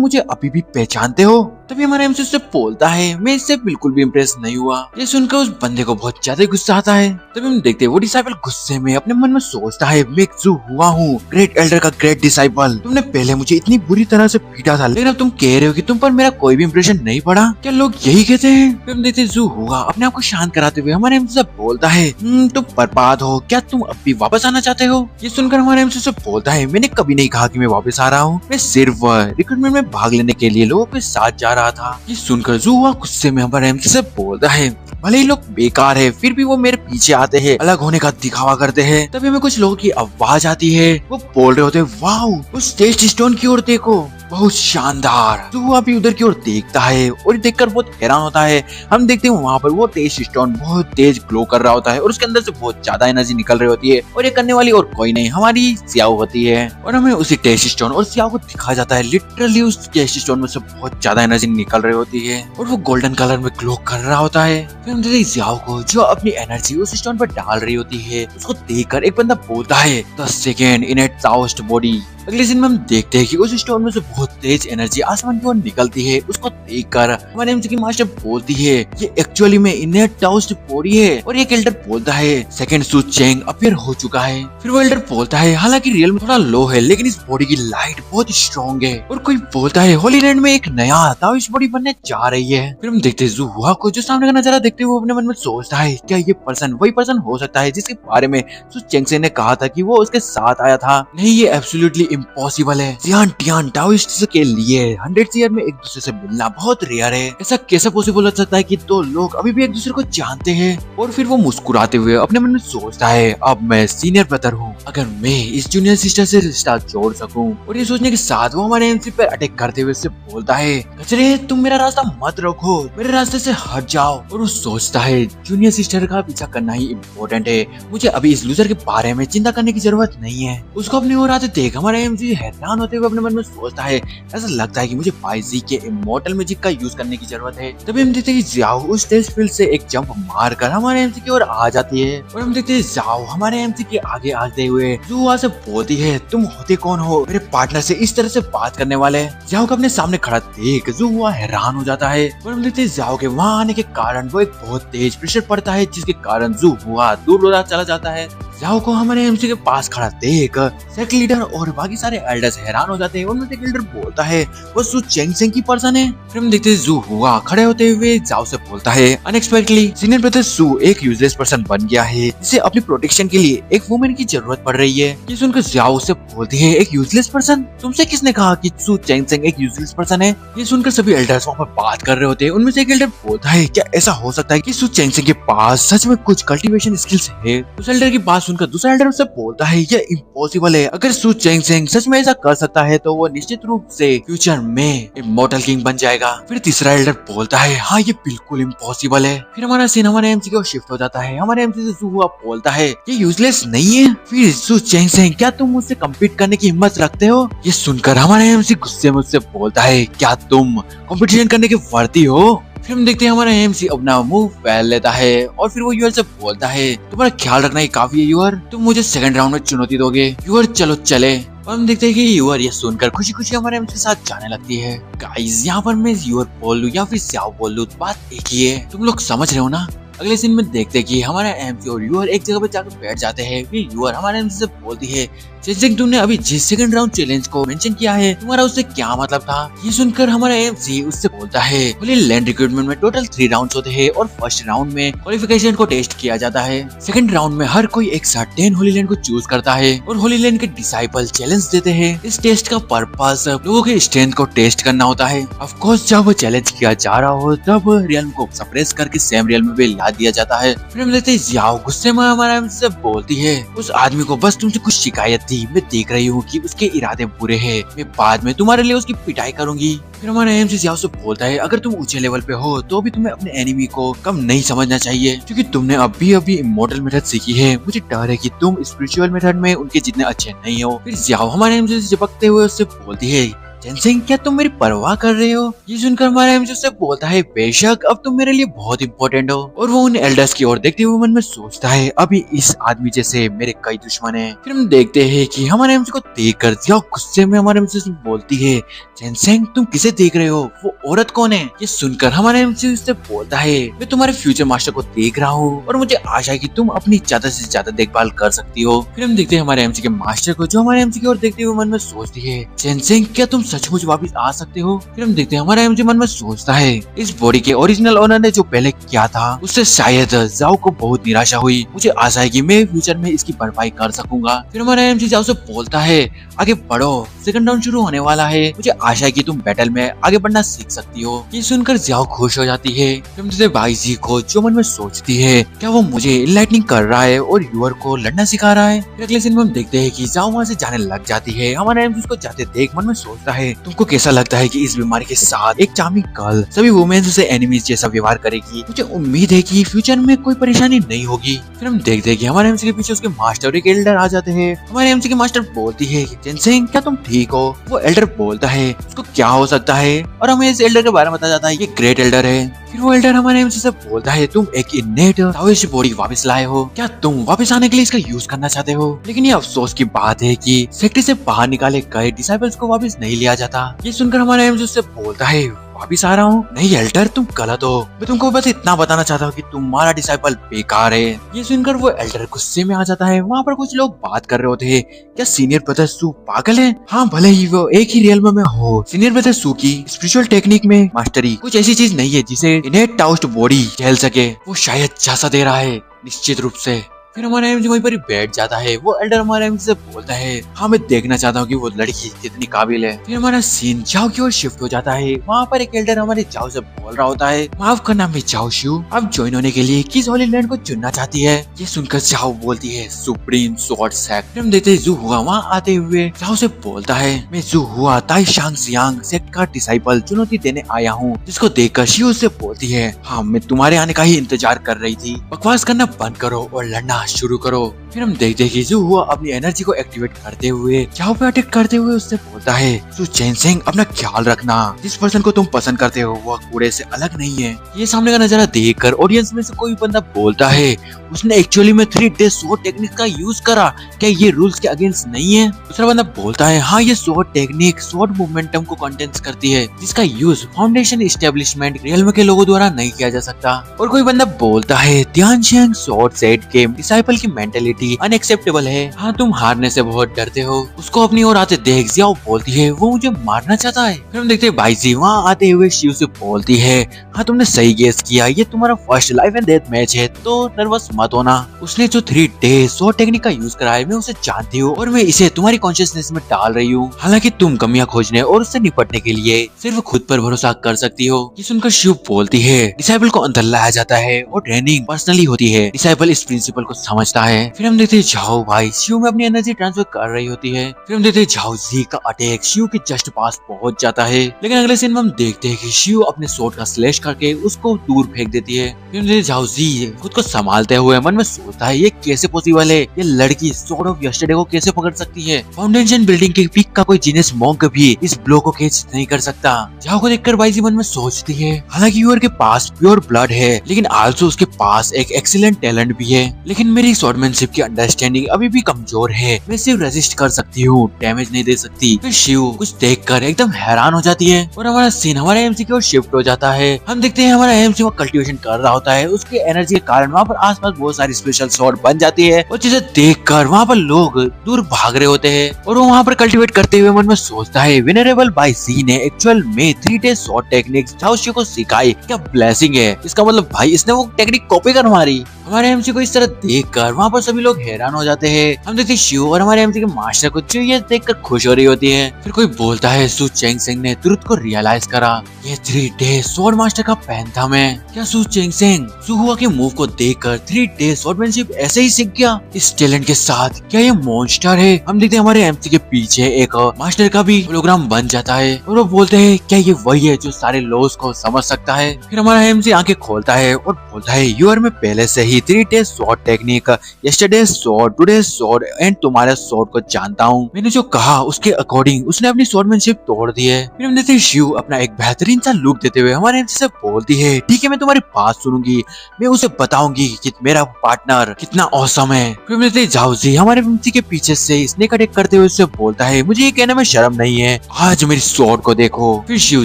मुझे अभी भी पहचानते हो। तभी हमारे एमसी से बोलता है मैं इससे बिल्कुल भी इम्प्रेस नहीं हुआ। ये सुनकर उस बंदे को बहुत ज्यादा गुस्सा आता है। तभी हम देखते हैं वो डिसाइपल गुस्से में अपने मन में सोचता है मैं जू हुआ हूँ ग्रेट एल्डर का ग्रेट डिसाइपल। तुमने पहले मुझे इतनी बुरी तरह से पीटा था लेकिन अब तुम कह रहे हो कि तुम पर मेरा कोई भी इम्प्रेशन नहीं पड़ा। क्या लोग यही कहते हैं। फिर हम देखते हैं जू हुआ अपने आप को शांत कराते हुए हमारे एमसी से बोलता है तुम बर्बाद हो, क्या तुम अब भी वापस आना चाहते हो। ये सुनकर हमारे एमसी से बोलता है मैंने कभी नहीं कहा कि मैं वापस आ रहा हूँ, मैं सिर्फ रिक्रूटमेंट में भाग लेने के लिए लोगों के साथ जा रहा था। ये सुनकर जू हुआ गुस्से में हमारे एमसी से बोलता है भले ही लोग बेकार है फिर भी वो मेरे पीछे आते हैं, अलग होने का दिखावा करते हैं। तभी हमें कुछ लोगों की आवाज आती है। वो बोल रहे होते हैं वाओ उस टेस्ट स्टोन की ओर देखो बहुत शानदार। तो वो अभी उधर की ओर देखता है और देखकर बहुत हैरान होता है। हम देखते हैं वहाँ पर वो टेस्ट स्टोन बहुत तेज ग्लो कर रहा होता है और उसके अंदर से बहुत ज्यादा एनर्जी निकल रही होती है और ये करने वाली और कोई नहीं हमारी सियाओ होती है। और हमें उसी टेस्ट स्टोन और सियाओ को दिखाया जाता है लिटरली उस टेस्ट स्टोन में से बहुत ज्यादा एनर्जी निकल रही होती है और वो गोल्डन कलर में ग्लो कर रहा होता है। फिर हम देखते हैं सियाओ को जो अपनी एनर्जी उस स्टोन पर डाल रही होती है। उसको देखकर एक बंदा बोलता है 10 सेकेंड इन ए टाउस्ट बॉडी। अगले दिन में हम देखते हैं कि उस स्टोन में से बहुत तेज एनर्जी आसमान की ओर निकलती है। उसको देखकर हमारे एमसी की मास्टर बोलती है ये एक्चुअली में इनर टाउस्ट बॉडी है और एक एल्डर बोलता है सेकंड सु चेंग अपीयर हो चुका है। फिर वो एल्डर बोलता है हालांकि रियल में थोड़ा लो है लेकिन इस बॉडी की लाइट बहुत स्ट्रॉन्ग है। और कोई बोलता है होली लैंड में एक नया टाउस्ट बॉडी बनने जा रही है। फिर हम देखते हैं जू हुआ को जो सामने का नजारा देखते हुए अपने मन में सोचता है क्या ये पर्सन वही पर्सन हो सकता है जिसके बारे में सु चेंगसेंग ने कहा था कि वो उसके साथ आया था। नहीं ये एब्सोल्युटली इम्पॉसिबल है। जियान टियान टाओइस्ट्स के लिए 100 ईयर में एक दूसरे से मिलना बहुत रेयर है। ऐसा कैसे पॉसिबल हो सकता है कि दो लोग अभी भी एक दूसरे को जानते हैं। और फिर वो मुस्कुराते हुए अपने मन में सोचता है अब मैं सीनियर ब्रदर हूँ, अगर मैं इस जूनियर सिस्टर से रिश्ता जोड़ सकूं। और ये सोचने के साथ वो हमारे एमसी पर अटैक करते हुए उससे बोलता है कचरे तुम मेरा रास्ता मत रोको, मेरे रास्ते से हट जाओ। और वो सोचता है जूनियर सिस्टर का पीछा करना ही इम्पोर्टेंट है, मुझे अभी इस लूजर के बारे में चिंता करने की जरूरत नहीं है। उसको अपनी ओर आते देख हमारे एमसी हैरान होते हुए अपने मन में सोचता है ऐसा लगता है कि मुझे बाइजी के इमोर्टल मैजिक का यूज करने की जरूरत है। तभी हम देखते हैं कि जियाओ उस टेस्ट फील्ड से एक जंप मारकर हमारे एमसी की ओर आ जाती है। और हम देखते हैं जियाओ हमारे एमसी के आगे आते हुए जुआ से बोलती है तुम होते कौन हो मेरे पार्टनर से इस तरह से बात करने वाले। जियाओ को अपने सामने खड़ा देख जुआ हैरान हो जाता है। और हम देखते हैं जियाओ के वहाँ आने के कारण वो एक बहुत तेज प्रेशर पड़ता है जिसके कारण जुआ दूर चला जाता है। जियाओ को हमारे एमसी के पास खड़ा देख सेक्ट लीडर और बाकी सारे एल्डर्स हैरान हो जाते हैं। उनमें से एक एल्डर बोलता है वो सु चेंगसेंग की पर्सन है। फिर हम देखते हैं जू हुआ खड़े होते हुए जियाओ से बोलता है अनएक्सपेक्टेडली सीनियर ब्रदर सु एक यूजलेस पर्सन बन गया है जिसे अपनी प्रोटेक्शन के लिए एक वुमेन की जरूरत पड़ रही है। ये सुनकर जियाओ से बोलती है एक यूजलेस पर्सन, तुमसे किसने कहा कि सु चेंगसेंग एक यूजलेस पर्सन है। ये सुनकर सभी एल्डर्स वहाँ पर बात कर रहे होते हैं। उनमें से एक एल्डर बोलता है क्या ऐसा हो सकता है कि सु चेंगसेंग के पास सच में कुछ कल्टीवेशन स्किल्स है। उस एल्डर की बात सुनकर दूसरा एल्डर उससे बोलता है ये इम्पॉसिबल है, अगर सू चेंगसेंग सच में ऐसा कर सकता है तो वो निश्चित रूप से फ्यूचर में इमॉर्टल किंग बन जाएगा। फिर तीसरा एल्डर बोलता है हाँ ये बिल्कुल इम्पॉसिबल है। फिर हमारा सीन हमारे एमसी की ओर शिफ्ट हो जाता है। हमारे एमसी से सू हुआ बोलता है ये यूजलेस नहीं है। फिर सू चेंगसेंग क्या तुम मुझसे कम्पीट करने की हिम्मत रखते हो? ये सुनकर हमारे एमसी गुस्से में उससे बोलता है क्या तुम कंपटीशन करने के वर्दी हो? फिर हम देखते हैं हमारा एमसी अपना मुंह फैल लेता है और फिर वो यूअर से बोलता है तुम्हारा ख्याल रखना ही काफी है यूअर, तुम मुझे सेकंड राउंड में चुनौती दोगे यूअर, चलो चले। और हम देखते हैं कि यूअर ये सुनकर खुशी खुशी हमारे एमसी के साथ जाने लगती है। गाइस यहाँ पर मैं यूअर बोल लूं या फिर स्याओ बोल लूं बात एक ही है, तुम लोग समझ रहे हो ना। अगले सीन में देखते हैं कि हमारा एमसी और यूअर एक जगह पे जाकर बैठ जाते हैं। फिर यूअर हमारे एमसी से बोलती है चेंगसेंग तुमने अभी जिस सेकंड राउंड चैलेंज को मेंशन किया है तुम्हारा उससे क्या मतलब था? ये सुनकर हमारा एमसी उससे बोलता है होली लैंड रिक्रूटमेंट में टोटल 3 राउंड्स होते हैं और फर्स्ट राउंड में क्वालिफिकेशन को टेस्ट किया जाता है। सेकंड राउंड में हर कोई एक साथ 10 होली लैंड को चूज करता है और होली लैंड के डिसाइपल चैलेंज देते हैं। इस टेस्ट का पर्पस लोगों के स्ट्रेंथ को टेस्ट करना होता है। ऑफ कोर्स जब चैलेंज किया जा रहा हो तब रियल को सप्रेस करके सेम रियल में भी ला दिया जाता है। फिर हम देखते हैं जियाओ गुस्से में हमारा एमसी से बोलती है उस आदमी को बस तुमसे कुछ शिकायत थी, मैं देख रही हूँ कि उसके इरादे बुरे हैं, मैं बाद में तुम्हारे लिए उसकी पिटाई करूंगी। फिर हमारा एमसी जियाओ से बोलता है अगर तुम ऊंचे लेवल पे हो तो भी तुम्हें अपने एनिमी को कम नहीं समझना चाहिए क्योंकि तुमने अभी इमॉर्टल मेथड सीखी है। मुझे डर है कि तुम स्पिरिचुअल मेथड में उनके जितने अच्छे नहीं हो। फिर जियाओ हमारे एमसी से चिपकते हुए उससे बोलती है चेंगसेंग क्या तुम मेरी परवाह कर रहे हो? ये सुनकर हमारा एमसी उससे बोलता है बेशक अब तुम मेरे लिए बहुत इंपॉर्टेंट हो। और वो उन एल्डर्स की ओर देखते हुए मन में सोचता है अभी इस आदमी जैसे मेरे कई दुश्मन हैं। फिर हम देखते हैं कि हमारे एमसी को देखकर जियाओ गुस्से में हमारे एमसी से बोलती है चेंगसेंग तुम किसे देख रहे हो? वो औरत कौन है? ये सुनकर हमारे एमसी उससे बोलता है मैं तुम्हारे फ्यूचर मास्टर को देख रहा हूँ और मुझे आशा है कि तुम अपनी ज्यादा से ज्यादा देखभाल कर सकती हो। फिर हम देखते हैं हमारे एमसी के मास्टर को जो हमारे एमसी की ओर देखते हुए मन में सोचती है चेंगसेंग क्या तुम सचमुच वापस आ सकते हो? फिर हम देखते हैं हमारा एमसी मन में सोचता है इस बॉडी के ओरिजिनल ओनर ने जो पहले किया था उससे शायद जाओ को बहुत निराशा हुई, मुझे आशा है कि मैं फ्यूचर में इसकी भरपाई कर सकूंगा। फिर हमारा एमसी जाओ से बोलता है आगे बढ़ो, सेकंड राउंड शुरू होने वाला है, मुझे आशा है कि तुम बैटल में आगे बढ़ना सीख सकती हो। ये सुनकर जियाओ खुश हो जाती है। फिर हम देखते हैं बाईजी को जो मन में सोचती है क्या वो मुझे इनलाइटनिंग कर रहा है और यूअर को लड़ना सिखा रहा है। फिर अगले सीन में हम देखते हैं कि जाओ वहाँ से जाने लग जाती है। हमारा एमसी उसको जाते देख मन में सोचता है तुमको कैसा लगता है कि इस बीमारी के साथ एक चार्मिंग गर्ल सभी वुमेन से एनिमीज जैसा व्यवहार करेगी? मुझे उम्मीद है कि फ्यूचर में कोई परेशानी नहीं होगी। फिर हम देखते हैं कि हमारे एमसी के पीछे उसके मास्टर और एक एल्डर आ जाते हैं। हमारे एमसी के मास्टर बोलती है चेंगसेंग क्या तुम ठीक हो? वो एल्डर बोलता है उसको क्या हो सकता है और हमें इस एल्डर के बारे में बताया जाता है ये ग्रेट एल्डर है। फिर वो एल्डर हमारे एमसी से बोलता है तुम एक इनेट ताओइस्ट बॉडी वापस लाए हो, क्या तुम वापस आने के लिए इसका यूज करना चाहते हो? लेकिन ये अफसोस की बात है कि सेक्टर से बाहर निकाले गए डिसाइपल्स को वापस नहीं लिया जाता। ये सुनकर हमारा एमसी से बोलता है वापिस आ रहा हूँ? नहीं एल्डर तुम गलत हो, मैं तुमको बस इतना बताना चाहता हूँ कि तुम्हारा डिसाइपल बेकार है। ये सुनकर वो एल्डर गुस्से में आ जाता है। वहाँ पर कुछ लोग बात कर रहे होते हैं क्या सीनियर ब्रदर सू पागल है? हाँ भले ही वो एक ही रियल में हो, सीनियर ब्रदर सू की स्पिरिचुअल टेक्निक में मास्टरी कुछ ऐसी चीज नहीं है जिसे इनेट टाउस्ट बॉडी झेल सके। वो शायद झांसा दे रहा है निश्चित रूप से। फिर हमारा एमसी वहीं पर ही बैठ जाता है। वो एल्डर हमारे एमसी से बोलता है हाँ मैं देखना चाहता हूँ कि वो लड़की कितनी काबिल है। फिर हमारा सीन जाओ की ओर शिफ्ट हो जाता है। वहाँ पर एक एल्डर हमारे जाओ से बोल रहा होता है माफ करना मैं जाओ शिव अब ज्वाइन होने के लिए किस होली लैंड को चुनना चाहती है? ये सुनकर जाओ बोलती है सुप्रीम स्वॉर्ड सेक्ट। फिर हम देखते हैं जू हुआ वहाँ आते हुए जाओ से बोलता है मैं जू हुआ ताई शांग सेक्ट का डिसाइपल चुनौती देने आया हूँ। जिसको देखकर शिव से बोलती है हाँ मैं तुम्हारे आने का ही इंतजार कर रही थी, बकवास करना बंद करो और लड़ना शुरू करो। फिर हम देखते हैं कि जू हुआ अपनी एनर्जी को एक्टिवेट करते हुए जाओ पे अटैक करते हुए उससे बोलता है सू चेंगसेंग अपना ख्याल रखना, जिस पर्सन को तुम पसंद करते हो वो कूड़े से अलग नहीं है। ये सामने का नजारा देखकर ऑडियंस में से कोई बंदा बोलता है उसने एक्चुअली में 3D स्वॉर्ड टेक्निक का यूज करा, क्या ये रूल्स के अगेंस्ट नहीं है? दूसरा बंदा बोलता है हाँ ये स्वॉर्ड टेक्निक स्वॉर्ड मोमेंटम को कंटेंस करती है जिसका यूज फाउंडेशन एस्टेब्लिशमेंट रियल के लोगों द्वारा नहीं किया जा सकता। और कोई बंदा बोलता है ध्यानशैंग स्वॉर्ड सेट के डिसाइपल की मेंटेलिटी अनएक्सेप्टेबल है, हाँ तुम हारने से बहुत डरते हो। उसको अपनी ओर आते देख जियाओ बोलती है वो मुझे मारना चाहता है। फिर हम देखते हैं बाईजी वहाँ आते हुए शिव से बोलती है हाँ तुमने सही गेस किया, ये तुम्हारा first life and death match है तो नर्वस मत होना। उसने जो 3D स्वॉर्ड टेक्निक का यूज करा है मैं उसे जानती हूँ और मैं इसे तुम्हारी कॉन्शियसनेस में डाल रही हूँ। हालांकि तुम कमियां खोजने और उससे निपटने के लिए सिर्फ खुद पर भरोसा कर सकती हो। ये सुनकर शिव बोलती है डिसाइपल को अंदर लाया जाता है और ट्रेनिंग पर्सनली होती है। डिसाइपल इस प्रिंसिपल को समझता है। फिर हम देखते हैं झाओ भाई शिव में अपनी एनर्जी ट्रांसफर कर रही होती है। फिर हम देखते हैं झाओ जी का अटैक शिव के जस्ट पास पहुंच जाता है, लेकिन अगले सीन में हम देखते हैं कि शिव अपने स्वॉर्ड का स्लैश करके उसको दूर फेंक देती है। फिर हम देखते हैं झाओ जी खुद को संभालते हुए मन में सोचता है ये कैसे पॉसिबल है, ये लड़की स्वॉर्ड ऑफ यस्टरडे को कैसे पकड़ सकती है। फाउंडेशन बिल्डिंग के पीक का कोई जीनियस मॉन्क भी इस ब्लो को कैच नहीं कर सकता। झाओ को देखकर बाईजी मन में सोचती है हालांकि यूर के पास प्योर ब्लड है, लेकिन आल्सो उसके पास एक एक्सीलेंट टैलेंट भी है, लेकिन मेरी स्वॉर्डमैनशिप की अंडरस्टैंडिंग अभी भी कमजोर है। मैं सिर्फ रेजिस्ट कर सकती हूँ, डैमेज नहीं दे सकती। फिर शिव कुछ देखकर एकदम हैरान हो जाती है और हमारा सीन हमारे एमसी की ओर शिफ्ट हो जाता है। हम देखते हैं हमारा एमसी वो कल्टीवेशन कर रहा होता है, उसके एनर्जी के कारण वहाँ पर आसपास बहुत सारी स्पेशल स्वॉर्ड बन जाती है और जिसे देखकर वहाँ पर लोग दूर भाग रहे होते हैं और वो वहाँ पर कल्टीवेट करते हुए मन में सोचता है वेनरेबल बाई जी ने एक्चुअल में 3 स्वॉर्ड टेक्निक्स झाओ शिव को सिखाई, क्या ब्लेसिंग है। इसका मतलब भाई इसने वो टेक्निक कॉपी कर मारी। हमारे एमसी को इस तरह देखकर वहाँ पर सभी लोग हैरान हो जाते हैं। हम देखते हैं शिव और हमारे एमसी के मास्टर को जो ये देखकर खुश हो रही होती है। फिर कोई बोलता है सु चेंग सेंग ने तुरंत को रियलाइज करा ये 3 स्वॉर्ड मास्टर का पैंथम है। क्या सु चेंग सेंग सु हुआ के मूव को देखकर 3 स्वॉर्डमैनशिप ऐसे ही सीख गया इस टैलेंट के साथ? क्या ये मॉन्स्टर है? हम देखते हैं हमारे एमसी के पीछे एक मास्टर का भी होलोग्राम बन जाता है और वो बोलते हैं क्या ये वही है जो सारे लॉस को समझ सकता है? फिर हमारा एमसी आंखें खोलता है और बोलता है यूर में पहले से ही 3 sword technique, yesterday sword, today sword and तुम्हारे स्वॉर्ड को जानता हूँ। मैंने जो कहा उसके अकॉर्डिंग उसने अपनी स्वॉर्डमैनशिप तोड़ दी है। फिर हम देखते हैं शिव अपना एक बेहतरीन सा लुक देते हुए हमारे एमसी से बोलती है ठीक है मैं तुम्हारी बात सुनूंगी, मैं उसे बताऊंगी कि मेरा पार्टनर कितना औसम है। फिर हम देखते हैं झाओ जी हमारे एमसी के पीछे से स्नेक अटैक करते हुए उससे बोलता है मुझे ये कहने में शर्म नहीं है, आज मेरी स्वॉर्ड को देखो। फिर शिव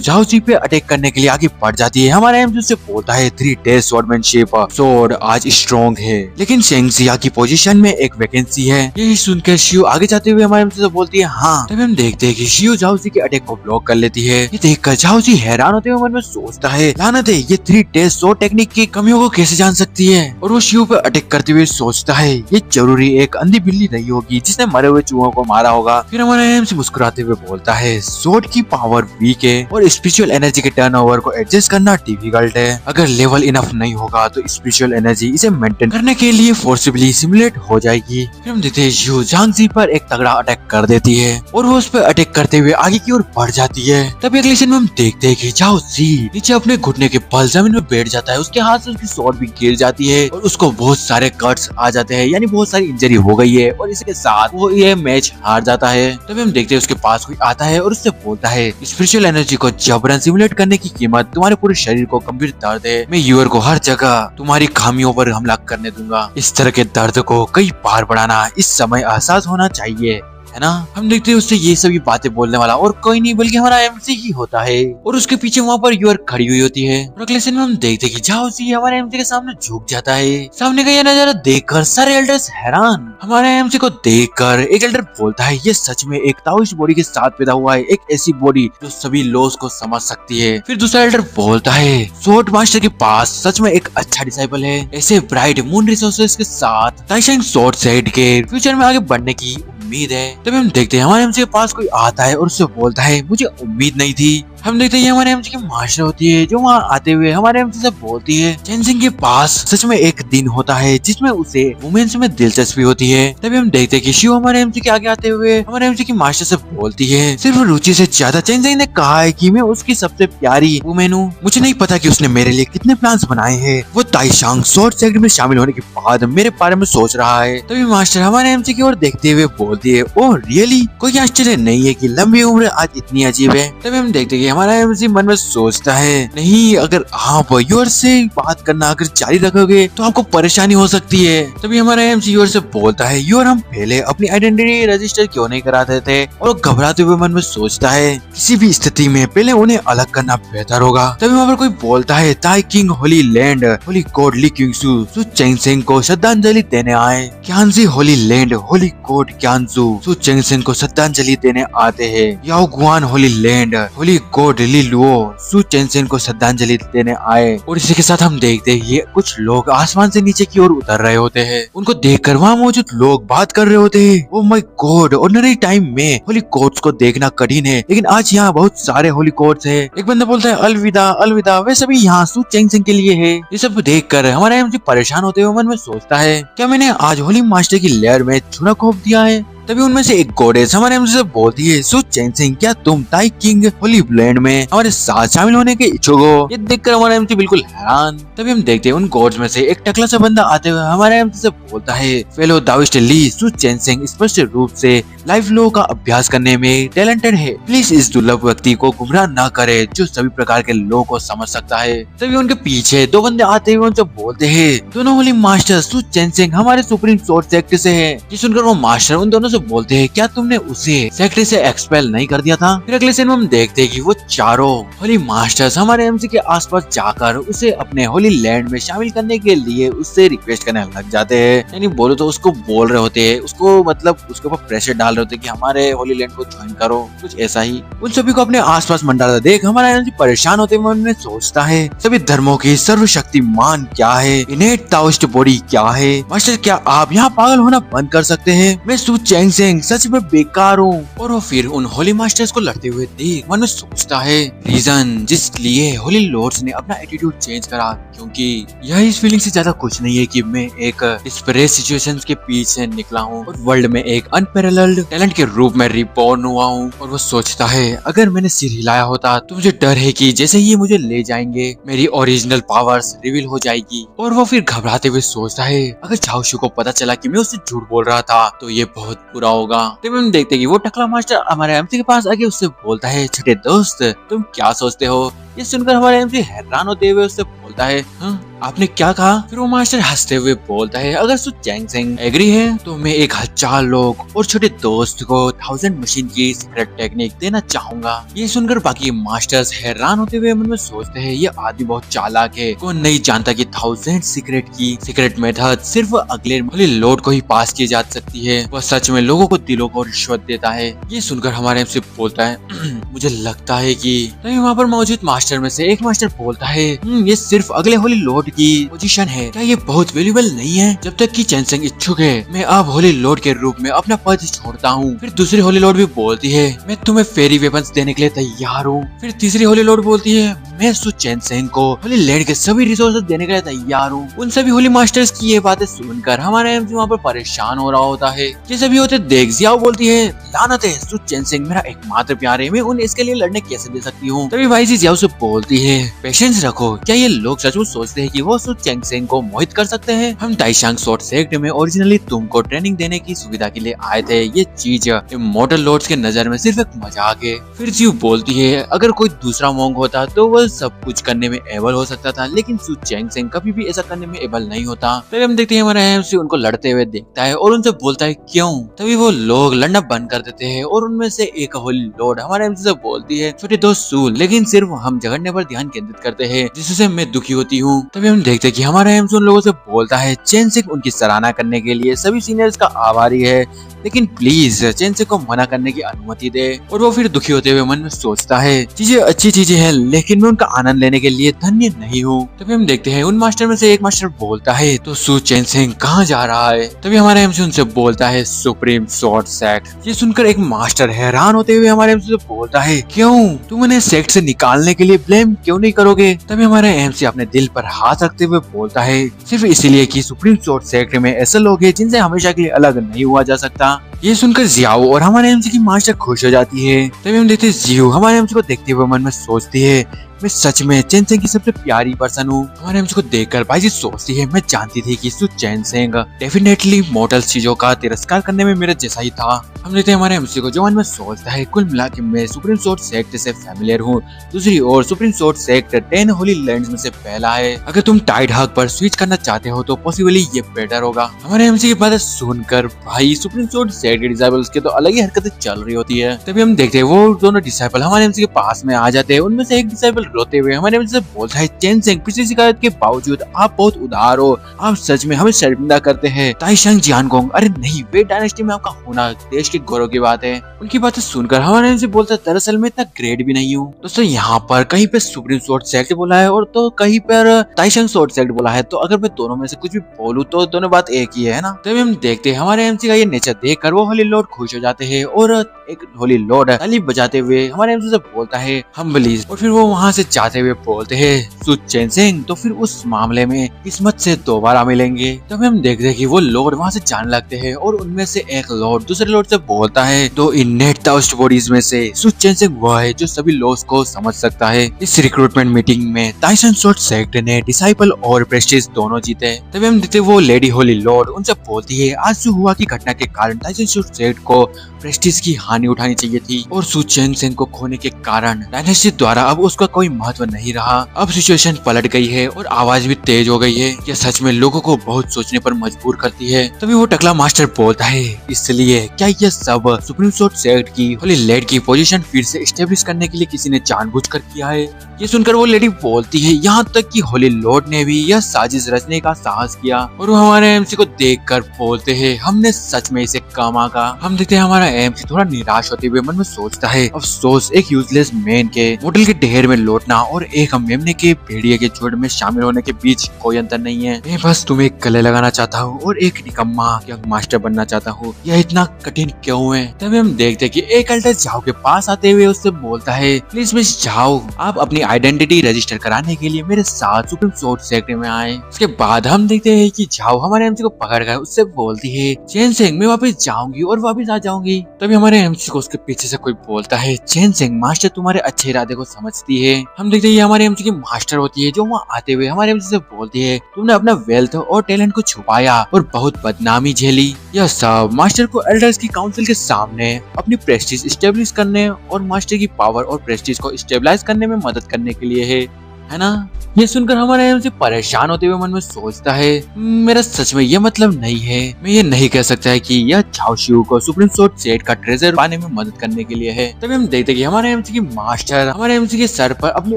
झाओ जी पे अटैक करने के लिए आगे बढ़ जाती है। हमारा एमसी से बोलता है 3 स्वॉर्डमैनशिप स्वॉर्ड आज स्ट्रॉन्ग है, लेकिन शेंगजिया की पोजीशन में एक वैकेंसी है। यही सुनकर शिव आगे जाते हुए हमारे एमसी से बोलती है हाँ। तभी हम देखते हैं कि शिव झाओ जी के अटैक को ब्लॉक कर लेती है। ये देखकर झाओ जी हैरान होते हुए मन में सोचता है लानत है ये 3 स्वॉर्ड टेक्निक की कमियों को कैसे जान सकती है, और वो शिव पे अटैक करते हुए सोचता है ये जरूरी एक अंधी बिल्ली नहीं होगी जिसने मरे हुए चूहों को मारा होगा। फिर हमारा एमसी मुस्कुराते हुए बोलता है स्वॉर्ड की पावर वीक है और स्पिरिचुअल एनर्जी के टर्नओवर को एडजस्ट करना डिफिकल्ट है। अगर लेवल इनफ नहीं होगा तो स्पिरिचुअल एनर्जी इसे मेंटेन करने के लिए फोर्सिबली सिमुलेट हो जाएगी। फिर हम देखते हैं यू झांग जी पर एक तगड़ा अटैक कर देती है और वो उस पर अटैक करते हुए आगे की ओर बढ़ जाती है। तभी अगले सीन में हम देखते हैं कि झाओ जी नीचे अपने घुटने के बल जमीन में बैठ जाता है, उसके हाथ से उसकी स्वॉर्ड भी गिर जाती है और उसको बहुत सारे कट्स आ जाते हैं, यानी बहुत सारी इंजरी हो गई है और इसके साथ वो ये मैच हार जाता है। तभी हम देखते हैं उसके पास कोई आता है और उससे बोलता है स्पिरिचुअल एनर्जी को जबरन सिमुलेट करने की कीमत तुम्हारे पूरे शरीर को गंभीर दर्द है, मैं यूर को हर जगह तुम्हारी खामियों पर हमला करने दूंगा। इस तरह के दर्द को कई बार बढ़ाना इस समय एहसास होना चाहिए, है ना। हम देखते हैं उससे ये सभी बातें बोलने वाला और कोई नहीं बल्कि हमारा एमसी ही होता है और उसके पीछे वहाँ पर यूर खड़ी हुई होती है। और अगले सीन में हम देखते हैं कि झाओ जी हमारे एमसी के सामने झुक जाता है। सामने का ये नजारा देखकर सारे एल्डर्स हैरान। हमारे एमसी को देखकर एक एल्डर बोलता है ये सच में एक ताओइस्ट बॉडी के साथ पैदा हुआ है, एक ऐसी बॉडी जो सभी लॉस को समझ सकती है। फिर दूसरा एल्डर बोलता है स्वॉर्ड मास्टर के पास सच में एक अच्छा डिसाइपल है, ऐसे ब्राइट मून रिसोर्सेज के साथ ताइशेंग स्वॉर्ड साइड के फ्यूचर में आगे बढ़ने की उम्मीद है। तभी हम देखते हैं हमारे एमसी के पास कोई आता है और उससे बोलता है मुझे उम्मीद नहीं थी। हम देखते हैं हमारे एमसी की मास्टर होती है जो वहाँ आते हुए हमारे एमसी से बोलती है चेन सिंह के पास सच में एक दिन होता है जिसमें उसे वुमेन्स में दिलचस्पी होती है। तभी हम देखते हैं कि शिव हमारे एमसी के आगे आते हुए हमारे एमसी की मास्टर से बोलती है सिर्फ रुचि से ज्यादा चेन सिंह ने कहा है कि मैं उसकी सबसे प्यारी वुमेन हूँ, मुझे नहीं पता कि उसने मेरे लिए कितने प्लान्स बनाए हैं। वो ताइशांग स्वॉर्ड सेक्टर में शामिल होने के बाद मेरे बारे में सोच रहा है। तभी मास्टर हमारे एमसी की ओर देखते हुए बोलती है ओह रियली, कोई आश्चर्य नहीं है कि लंबी उम्र आज इतनी अजीब है। तभी हम देखते हैं कि हमारा एमसी मन में सोचता है नहीं, अगर आप यूर से बात करना अगर जारी रखोगे तो आपको परेशानी हो सकती है। तभी हमारा एमसी यूर से बोलता है यूर हम पहले अपनी आइडेंटिटी रजिस्टर क्यों नहीं कराते थे, और घबराते हुए मन में सोचता है किसी भी स्थिति में पहले उन्हें अलग करना बेहतर होगा। तभी वहाँ पर कोई बोलता है ताई किंग होली लैंड होली कोड ली क्यूंगसू सु चेंग सिंह को श्रद्धांजलि देने आए। क्यांजी होली लैंड होली कोड क्यांजू सु चेंग सिंह को श्रद्धांजलि देने आते हैं। याओ गुआन होली लैंड होली गॉड ली लुओ सु चेंसेन को श्रद्धांजलि देने आए और इसी के साथ हम देखते हैं ये कुछ लोग आसमान से नीचे की ओर उतर रहे होते हैं। उनको देखकर वहाँ मौजूद लोग बात कर रहे होते हैं। Oh my God, ordinary time में होली कोर्ट्स को देखना कठिन है, लेकिन आज यहाँ बहुत सारे होली कोर्ट्स है। एक बंदा बोलता है अलविदा अलविदा, वे सभी यहाँ सु चेंसेन के लिए है। ये सब देखकर हमारा एमसी परेशान होते हुए मन में सोचता है, क्या मैंने आज होली मास्टर की लेयर में चूना खोप दिया है? तभी उनमें से एक गॉडेस हमारे एमसी से बोलती है, सु चेंसेन क्या तुम ताई किंग होली ब्लेंड में हमारे साथ शामिल होने के इच्छुक हो? ये देखकर हमारा एमसी बिल्कुल हैरान। तभी हम देखते हैं उन गॉड्स में से एक टकला सा बंदा आते हुए हमारे एमसी से बोलता है, फेलो दाविस्ट ली, सु चेंसेन स्पष्ट रूप से लाइफ लो का अभ्यास करने में टैलेंटेड है। प्लीज इस दुर्लभ व्यक्ति को गुमराह न करे जो सभी प्रकार के लो को समझ सकता है। तभी उनके पीछे दो बंदे आते हुए उनसे बोलते हैं, दोनों होली मास्टर सु चेंसेन हमारे सुप्रीम सोर्स सेक्टर से है। ये सुनकर वो मास्टर उन दोनों से बोलते हैं, क्या तुमने उसे सेक्टर से एक्सपेल नहीं कर दिया था? फिर अगले सीन में हम देखते हैं कि वो चारों होली मास्टर्स हमारे एमसी के आसपास जाकर उसे अपने होली लैंड में शामिल करने के लिए उससे रिक्वेस्ट करने लग जाते हैं। यानी बोलो तो उसको बोल रहे होते हैं, उसको मतलब उसके ऊपर प्रेशर डाल रहे होते हैं कि हमारे होली लैंड को ज्वाइन करो, कुछ ऐसा ही। उन सभी को अपने आसपास मंडराता देख हमारा एमसी परेशान होते हुए मन में सोचता है, सभी धर्मों की सर्वशक्तिमान क्या है? इनेट ताओइस्ट बॉडी क्या है? मास्टर क्या आप यहाँ पागल होना बंद कर सकते हैं? मैं सु चेंसेन सच में बेकार हूँ। और वो फिर उन होली मास्टर्स को लड़ते हुए देख मन में सोचता है, रीजन जिस लिए होली लॉर्ड्स ने अपना एटीट्यूड चेंज करा, क्योंकि यह इस फीलिंग से ज्यादा कुछ नहीं है कि मैं एक डिस्परेट सिचुएशंस के पीछे निकला हूँ और वर्ल्ड में एक अनपैरेलल्ड टैलेंट के रूप में रिबॉर्न हुआ हूँ। और वो सोचता है, अगर मैंने सिर हिलाया होता तो मुझे डर है कि जैसे ही मुझे ले जाएंगे मेरी ओरिजिनल पावर्स रिवील हो जाएगी। और वो फिर घबराते हुए सोचता है, अगर झाओशु को पता चला कि मैं उससे झूठ बोल रहा था तो ये बहुत बुरा होगा। तब हम देखते हैं कि वो टकला मास्टर हमारे एमसी के पास आके उससे बोलता है, छोटे दोस्त तुम क्या सोचते हो? ये सुनकर हमारे एमसी हैरान होते हुए उससे बोलता है, हाँ आपने क्या कहा? फिर वो मास्टर हंसते हुए बोलता है, अगर सु चेंसेन एग्री है तो मैं 1000 लोग और छोटे दोस्त को 1000 मशीन की सीक्रेट टेक्निक देना चाहूंगा। ये सुनकर बाकी मास्टर्स हैरान होते हुए मन में सोचते हैं, ये आदमी बहुत चालाक है, कौन नहीं जानता कि 1000 सीक्रेट मेथड सिर्फ अगले होली लॉर्ड को ही पास की जा सकती है। वह सच में लोगों को दिलों को रिश्वत देता है। ये सुनकर हमारे एमसी बोलता है, मुझे लगता है कि तभी वहाँ पर मौजूद मास्टर में से एक मास्टर बोलता है, ये सिर्फ अगले होली लॉर्ड की पोजीशन है, क्या ये बहुत वैल्यूएबल नहीं है? जब तक कि चेंसेन इच्छुक है मैं अब होली लॉर्ड के रूप में अपना पद छोड़ता हूँ। फिर दूसरी होली लॉर्ड भी बोलती है, मैं तुम्हें फेरी वेपन्स देने के लिए तैयार हूँ। फिर तीसरी होली लॉर्ड बोलती है, मैं सु चेंसेन को होली लैंड के सभी रिसोर्सेज देने के लिए तैयार हूँ। उन सभी होली मास्टर्स की ये बातें सुनकर हमारा एमसी वहाँ पर परेशान हो रहा होता है। ये सभी होते देख जियाओ बोलती है, लानत है, सु चेंसेन मेरा एकमात्र प्यार है, मैं उन इसके लिए लड़ने कैसे दे सकती हूँ? तभी भाई जी जियाओ से बोलती है, पेशेंस रखो, क्या ये लोग सचमुच सोचते हैं कि वो सु चेंसेन को मोहित कर सकते हैं? हम ताइशांग सोर्ट सेक्ट में ओरिजिनली तुमको ट्रेनिंग देने की सुविधा के लिए आए थे। ये चीज इमॉर्टल लॉर्ड्स के नजर में सिर्फ एक मजाक है। फिर जियो बोलती है, अगर कोई दूसरा मोंग होता तो वह सब कुछ करने में एबल हो सकता था, लेकिन सु चेंसेन कभी भी ऐसा करने में एबल नहीं होता। तभी हम देखते हैं हमारा एमसी उनको लड़ते हुए देखता है और उनसे बोलता है, क्यों? तभी वो लोग लड़ना बंद कर देते हैं और उनमें से एक होली लॉर्ड हमारे एमसी से बोलती है, छोटे दोस्त सु, लेकिन सिर्फ हम झगड़ने पर ध्यान केंद्रित करते हैं, जिससे मैं दुखी होती हूँ। तभी हम देखते हैं कि हमारा एमसी उन लोगों से बोलता है, चेंसेन उनकी सराहना करने के लिए सभी सीनियर्स का आभारी है, लेकिन प्लीज चेंसेन को मना करने की अनुमति दे। और वो फिर दुखी होते हुए मन में सोचता है, चीजें अच्छी चीजें हैं, लेकिन मैं उनका आनंद लेने के लिए धन्य नहीं हूँ। तभी हम देखते हैं उन मास्टर में से एक मास्टर बोलता है, तो सु चेंसेन कहाँ जा रहा है? तभी हमारे एमसी उनसे बोलता है, सुप्रीम सोर्ड सेक्ट। ये सुनकर एक मास्टर हैरान होते हुए हमारे एमसी से बोलता है, क्यों? तुम उन्हें सेक्ट से निकालने के लिए ब्लेम क्यों नहीं करोगे? तभी हमारे एमसी अपने दिल पर हाथ रखते हुए बोलता है, सिर्फ इसीलिए कि सुप्रीम सोर्ड सेक्ट में ऐसे लोग हैं जिनसे हमेशा के लिए अलग नहीं हुआ जा सकता। ये सुनकर जियाओ और हमारे एमसी की मास्टर खुश हो जाती है। तभी हम देखते हैं जियो हमारे एमसी को देखते हुए मन में सोचती है, मैं सच में चेंसेन की सबसे प्यारी पर्सन हूँ। हमारे एमसी को देखकर बाईजी सोचती है, मैं जानती थी कि सु चेंसेन डेफिनेटली मॉडल चीजों का तिरस्कार करने में मेरे जैसा ही था। हम देखते हैं हमारे एमसी को जो मन में सोचता है, कुल मिला के मैं सुप्रीम सोर्ड सेक्ट से फैमिलियर हूँ। दूसरी ओर supreme sword sect 10 holy lands में से पहला है। अगर तुम टाइड हक पर स्विच करना चाहते हो तो पॉसिबली ये बेटर होगा। हमारे एमसी की बातें सुनकर भाई सुप्रीम सोर्ड सेक्ट के डिसाइबल्स के तो अलग ही हरकतें चल रही होती है। तभी हम देखते हैं वो दोनों डिसाइबल हमारे एमसी के पास में आ जाते हैं। उनमें से एक डिसाइबल रोते हुए हमारे एमसी से बोलता है, चेन-सेंग पिछली शिकायत के बावजूद आप बहुत उदार हो, आप सच में हमें शर्मिंदा करते हैं। ताइशंग जियानगोंग, अरे नहीं, वे डायनेस्टी में आपका होना देश के गौरव की बात है। उनकी बातें सुनकर हमारे एमसी बोलता है, दरअसल मैं इतना ग्रेट भी नहीं हूँ। दोस्तों यहाँ पर कहीं पे सुप्रीम सोर्ड सेक्ट बोला है और तो कहीं पर ताइशंग सोर्ड सेक्ट बोला है, तो अगर मैं दोनों में से कुछ भी बोलूं तो दोनों बात एक ही है ना। तभी हम देखते हैं हमारे एमसी का ये नेचर देखकर वो होली लॉर्ड खुश हो जाते हैं और एक होली लॉर्ड ताली बजाते हुए हमारे एमसी से बोलता है, हम्बली, और फिर वो वहाँ से जाते हुए बोलते हैं, सु चेन-सेंग, तो फिर उस मामले में किस्मत से दोबारा मिलेंगे। तभी हम देखते हैं कि वो लॉर्ड वहाँ से जाने लगते हैं और उनमें से एक लॉर्ड दूसरे लॉर्ड से बोलता है, तो इननेट टाउस्ट बॉडीज में से सु चेन-सेंग वह है जो सभी लॉस को समझ सकता है। इस रिक्रूटमेंट मीटिंग में ताइशंग सोर्ड सेक्ट ने डिसाइपल और प्रेस्टीज दोनों जीते। तभी हम देखते वो लेडी होली लॉर्ड उनसे बोलती है, आज जो हुआ की घटना के कारण ताइशंग सोर्ड सेक्ट को प्रेस्टीज की हानि उठानी चाहिए थी और सु चेन-सेंग को खोने के कारण डायनेस्टी द्वारा अब उसका कोई महत्व नहीं रहा। अब सिचुएशन पलट गई है और आवाज भी तेज हो गई है। यह सच में लोगों को बहुत सोचने पर मजबूर करती है। तभी वो टकला मास्टर बोलता है, इसलिए क्या यह सब सुप्रीम सोर्ड सेक्ट की होली लेडी की पोजीशन फिर से एस्टेब्लिश करने के लिए किसी ने जानबूझकर किया है? ये सुनकर वो लेडी बोलती है, यहाँ तक कि होली लॉर्ड ने भी यह साजिश रचने का साहस किया। और वो हमारे एमसी को देखकर बोलते हैं, हमने सच में इसे काम आगा। हम देखते हैं हमारा एमसी थोड़ा निराश होते हुए मन में सोचता है, अफसोस एक यूजलेस मैन के मॉडल के ढेर में लौटना और एक मेमने के भेड़िए के झुंड में शामिल होने के बीच कोई अंतर नहीं है। मैं बस तुम्हें गले लगाना चाहता हूँ और एक निकम्मा यंग मास्टर बनना चाहता हूँ। यह इतना कठिन क्यों है? तभी हम देखते हैं कि एक एल्डर झाओ के पास आते हुए उससे बोलता है, प्लीज मिस झाओ, आप अपनी आइडेंटिटी रजिस्टर कराने के लिए मेरे साथ सुप्रीम सोर्ड सेक्ट में आए। उसके बाद हम देखते हैं कि झाओ हमारे एमसी को पकड़ कर उससे बोलती है, चेन-सेंग, मैं वापस जाऊंगी और वापस आ जाऊंगी। तभी हमारे एमसी को उसके पीछे से कोई बोलता है, चेन-सेंग, मास्टर तुम्हारे अच्छे इरादे को समझती है। हम देखते हैं ये हमारे एमसी की मास्टर होती है जो वहाँ आते हुए हमारे एमसी से बोलती है, तुमने अपना वेल्थ और टैलेंट को छुपाया और बहुत बदनामी झेली। यह सब मास्टर को एल्डर्स की काउंसिल के सामने अपनी प्रेस्टीज स्टेब्लिश करने और मास्टर की पावर और प्रेस्टीज को स्टेबलाइज करने में मदद करने के लिए है ना। ये सुनकर हमारा एमसी परेशान होते हुए मन में सोचता है, मेरा सच में ये मतलब नहीं है। मैं ये नहीं कह सकता है कि यह झाओ शियू को सुप्रीम सोर्ड सेक्ट का ट्रेजर पाने में मदद करने के लिए है। तभी हम देखते कि हमारे एमसी की मास्टर हमारे एमसी के सर पर अपनी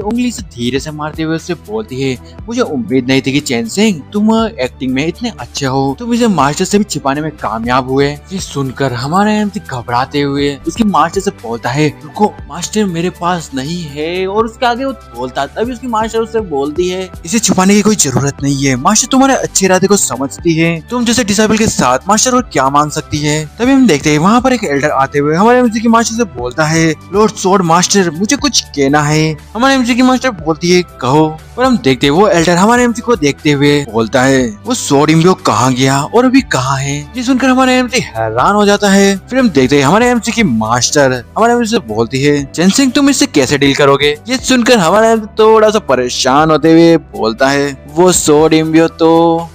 उंगली से धीरे से मारते हुए उससे बोलती है, मुझे उम्मीद नहीं थी कि चेन-सेंग तुम एक्टिंग में इतने अच्छे हो, तुम इसे मास्टर से भी छिपाने में कामयाब हुए। ये सुनकर हमारा एमसी घबराते हुए उसकी मास्टर से बोलता है, रुको मास्टर, मेरे पास नहीं है, और उसके आगे वो बोलता। तभी उसकी मास्टर उससे बोलती है, इसे छुपाने की कोई जरूरत नहीं है, मास्टर तुम्हारे अच्छे इरादे को समझती है, तुम जैसे डिसाइपल के साथ मास्टर और क्या मांग सकती है। तभी हम देखते हैं वहाँ पर एक एल्डर आते हुए हमारे एमसी की मास्टर से बोलता है, लॉर्ड सोर्ड मास्टर, मुझे कुछ कहना है। हमारे एमसी की मास्टर बोलती है, कहो। और हम देखते हैं वो एल्डर हमारे एमसी को देखते हुए बोलता है, वो सोर्ड इम्बियो कहाँ गया और अभी कहाँ है? ये सुनकर हमारे एमसी हैरान हो जाता है। फिर हम देखते हैं हमारे एमसी की मास्टर हमारे एमसी से बोलती है, चेन-सेंग तुम इससे कैसे डील करोगे? ये सुनकर हमारा एमसी थोड़ा सा परेशान होते हुए बोलता है, वो सोर्ड इम्बियो तो।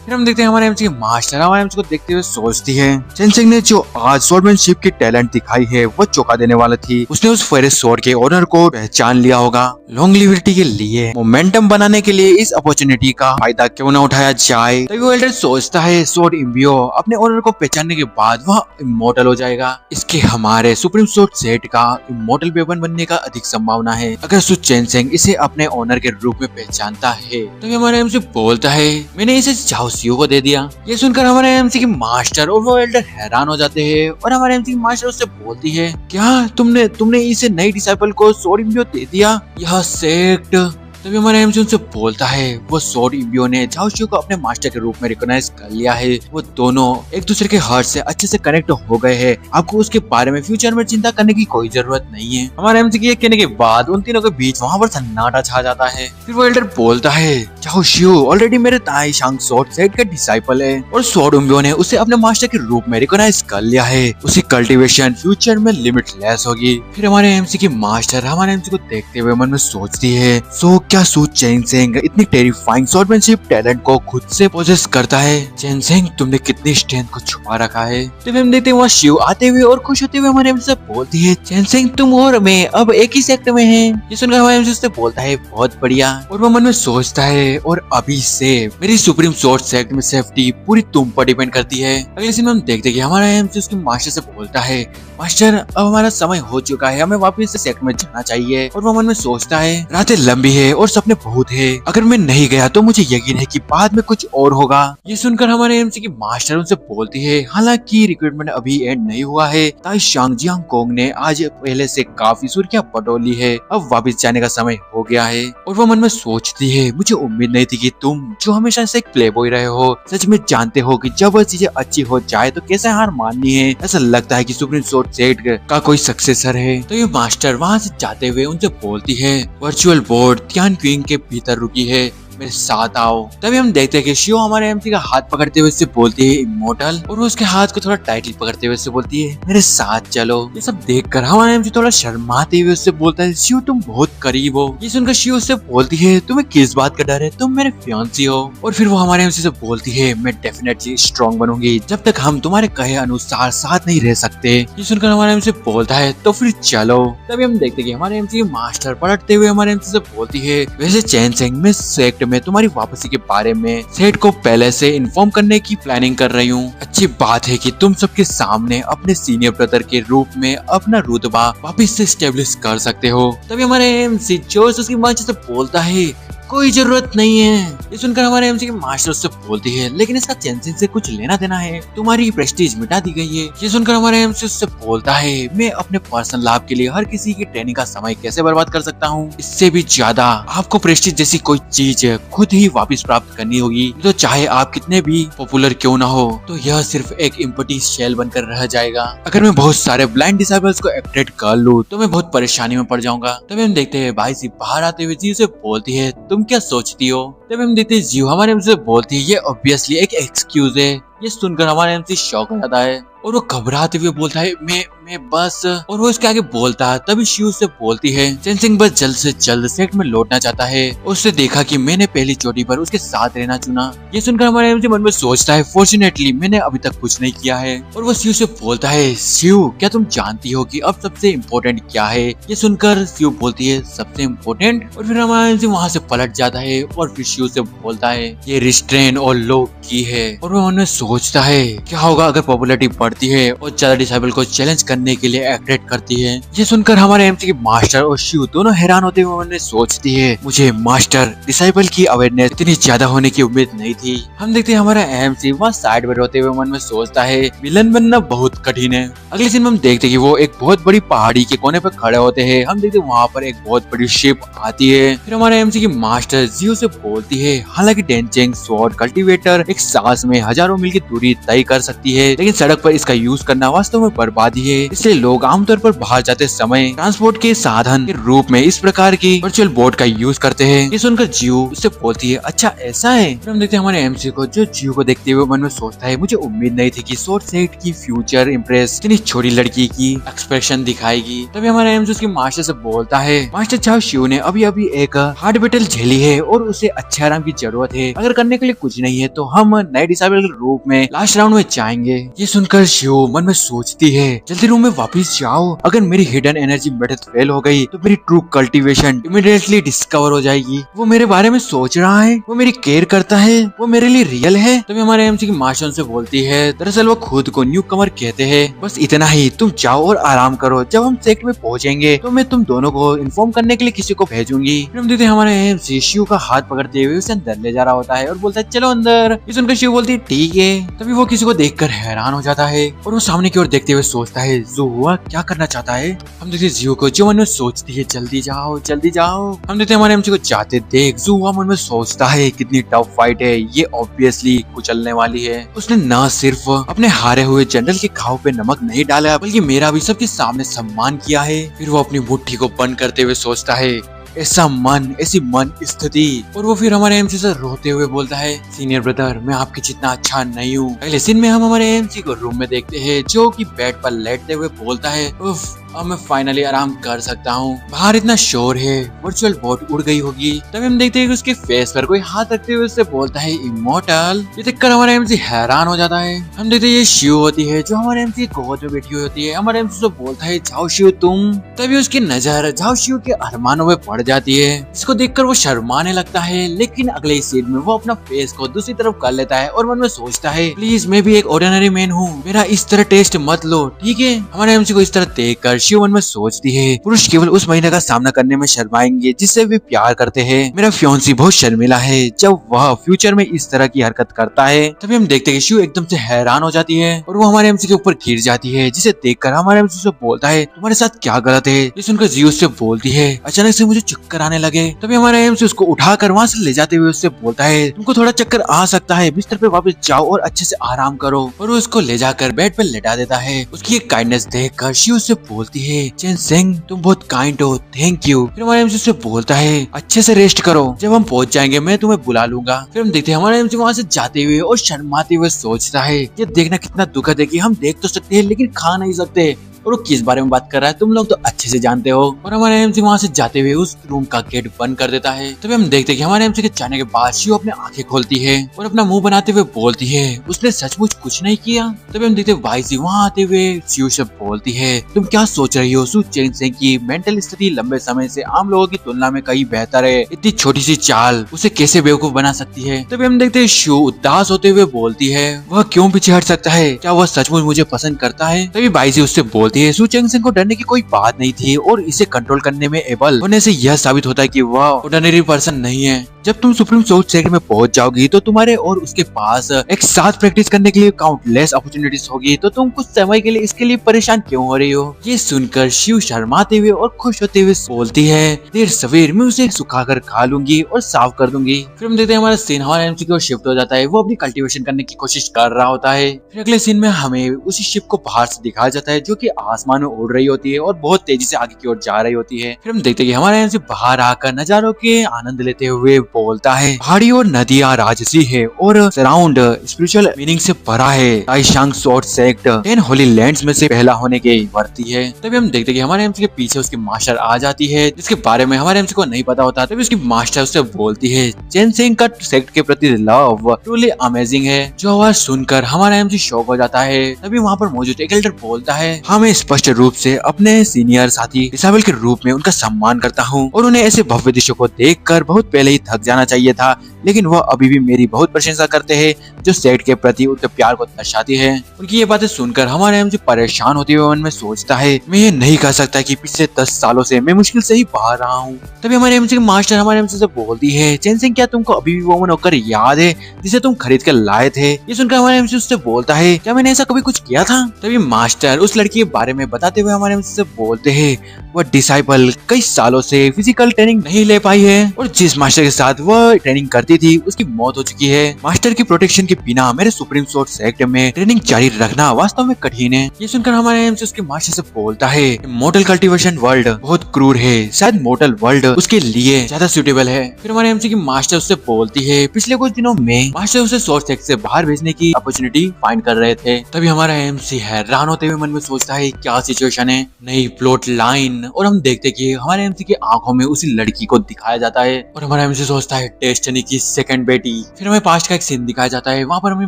फिर हम देखते हैं हमारे एमसी की मास्टर हमारे एमसी को देखते हुए सोचती है, चेन-सेंग ने जो आज स्वॉर्डमैनशिप की टैलेंट दिखाई है वो चौंका देने वाला थी। उसने उस फेरिस स्वॉर्ड के ओनर को पहचान लिया होगा। लॉन्गलिविटी के लिए, मोमेंटम बनाने के लिए इस अपॉर्चुनिटी का फायदा क्यों न उठाया जाए। तभी वो एल्डर सोचता है, सोर्ड इम्बियो अपने ओनर को पहचानने के बाद वह इमोर्टल हो जाएगा। इसके हमारे सुप्रीम सोर्ड सेक्ट का इमोर्टल वेपन बनने का अधिक संभावना है अगर सु चेन-सेंग इसे अपने ओनर के रूप में पहचानता है। तभी हमारे एमसी बोलता है, मैंने इसे झाओ शियू को दे दिया। ये सुनकर हमारे एमसी की मास्टर और वो एल्डर हैरान हो जाते हैं और हमारे एमसी की मास्टर उससे बोलती है, क्या तुमने इसे नई डिसाइपल को सोर्ड इम्बियो दे दिया? यह सेक्ट। तभी हमारे एमसी उनसे बोलता है, वो सोर्ड इम्बियो ने झाओ शियू को अपने मास्टर के रूप में रिकॉग्नाइज कर लिया है। वो दोनों एक दूसरे के हार्ट से अच्छे से कनेक्ट हो गए हैं। आपको उसके बारे में फ्यूचर में चिंता करने की कोई जरूरत नहीं है। हमारे एमसी के कहने के बाद उन तीनों के बीच वहाँ पर सन्नाटा छा जाता है। फिर वो एल्डर बोलता है, झाओ शियू ऑलरेडी मेरे ताइशंग सोर्ड सेक्ट का डिसाइपल है और सोर्ड इम्बियो ने उसे अपने मास्टर के रूप में रिकॉग्नाइज कर लिया है। उसकी कल्टीवेशन फ्यूचर में लिमिटलेस होगी। फिर हमारे एमसी की मास्टर हमारे एमसी को देखते हुए मन में सोचती है, सो क्या क्या सूट चैन सेंग इतनी टेरिफाइंग स्वॉर्डमैनशिप टैलेंट को खुद से पोजेस करता है। चैन सेंग तुमने कितनी स्ट्रेंथ को छुपा रखा है। तो हम देखते हैं वहाँ शिव आते हुए और खुश होते हुए हमारे एमसी से बोलती है चैन सेंग तुम और मैं अब एक ही सेक्टर में हैं। ये सुनकर हमारे एमसी से बोलता है बहुत बढ़िया। और वो मन में सोचता है और अभी से मेरी सुप्रीम स्वॉर्ड सेक्ट में सेफ्टी पूरी तुम पर डिपेंड करती है। अगले सीन में हम देखते कि हमारा एमसी उसके मास्टर से बोलता है मास्टर अब हमारा समय हो चुका है, हमें वापस से सेक्टर में जाना चाहिए। और वो मन में सोचता है रातें लंबी है और सपने बहुत है, अगर मैं नहीं गया तो मुझे यकीन है कि बाद में कुछ और होगा। ये सुनकर हमारे एमसी की मास्टर उनसे बोलती है हालांकि रिक्रूटमेंट अभी एंड नहीं हुआ है, ताई शांगजियांग कोंग ने आज पहले से काफी सुर्खियां बटोर ली है, अब वापस जाने का समय हो गया है। और वो मन में सोचती है मुझे उम्मीद नहीं थी कि तुम जो हमेशा से एक प्ले बॉय रहे हो सच में जानते हो कि जब वह चीजें अच्छी हो जाए तो कैसे हार माननी है। ऐसा लगता है कि सुप्रीम स्वॉर्ड सेक्ट का कोई सक्सेसर है। तो ये मास्टर वहाँ से जाते हुए उनसे बोलती है वर्चुअल बोर्ड त्यान क्वीन के भीतर रुकी है, मेरे साथ आओ। तभी हम देखते हैं कि शिव हमारे एमसी का हाथ पकड़ते हुए उससे बोलती है इमोर्टल, और वो उसके हाथ को थोड़ा टाइटली पकड़ते हुए उससे बोलती है मेरे साथ चलो। ये सब देखकर हमारा एमसी थोड़ा शर्माते हुए उससे बोलता है शिव तुम बहुत करीब हो। ये सुनकर शिव उससे बोलती है तुम्हें किस बात का डर है, तुम मेरे फियांसी हो। और फिर वो हमारे एमसी से बोलती है मैं डेफिनेटली स्ट्रॉन्ग बनूंगी जब तक हम तुम्हारे कहे अनुसार साथ नहीं रह सकते। ये सुनकर हमारे एमसी बोलता है तो फिर चलो। तभी हम देखते कि हमारे एमसी मास्टर पलटते हुए हमारे एमसी से बोलती है वैसे चैन सेंग में सेक्ट में तुम्हारी वापसी के बारे में सेठ को पहले से इन्फॉर्म करने की प्लानिंग कर रही हूँ। अच्छी बात है कि तुम सबके सामने अपने सीनियर ब्रदर के रूप में अपना रुतबा वापस से स्टेब्लिश कर सकते हो। तभी हमारे एमसी जोश उसकी माँ से बोलता है कोई जरूरत नहीं है। ये सुनकर हमारे एमसी के मास्टर उससे बोलती है लेकिन इसका चैन सेंग से कुछ लेना देना है, तुम्हारी प्रेस्टीज मिटा दी गई है। ये सुनकर हमारे एमसी उससे बोलता है मैं अपने पर्सनल लाभ के लिए हर किसी की ट्रेनिंग का समय कैसे बर्बाद कर सकता हूँ, इससे भी ज्यादा आपको प्रेस्टीज जैसी कोई चीज खुद ही वापस प्राप्त करनी होगी। तो चाहे आप कितने भी पॉपुलर क्यों ना हो तो यह सिर्फ एक एम्प्टी शेल बनकर रह जाएगा। अगर मैं बहुत सारे ब्लाइंड डिसेबल्स को अट्रैक्ट कर लूँ तो मैं बहुत परेशानी में पड़ जाऊंगा। तभी हम देखते हैं भाई सी बाहर आते हुए जी से बोलती है तुम क्या सोचती हो। तब हम देखते हैं जीव हमारे एमसी से बोलती है ये ऑब्वियसली एक एक्सक्यूज है। ये सुनकर हमारे एमसी शॉक हो जाता है और वो घबराते हुए बोलता है मैं बस, और वो इसके आगे बोलता है। तभी शिव से बोलती है चैन सेंग बस जल्द से जल्द सेट में लौटना चाहता है, उससे देखा कि मैंने पहली चोटी पर उसके साथ रहना चुना। ये सुनकर हमारे एमसी मन में सोचता है फॉर्चुनेटली मैंने अभी तक कुछ नहीं किया है। और वो शिव से बोलता है शिव क्या तुम जानती हो कि अब सबसे इम्पोर्टेंट क्या है। ये सुनकर शिव बोलती है सबसे इम्पोर्टेंट। और फिर हमारा एमसी वहाँ से पलट जाता है और फिर शिव से बोलता है ये रिस्ट्रेन और लॉक की है। और वो मन में सोचता है क्या होगा अगर पॉपुलैरिटी बढ़ती है और ज्यादा डिसेबल को चैलेंज करने के लिए अट्रैक्ट करती है। ये सुनकर हमारे एमसी के मास्टर और शिव दोनों हैरान होते हुए मन में सोचती है मुझे मास्टर डिसेबल की अवेयरनेस इतनी ज्यादा होने की उम्मीद नहीं थी। हम देखते हैं हमारा एमसी वहाँ साइड में रोते हुए मन में सोचता है विलन बनना बहुत कठिन है। अगले दिन हम देखते हैं कि वो एक बहुत बड़ी पहाड़ी के कोने पर खड़े होते हैं। हम देखते हैं वहाँ पर एक बहुत बड़ी शिप आती है। फिर हमारे एमसी की मास्टर जियो से बोलती है हालांकि डेंचेंग स्वॉर्ड कल्टीवेटर एक सांस में हजारों मील की दूरी तय कर सकती है, लेकिन सड़क पर इसका यूज करना वास्तव में बर्बादी है। इसलिए लोग आमतौर पर बाहर जाते समय ट्रांसपोर्ट के साधन के रूप में इस प्रकार की वर्चुअल बोर्ड का यूज करते हैं। ये सुनकर जियो उससे बोलती है अच्छा ऐसा है। फिर हम देखते हैं हमारे एमसी को जो जियो को देखते हुए मन में सोचता है मुझे उम्मीद नहीं थी कि स्वॉर्ड सेक्ट की फ्यूचर इम्प्रेस इतनी छोटी लड़की की एक्सप्रेशन दिखाएगी। तभी हमारा एमसी उसकी मास्टर से बोलता है मास्टर चाओ शिव ने अभी अभी एक हार्ड बैटल झेली है और उसे अच्छे आराम की जरूरत है, अगर करने के लिए कुछ नहीं है तो हम नए डिसेबल के रूप में लास्ट राउंड में जाएंगे। ये सुनकर शिव मन में सोचती है जल्दी रूम में वापस जाओ, अगर मेरी हिडन एनर्जी मेथड फेल हो गई तो मेरी ट्रू कल्टीवेशन इमीडिएटली डिस्कवर हो जाएगी। वो मेरे बारे में सोच रहा है, वो मेरी केयर करता है, वो मेरे लिए रियल है। तभी हमारे एमसी की मास्टर से बोलती है दरअसल वो खुद को न्यू कमर कहते हैं, बस इतना ही, तुम जाओ और आराम करो, जब हम सेक्ट में पहुंचेंगे तो मैं तुम दोनों को इन्फॉर्म करने के लिए किसी को भेजूंगी। फिर हम देखते हैं हमारे एमसी शिव का हाथ पकड़ते हुए उसे अंदर ले जा रहा होता है और बोलता है चलो अंदर। ये सुनकर शिव बोलती है ठीक है। तभी वो किसी को देखकर हैरान हो जाता है और वो सामने की ओर देखते हुए सोचता है जो हुआ क्या करना चाहता है। हम देखते जियो को जो मन में सोचती है जल्दी जाओ जल्दी जाओ। हम देखते हमारे एमसी को जाते देख जो हुआ मन में सोचता है कितनी टफ फाइट है, ये ऑब्वियसली कुचलने वाली है। उसने न सिर्फ अपने हारे हुए जनरल के घाव पे नमक नहीं डाला बल्कि मेरा भी सबके सामने सम्मान किया है। फिर वो अपनी मुट्ठी को बंद करते हुए सोचता है ऐसा मन, ऐसी मन स्थिति। और वो फिर हमारे एमसी से रोते हुए बोलता है सीनियर ब्रदर मैं आपके जितना अच्छा नहीं हूँ। पहले सीन में हम हमारे एमसी को रूम में देखते हैं जो कि बेड पर लेटते हुए बोलता है उफ अब मैं फाइनली आराम कर सकता हूँ। बाहर इतना शोर है, वर्चुअल बोट उड़ गई होगी। तभी हम देखते हैं कि उसके फेस पर कोई हाथ रखते हुए उससे बोलता है इमोर्टल। ये देखकर हमारा एमसी हैरान हो जाता है। हम देखते हैं ये शिव होती है जो हमारे एमसी की गोद में बैठी हुई होती है। हमारे एमसी से बोलता है जाओ शिव तुम। तभी उसकी नजर जाओ शिव के अरमानों में पड़ जाती है, जिसको देखकर वो शर्माने लगता है। लेकिन अगले सीन में वो अपना फेस को दूसरी तरफ कर लेता है और मन में सोचता है प्लीज मैं भी एक ऑर्डिनरी मैन हूँ, मेरा इस तरह टेस्ट मत लो, ठीक है। हमारे एमसी को इस तरह देखकर शिव मन में सोचती है पुरुष केवल उस महिला का सामना करने में शर्माएंगे जिससे वे प्यार करते हैं। मेरा फियांसी बहुत शर्मिला है जब वह फ्यूचर में इस तरह की हरकत करता है। तभी हम देखते हैं कि शिव एकदम से हैरान हो जाती है और वो हमारे एमसी के ऊपर गिर जाती है, जिसे देखकर हमारे एमसी से बोलता है तुम्हारे साथ क्या गलत है। ये सुनकर जी उससे बोलती है अचानक से मुझे चक्कर आने लगे। तभी हमारे एमसी उसको उठाकर वहाँ से ले जाते हुए उससे बोलता है तुमको थोड़ा चक्कर आ सकता है, बिस्तर पे वापस जाओ और अच्छे से आराम करो। और वो उसको ले जाकर बेड पे लेटा देता है। उसकी ये काइंडनेस देखकर शिव उससे बोलती है चेन सिंह तुम बहुत काइंड हो, थैंक यू। फिर हमारे एमसी उससे बोलता है अच्छे से रेस्ट करो, जब हम पहुंच जाएंगे मैं तुम्हें बुला लूंगा। फिर हम देखते हैं हमारा एमसी वहाँ से जाते हुए और शर्माते हुए सोचता है ये देखना कितना दुखद है कि हम देख तो सकते हैं लेकिन खा नहीं सकते। और वो किस बारे में बात कर रहा है तुम लोग तो अच्छे से जानते हो। और हमारे एमसी वहाँ से जाते हुए उस रूम का गेट बंद कर देता है। तभी हम देखते हैं कि हमारे एमसी के जाने के बाद शिव अपने आंखें खोलती है और अपना मुंह बनाते हुए बोलती है उसने सचमुच कुछ नहीं किया। तभी हम देखते हैं वाईसी वहाँ आते हुए शिव से बोलती है तुम क्या सोच रही हो सु चेन सिंह की मेंटल स्थिति लंबे समय से आम लोगों की तुलना में कहीं बेहतर है, इतनी छोटी सी चाल उसे कैसे बेवकूफ बना सकती है। तभी हम देखते हैं शिव उदास होते हुए बोलती है वह क्यों पीछे हट सकता है, क्या वह सचमुच मुझे पसंद करता है। तभी वाईसी उससे बोलती है सु चेन सिंह को डरने की कोई बात नहीं थी और इसे कंट्रोल करने में एबल होने से यह साबित होता है कि वह ऑर्डिनरी पर्सन नहीं है। जब तुम सुप्रीम सोर्स सेक्टर में पहुंच जाओगी तो तुम्हारे और उसके पास एक साथ प्रैक्टिस करने के लिए काउंटलेस अपॉर्चुनिटीज होगी, तो तुम कुछ समय के लिए इसके लिए परेशान क्यों हो रही हो। ये सुनकर शिव शर्माते हुए और खुश होते हुए बोलती है देर सवेर मैं उसे सुखाकर खा लूंगी और साफ कर दूंगी। फिर हम देखते हैं हमारा सीन हमारे एमसी की ओर शिफ्ट हो जाता है। वो अपनी कल्टीवेशन करने की कोशिश कर रहा होता है। फिर अगले सीन में हमें उसी शिप को बाहर से दिखाया जाता है जो कि आसमान में उड़ रही होती है और बहुत तेजी से आगे की ओर जा रही होती है। फिर हम देखते हैं कि हमारे एमसी बाहर आकर नजारों के आनंद लेते हुए बोलता है पहाड़ी और नदियां राजसी है और सराउंड स्पिरिचुअल मीनिंग से भरा है। ताइशांग शॉर्ट सेक्ट 10 होली लैंड्स में से पहला होने की वर्ती है। तभी हम देखते हैं कि हमारे एमसी के पीछे उसकी मास्टर आ जाती है जिसके बारे में हमारे एमसी को नहीं पता होता। तभी उसकी मास्टर उससे बोलती है चेन सिंह का सेक्ट के प्रति लव ट्रूली अमेजिंग है। जो आवाज सुनकर हमारा एमसी शॉक हो जाता है। तभी वहाँ पर मौजूद एक एल्डर बोलता है हमें स्पष्ट रूप से अपने सीनियर साथी इसाबेल के रूप में उनका सम्मान करता हूँ और उन्हें ऐसे भव्य दृश्यों को देखकर बहुत पहले ही थक जाना चाहिए था, लेकिन वह अभी भी मेरी बहुत प्रशंसा करते हैं जो सेट के प्रति उनके प्यार को दर्शाती है। उनकी ये बातें सुनकर हमारे एमसी परेशान होते हुए मन में सोचता है मैं ये नहीं कह सकता कि पिछले 10 सालों से मैं मुश्किल से ही बाहर रहा हूँ। तभी हमारे एमसी के मास्टर हमारे एमसी से बोलती है चेन सिंह क्या तुमको अभी भी वो नौकर याद है जिसे तुम खरीद कर लाए थे। ये सुनकर हमारे एमसी उससे बोलता है क्या मैंने ऐसा कभी कुछ किया था। तभी मास्टर उस लड़की के बारे में बताते हुए हमारे एमसी से बोलते हैं वह डिसाइपल कई सालों से फिजिकल ट्रेनिंग नहीं ले पाई है और जिस मास्टर के साथ वह ट्रेनिंग करती थी उसकी मौत हो चुकी है। मास्टर की प्रोटेक्शन के बिना मेरे सुप्रीम सोर्स सेक्ट में ट्रेनिंग जारी रखना वास्तव में कठिन है। ये सुनकर हमारे एमसी उसके मास्टर से बोलता है मोटल कल्टीवेशन वर्ल्ड बहुत क्रूर है, शायद मोटल वर्ल्ड उसके लिए ज्यादा सूटेबल है। फिर हमारे एमसी की मास्टर उससे बोलती है पिछले कुछ दिनों में मास्टर उसे सोर्स सेक्ट से बाहर भेजने की अपॉर्चुनिटी फाइंड कर रहे थे। तभी हमारा एमसी हैरान होते हुए मन में सोचता है क्या सिचुएशन है, नई प्लॉट लाइन। और हम देखते कि हमारे एमसी की आंखों में उसी लड़की को दिखाया जाता है और हमारा एमसी सोचता है डेस्टिनी की सेकंड बेटी। फिर हमें पास्ट का एक सीन दिखाया जाता है। वहाँ पर हमें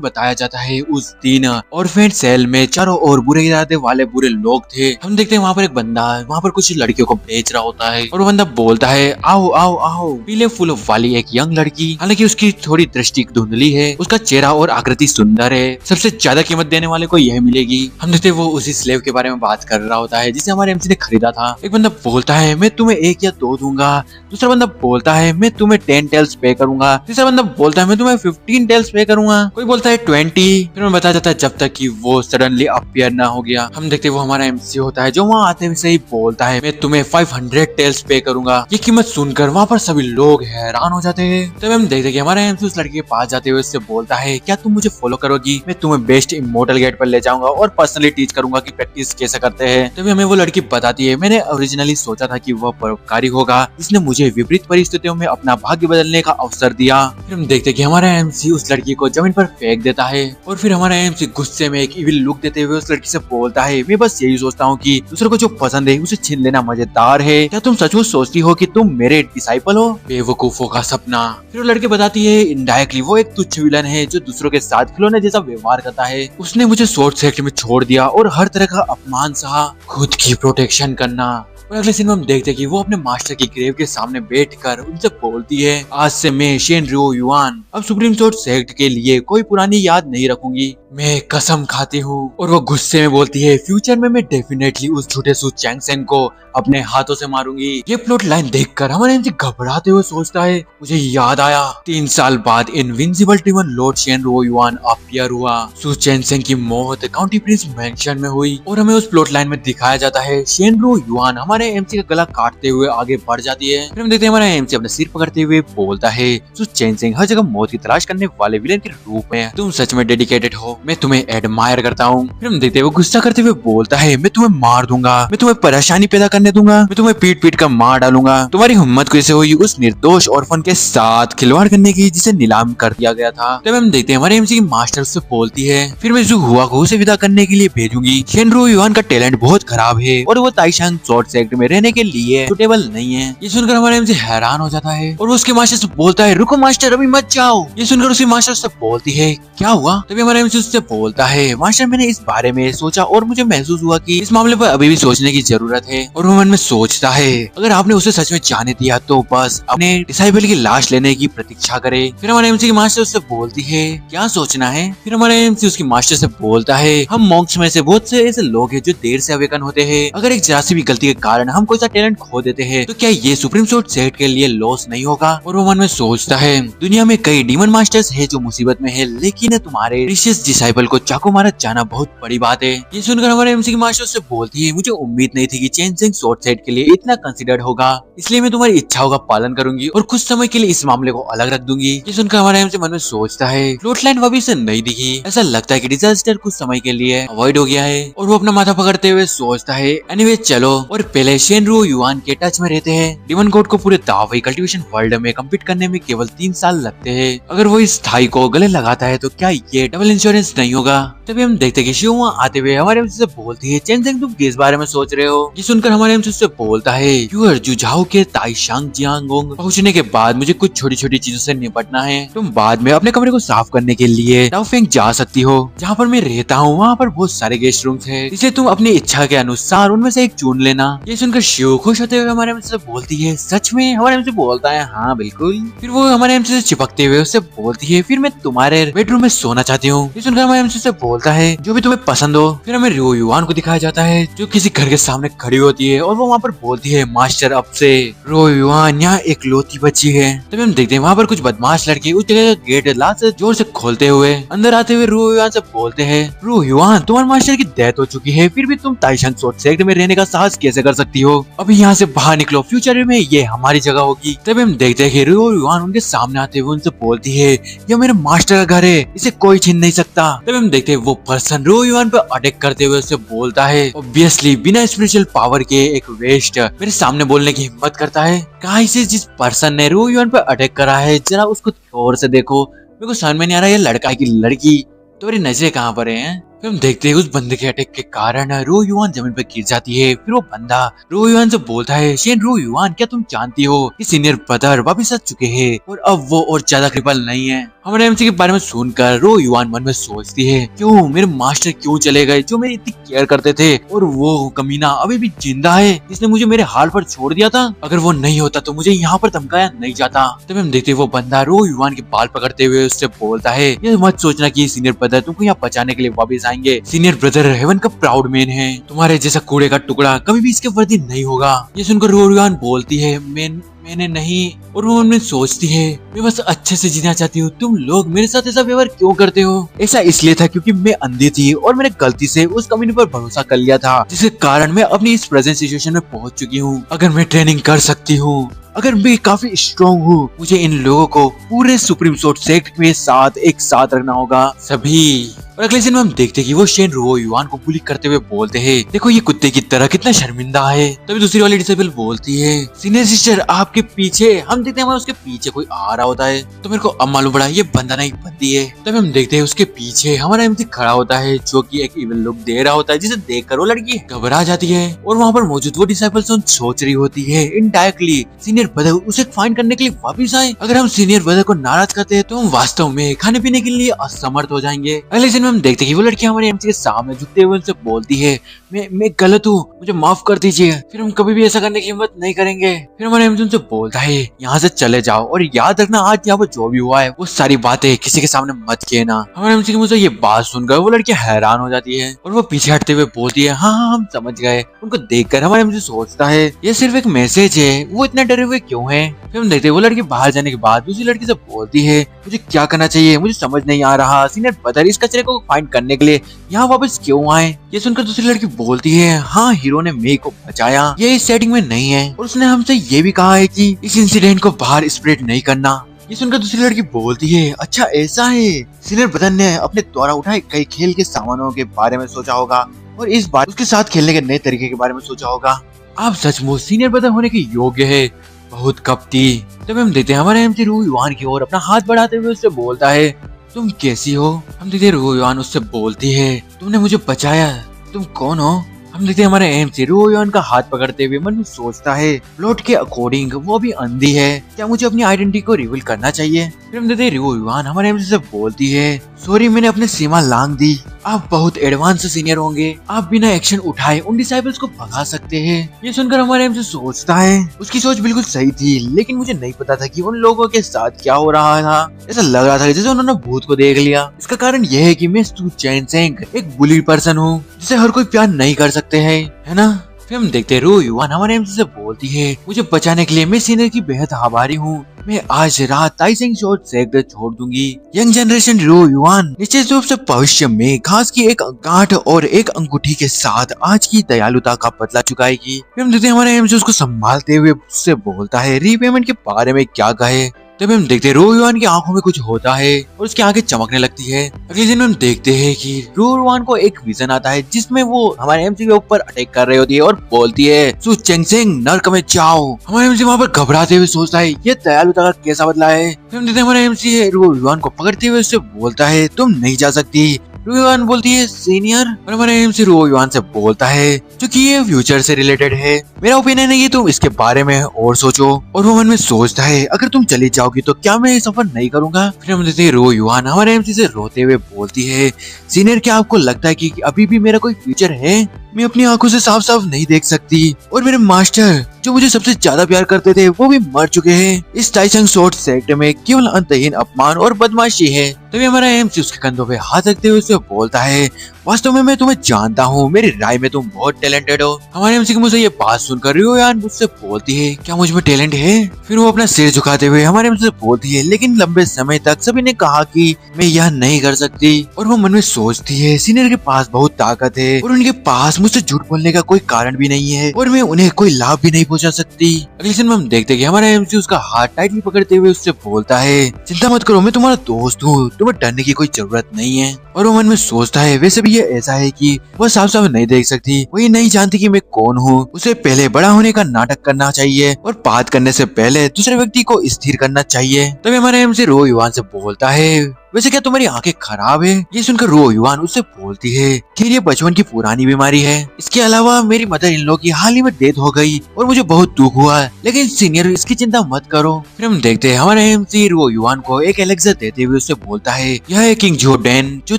बताया जाता है उस दिन ऑर्फेन सेल में चारों ओर बुरे इरादे वाले बुरे लोग थे। हम देखते हैं वहाँ पर एक बंदा वहाँ पर कुछ लड़कियों को बेच रहा होता है और वो बंदा बोलता है आओ आओ आओ। पीले फूलों वाली एक यंग लड़की, हालांकि उसकी थोड़ी दृष्टि धुंधली है, उसका चेहरा और आकृति सुंदर है, सबसे ज्यादा कीमत देने वाले को यह मिलेगी। हम देखते वो उसी स्लेव के बारे में बात कर रहा होता है जिसे हमारे एमसी ने खरीदा था। एक बंदा बोलता है मैं तुम्हें 1 या 2 दूंगा, दूसरा बंदा बोलता है मैं तुम्हें 10 टेल्स पे करूंगा, तीसरा बंदा बोलता है मैं तुम्हें 15 टेल्स पे करूंगा, कोई बोलता है 20। फिर मैं बताया जाता है जब तक कि वो सडनली अपीयर ना हो गया। हम देखते वो हमारा एमसी होता है जो वहाँ आते हुए से ही बोलता है मैं तुम्हें 500 टेल्स पे करूंगा। ये कीमत सुनकर वहाँ पर सभी लोग हैरान हो जाते हैं। तब हम देखते कि हमारा एमसी उस लड़के के पास जाते हुए उससे बोलता है क्या तुम मुझे फॉलो करोगी, मैं तुम्हें बेस्ट इमोर्टल गेट पर ले जाऊंगा और पर्सनली टीच करूंगा कि प्रैक्टिस कैसे करते हैं। तभी हमें वो लड़की बताती है, मैंने ओरिजिनली सोचा था कि वह परोपकारी होगा, इसने मुझे विपरीत परिस्थितियों में अपना भाग्य बदलने का अवसर दिया। फिर हम देखते कि हमारा एमसी उस लड़की को जमीन पर फेंक देता है और फिर हमारा एमसी गुस्से में एक इविल लुक देते हुए उस लड़की से बोलता है, मैं बस यही सोचता हूँ कि दूसरे को जो पसंद है उसे छीन लेना मजेदार है। क्या तुम सचमुच सोचती हो कि तुम मेरे डिसाइपल हो? बेवकूफों का सपना। फिर वो लड़की बताती है, इनडायरेक्टली वो एक तुच्छ विलन है जो दूसरों के साथ खिलौने जैसा व्यवहार करता है। उसने मुझे शॉर्ट सेक्ट में छोड़ दिया और हर तरह का अपमान सहा, खुद की प्रोटेक्शन करना। और अगले सीन में हम देखते हैं कि वो अपने मास्टर की ग्रेव के सामने बैठकर उनसे बोलती है, आज से मैं शेनरियो युआन अब सुप्रीम सोर्ड सेक्ट के लिए कोई पुरानी याद नहीं रखूंगी, मैं कसम खाती हूँ। और वो गुस्से में बोलती है, फ्यूचर में मैं डेफिनेटली उस झूठे सू चैंगसेन को अपने हाथों से मारूंगी। ये प्लॉट लाइन देखकर हमारे एमसी घबराते हुए सोचता है, मुझे याद आया 3 साल बाद इनविंसिबल डिमन लॉर्ड शेनरियो युआन अपीयर हुआ। सू चैंगसेन की मौत काउंटी प्रिंस मैंशन में हुई और हमें उस प्लॉट लाइन में दिखाया जाता है शेनरियो युआन हमारे एमसी का गला काटते हुए आगे बढ़ जाती है। फिर हम देखते हैं हमारा एमसी अपने सिर पकड़ते हुए बोलता है, सू चैंगसेन हर जगह मौत की तलाश करने वाले विलेन के रूप में तुम सच में डेडिकेटेड हो, मैं तुम्हें एडमायर करता हूँ। फिर हम देखते हैं वो गुस्सा करते हुए बोलता है, मैं तुम्हें मार दूंगा, मैं तुम्हें परेशानी पैदा करने दूंगा, मैं तुम्हें पीट पीट कर मार डालूंगा। तुम्हारी हिम्मत कैसे हुई उस निर्दोष ऑर्फन के साथ खिलवाड़ करने की जिसे नीलाम कर दिया गया था। तब हम देखते हैं हमारे एमसी की मास्टर उससे बोलती है, फिर मैं हुआ को उसे विदा करने के लिए भेजूंगी। शेनरियो युआन का टैलेंट बहुत खराब है और वो ताइशांग शॉर्ट सेक्ट में रहने के लिए सुटेबल नहीं है। ये सुनकर हमारे एमसी हैरान हो जाता है और वो उसके मास्टर से बोलता है, रुको मास्टर अभी मत जाओ। ये सुनकर उसकी मास्टर से बोलती है, क्या हुआ? तभी हमारा एमसी उससे बोलता है, मास्टर मैंने इस बारे में सोचा और मुझे महसूस हुआ कि इस मामले पर अभी भी सोचने की जरूरत है। और वो मन में सोचता है, अगर आपने उसे सच में जाने दिया तो बस अपने डिसाइबल की लाश लेने की प्रतीक्षा करे। फिर हमारे एमसी की मास्टर उससे बोलती है, क्या सोचना है? फिर हमारे एमसी उसकी मास्टर से बोलता है, हम मॉन्क्स में से बहुत से ऐसे लोग हैं जो देर से अवेकन होते हैं। अगर एक जरा सी भी गलती के कारण हम कोई सा टैलेंट खो देते हैं तो क्या ये सुप्रीम सोर्ड सेक्ट के लिए लॉस नहीं होगा? और वो मन में सोचता है, दुनिया में कई डीमन मास्टर्स है जो मुसीबत में है, लेकिन तुम्हारे प्रीशियस डिसाइपल को चाकू मारा जाना बहुत बड़ी बात है। ये सुनकर हमारे एमसी की मास्टर से बोलती है, मुझे उम्मीद नहीं थी कि चेंजिंग सोर्ड सेक्ट के लिए इतना कंसिडर्ड होगा, इसलिए मैं तुम्हारी इच्छाओं का पालन करूंगी और कुछ समय के लिए इस मामले को अलग रख दूंगी। ये सुनकर हमारा एमसी मन में सोचता है, प्लॉट लाइन वापस से नहीं दिखी, ऐसा लगता है कि डिजास्टर कुछ समय के लिए अवॉइड हो गया है। और वो अपना माथा पकड़ते हुए सोचता है, एनीवे चलो और पहले शेनरियो युआन के टच में रहते हैं। डिमन गॉड को पूरे दावई कल्टीवेशन वर्ल्ड में कम्पीट करने में केवल 3 साल लगते हैं। अगर वो इस थाई को गले लगाता है तो क्या ये डबल इंश्योरेंस नहीं होगा? तभी हम देखते कि शिव वहाँ आते हुए हमारे एमसी से बोलती है, चेंजिंग तुम किस बारे में सोच रहे हो? ये सुनकर हमारे एमसी से बोलता है, यूर जुझाओ के ताइशांग जियांगोंग पहुंचने के बाद मुझे कुछ छोटी छोटी चीजों से निपटना है। तुम बाद में अपने कमरे को साफ करने के लिए डाउफेंग जा सकती हो। जहाँ पर मैं रहता हूँ वहाँ पर बहुत सारे गेस्ट रूम्स हैं, इसलिए तुम अपनी इच्छा के अनुसार उनमें से एक चुन लेना। ये सुनकर शिव खुश होते हुए हमारे एमसी से बोलती है, सच में? हमारे एमसी बोलता है, हाँ बिल्कुल। फिर वो हमारे एमसी से चिपकते हुए उससे बोलती है, फिर मैं तुम्हारे बेडरूम में सोना चाहती हूँ। ये सुनकर हमारे एमसी से बोलता है, जो भी तुम्हें पसंद हो। फिर हमें रियो युआन को दिखाया जाता है जो किसी घर के सामने खड़ी होती है और वो वहाँ पर बोलती है, मास्टर अब से रियो युआन यहाँ एक लौती बच्ची है। तभी हम देखते हैं वहाँ पर कुछ बदमाश लड़के उस जगह का गेट लात से जोर से खोलते हुए अंदर आते हुए रियो युआन से बोलते हैं, रियो युआन तुम्हारे मास्टर की डेथ हो चुकी है, फिर भी तुम ताइशांग सोर्ड सेक्ट में रहने का साहस कैसे कर सकती हो? अभी यहाँ से बाहर निकलो, फ्यूचर में ये हमारी जगह होगी। तभी हम देखते हैं कि रियो युआन उनके सामने आते हुए उनसे बोलती है, यह मेरे मास्टर का घर है, इसे कोई छीन नहीं सकता। तभी हम देखते हैं वो पर्सन रियो युआन पर अटैक करते हुए उससे बोलता है, ऑब्वियसली बिना स्पिरिचुअल पावर के एक वेस्ट मेरे सामने बोलने की हिम्मत करता है। कहाँ से जिस पर्सन ने रियो युआन पर अटैक करा है जरा उसको गौर से देखो, मेरे को समझ में नहीं आ रहा ये लड़का है कि लड़की, तुम्हारी नजरें कहाँ पर हैं? फिर हम देखते हैं उस बंदे के अटैक के कारण रियो युआन जमीन पर गिर जाती है। फिर वो बंदा रियो युआन से बोलता है, शेनरियो युआन क्या तुम जानती हो कि सीनियर ब्रदर वापस आ चुके हैं और अब वो और ज्यादा क्रिपल नहीं है? हमारे एमसी के बारे में सुनकर रियो युआन मन में सोचती है, क्यों मेरे मास्टर क्यों चले गए जो मेरी इतनी केयर करते थे, और वो कमीना अभी भी जिंदा है जिसने मुझे मेरे हाल पर छोड़ दिया था। अगर वो नहीं होता तो मुझे यहाँ पर धमकाया नहीं जाता। तभी हम देखते वो बंदा रियो युआन के बाल पकड़ते हुए उससे बोलता है, ये मत सोचना कि सीनियर ब्रदर तुमको यहाँ बचाने के लिए वापस आएंगे। सीनियर ब्रदर हेवन का प्राउड मैन है, तुम्हारे जैसा कूड़े का टुकड़ा कभी भी इसके वर्दी नहीं होगा। ये सुनकर रियो युआन बोलती है, मैंने नहीं। और वो मन में सोचती है, मैं बस अच्छे से जीना चाहती हूँ, तुम लोग मेरे साथ ऐसा व्यवहार क्यों करते हो? ऐसा इसलिए था क्योंकि मैं अंधी थी और मैंने गलती से उस कमीने पर भरोसा कर लिया था, जिसके कारण मैं अपनी इस प्रेजेंट सिचुएशन में पहुंच चुकी हूँ। अगर मैं ट्रेनिंग कर सकती हूँ, अगर मैं काफी स्ट्रॉन्ग हूँ, मुझे इन लोगों को पूरे सुप्रीम सोर्ड सेक्ट के साथ एक साथ रखना होगा। सभी और अगले दिन में हम देखते हैं कि वो शेन रुओ युआन को बुली करते हुए बोलते हैं, देखो ये कुत्ते की तरह कितना शर्मिंदा है। तभी दूसरी वाली डिसेबल बोलती है, सीनियर सिस्टर आपके पीछे। हम देखते हैं हमारे उसके पीछे कोई आ रहा होता है, तो मेरे को अब मालूम पड़ा ये बंदा नहीं बंदी है। तभी हम देखते हैं उसके पीछे हमारा एमसी खड़ा होता है, जो कि एक इविल लुक दे रहा होता है, जिसे देखकर वो लड़की घबरा जाती है। और वहाँ पर मौजूद वो डिसेबल सोच रही होती है इनडायरेक्टली सीनियर ब्रदर उसे फाइंड करने के लिए वापिस आए। अगर हम सीनियर ब्रदर को नाराज करते हैं तो हम वास्तव में खाने पीने के लिए असमर्थ हो जाएंगे। अगले दिन में हम देखते हैं कि वो लड़की हमारे एमसी के सामने झुकते हुए उनसे बोलती है, मैं गलत हूँ, मुझे माफ कर दीजिए, फिर हम कभी भी ऐसा करने की हिम्मत नहीं करेंगे। फिर हमारे एमसी उनसे बोलता है, यहाँ से चले जाओ और याद रखना आज यहाँ पर जो भी हुआ है वो सारी बातें किसी के सामने मत कहना। हमारे एमसी के मुझे ये बात सुनकर वो लड़की हैरान हो जाती है और वो पीछे हटते हुए बोलती है, हाँ हाँ हम समझ गए। उनको देखकर हमारे एमसी सोचता है ये सिर्फ एक मैसेज है, वो इतने डरे हुए क्यों है। फिर हम देखते हैं वो लड़की बाहर जाने के बाद दूसरी लड़की से बोलती है, मुझे क्या करना चाहिए, मुझे समझ नहीं आ रहा। सीनियर ब्रदर इस कचरे को फाइंड करने के लिए यहाँ वापस क्यों आए। ये सुनकर दूसरी लड़की बोलती है, हाँ हीरो ने मे को बचाया, ये इस सेटिंग में नहीं है और उसने हमसे ये भी कहा है कि इस इंसिडेंट को बाहर स्प्रेड नहीं करना। ये सुनकर दूसरी लड़की बोलती है, अच्छा ऐसा है। सीनियर ब्रदर ने अपने द्वारा उठाए कई खेल के सामानों के बारे में सोचा होगा और इस बार उसके साथ खेलने के नए तरीके के बारे में सोचा होगा। आप सचमुच सीनियर ब्रदर होने के योग्य है, बहुत कपटी। तब हम देखते हैं हमारे एमसी रुओ युआन की ओर अपना हाथ बढ़ाते हुए उससे बोलता है, तुम कैसी हो। हम देखते हैं रुओ युआन उससे बोलती है, तुमने मुझे बचाया, तुम कौन हो। हम देखते हैं हमारे एमसी रुओ युआन का हाथ पकड़ते हुए मन में सोचता है, प्लॉट के अकॉर्डिंग वो भी अंधी है, क्या मुझे अपनी आइडेंटिटी को रिवील करना चाहिए। फिर हम देखते हैं रुओ युआन हमारे एमसी से बोलती है, सॉरी मैंने अपनी सीमा लांग दी, आप बहुत एडवांस सीनियर होंगे, आप बिना एक्शन उठाए उन डिसाइबल्स को भगा सकते हैं। ये सुनकर हमारे एमसी सोचता है, उसकी सोच बिल्कुल सही थी, लेकिन मुझे नहीं पता था कि उन लोगों के साथ क्या हो रहा था। ऐसा लग रहा था जैसे उन्होंने भूत को देख लिया। इसका कारण यह है कि मैं सू चैनसेंग एक बुली पर्सन हूँ, जिसे हर कोई प्यार नहीं कर सकते है ना। फिर हम देखते हैं रुओ युआन हमारे एमसी से बोलती है, मुझे बचाने के लिए मैं सीनियर की बेहद आभारी हूँ, मैं आज रात ताइसेंग शॉर्ट सेक्टर छोड़ दूंगी। यंग जनरेशन रुओ युआन निश्चित रूप से भविष्य में घास की एक गांठ और एक अंगूठी के साथ आज की दयालुता का बदला चुकाएगी। फिर हम देखते हैं हमारे एमसी उसको संभालते हुए उससे बोलता है, रीपेमेंट के बारे में क्या कहे। तभी हम देखते हैं रुओ युआन की आंखों में कुछ होता है और उसकी आंखें चमकने लगती है। अगले दिन हम देखते हैं कि रुओ युआन को एक विजन आता है जिसमें वो हमारे एमसी के ऊपर अटैक कर रही होती है और बोलती है, सू चैनसेंग नर्क में जाओ। हमारे एमसी वहाँ पर घबराते हुए सोचता है, ये दयालुता का कैसा बदला है। फिर हम देखते हैं हमारे एमसी रुओ युआन को पकड़ते हुए उससे बोलता है, तुम नहीं जा सकती। रुओ युआन बोलती है, सीनियर। और हमारे एमसी रुओ युआन से बोलता है, क्योंकि ये फ्यूचर से रिलेटेड है, मेरा ओपिनियन है कि तुम इसके बारे में और सोचो। और वो मन में सोचता है, अगर तुम चली जाओगी तो क्या मैं ये सफर नहीं करूंगा। फिर हम देखते हैं रुओ युआन हमारे एमसी से रोते हुए बोलती है, सीनियर क्या आपको लगता है कि अभी भी मेरा कोई फ्यूचर है। मैं अपनी आंखों से साफ साफ नहीं देख सकती और मेरे मास्टर जो मुझे सबसे ज्यादा प्यार करते थे वो भी मर चुके हैं। इस ताइसेंग शॉर्ट सेक्टर में केवल अंतहीन अपमान और बदमाशी है। तभी हमारा एमसी उसके कंधों पे हाथ रखते हुए उसे बोलता है, वास्तव में मैं तुम्हें जानता हूँ, मेरी राय में तुम बहुत टैलेंटेड हो। हमारे एमसी की मुझे ये बात सुनकर रुओ युआन मुझसे बोलती है, क्या मुझ में टैलेंट है। फिर वो अपना सिर झुकाते हुए हमारे एमसी से बोलती है, लेकिन लंबे समय तक सभी ने कहा कि मैं यह नहीं कर सकती। और वो मन में सोचती है, सीनियर के पास बहुत ताकत है और उनके पास मुझसे झूठ बोलने का कोई कारण भी नहीं है और मैं उन्हें कोई लाभ भी नहीं पहुंचा सकती। अगले दिन में हम देखते हैं कि हमारा एमसी उसका हाथ टाइटली पकड़ते हुए उससे बोलता है, चिंता मत करो, मैं तुम्हारा दोस्त हूँ, तुम्हें डरने की कोई जरूरत नहीं है। और वो मन में सोचता है, वैसे भी ये ऐसा है कि वह साफ साफ नहीं देख सकती, वो ये नहीं जानती कि मैं कौन हूँ। उसे पहले बड़ा होने का नाटक करना चाहिए और बात करने से पहले दूसरे व्यक्ति को स्थिर करना चाहिए। तभी हमारा एमसी रुओ युआन से बोलता है, वैसे क्या तुम्हारी आंखें खराब है। ये सुनकर रुओ युआन उससे बोलती है, खैर ये बचपन की पुरानी बीमारी है, इसके अलावा मेरी मदर इन लॉ की हाल ही में डेथ हो गई और मुझे बहुत दुख हुआ, लेकिन सीनियर इसकी चिंता मत करो। फिर हम देखते हैं हमारे एमसी रुओ युआन को एक एलेक्सा देते हुए उससे बोलता है, यह है किंग जोडेन जो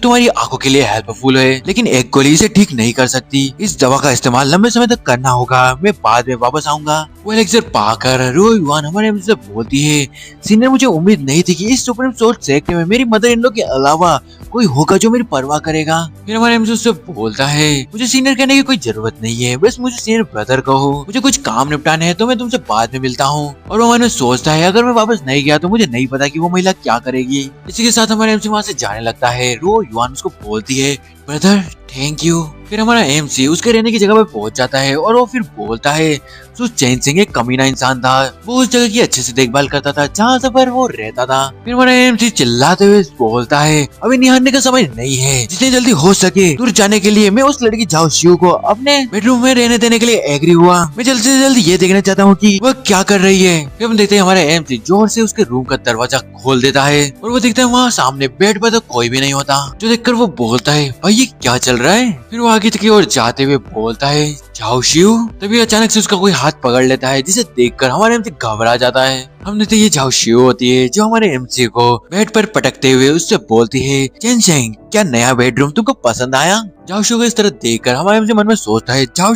तुम्हारी आंखों के लिए हेल्पफुल है, लेकिन एक गोली इसे ठीक नहीं कर सकती। इस दवा का इस्तेमाल लंबे समय तक करना होगा, मैं बाद में वापस आऊंगा। वो एलेक्सर पाकर रुओ युआन हमारे एमसी से बोलती है, सीनियर मुझे उम्मीद नहीं थी कि इस सुप्रीम शॉर्ट सेक्टर में मेरी मदर इन लॉ के अलावा कोई होगा जो मेरी परवाह करेगा। फिर हमारे एमसी उससे बोलता है, मुझे सीनियर कहने की कोई जरूरत नहीं है, बस मुझे सीनियर ब्रदर कहो, मुझे कुछ काम निपटाने हैं तो मैं तुमसे बाद में मिलता हूँ। और वो मन में सोचता है, अगर मैं वापस नहीं गया तो मुझे नहीं पता कि वो महिला क्या करेगी। इसी के साथ हमारे एमसी वहाँ से जाने लगता है। रुओ युआन उसको बोलती है, ब्रदर थैंक यू। फिर हमारा एमसी उसके रहने की जगह पे पहुंच जाता है और वो फिर बोलता है सो चैन सिंह एक कमीना इंसान था, वो उस जगह की अच्छे से देखभाल करता था जहाँ से पर वो रहता था। फिर हमारा एमसी चिल्लाते हुए बोलता है अभी निहारने का समय नहीं है, जितनी जल्दी हो सके दूर जाने के लिए मैं उस लड़की झाओ शिव को अपने बेडरूम में रहने देने के लिए एग्री हुआ। मैं जल्द से जल्द ये देखना चाहता हूँ कि वह क्या कर रही है। फिर हम देखते हैं हमारा एमसी जोर से उसके रूम का दरवाजा खोल देता है और वो देखता है वहाँ सामने बेड पर तो कोई भी नहीं होता, जो देखकर वो बोलता है भाई ये क्या चल रहा है। फिर वो आगे की ओर जाते हुए बोलता है जाओ शिव। तभी अचानक से उसका कोई हाथ पकड़ लेता है, जिसे देखकर हमारे एमसी घबरा जाता है। हम देखते ये जाओ शिव होती है जो हमारे एमसी को बेड पर पटकते हुए उससे बोलती है चैन सिंह क्या नया बेडरूम तुमको पसंद आया। जाओ शिव को इस तरह देखकर हमारे एमसी मन में सोचता है जाओ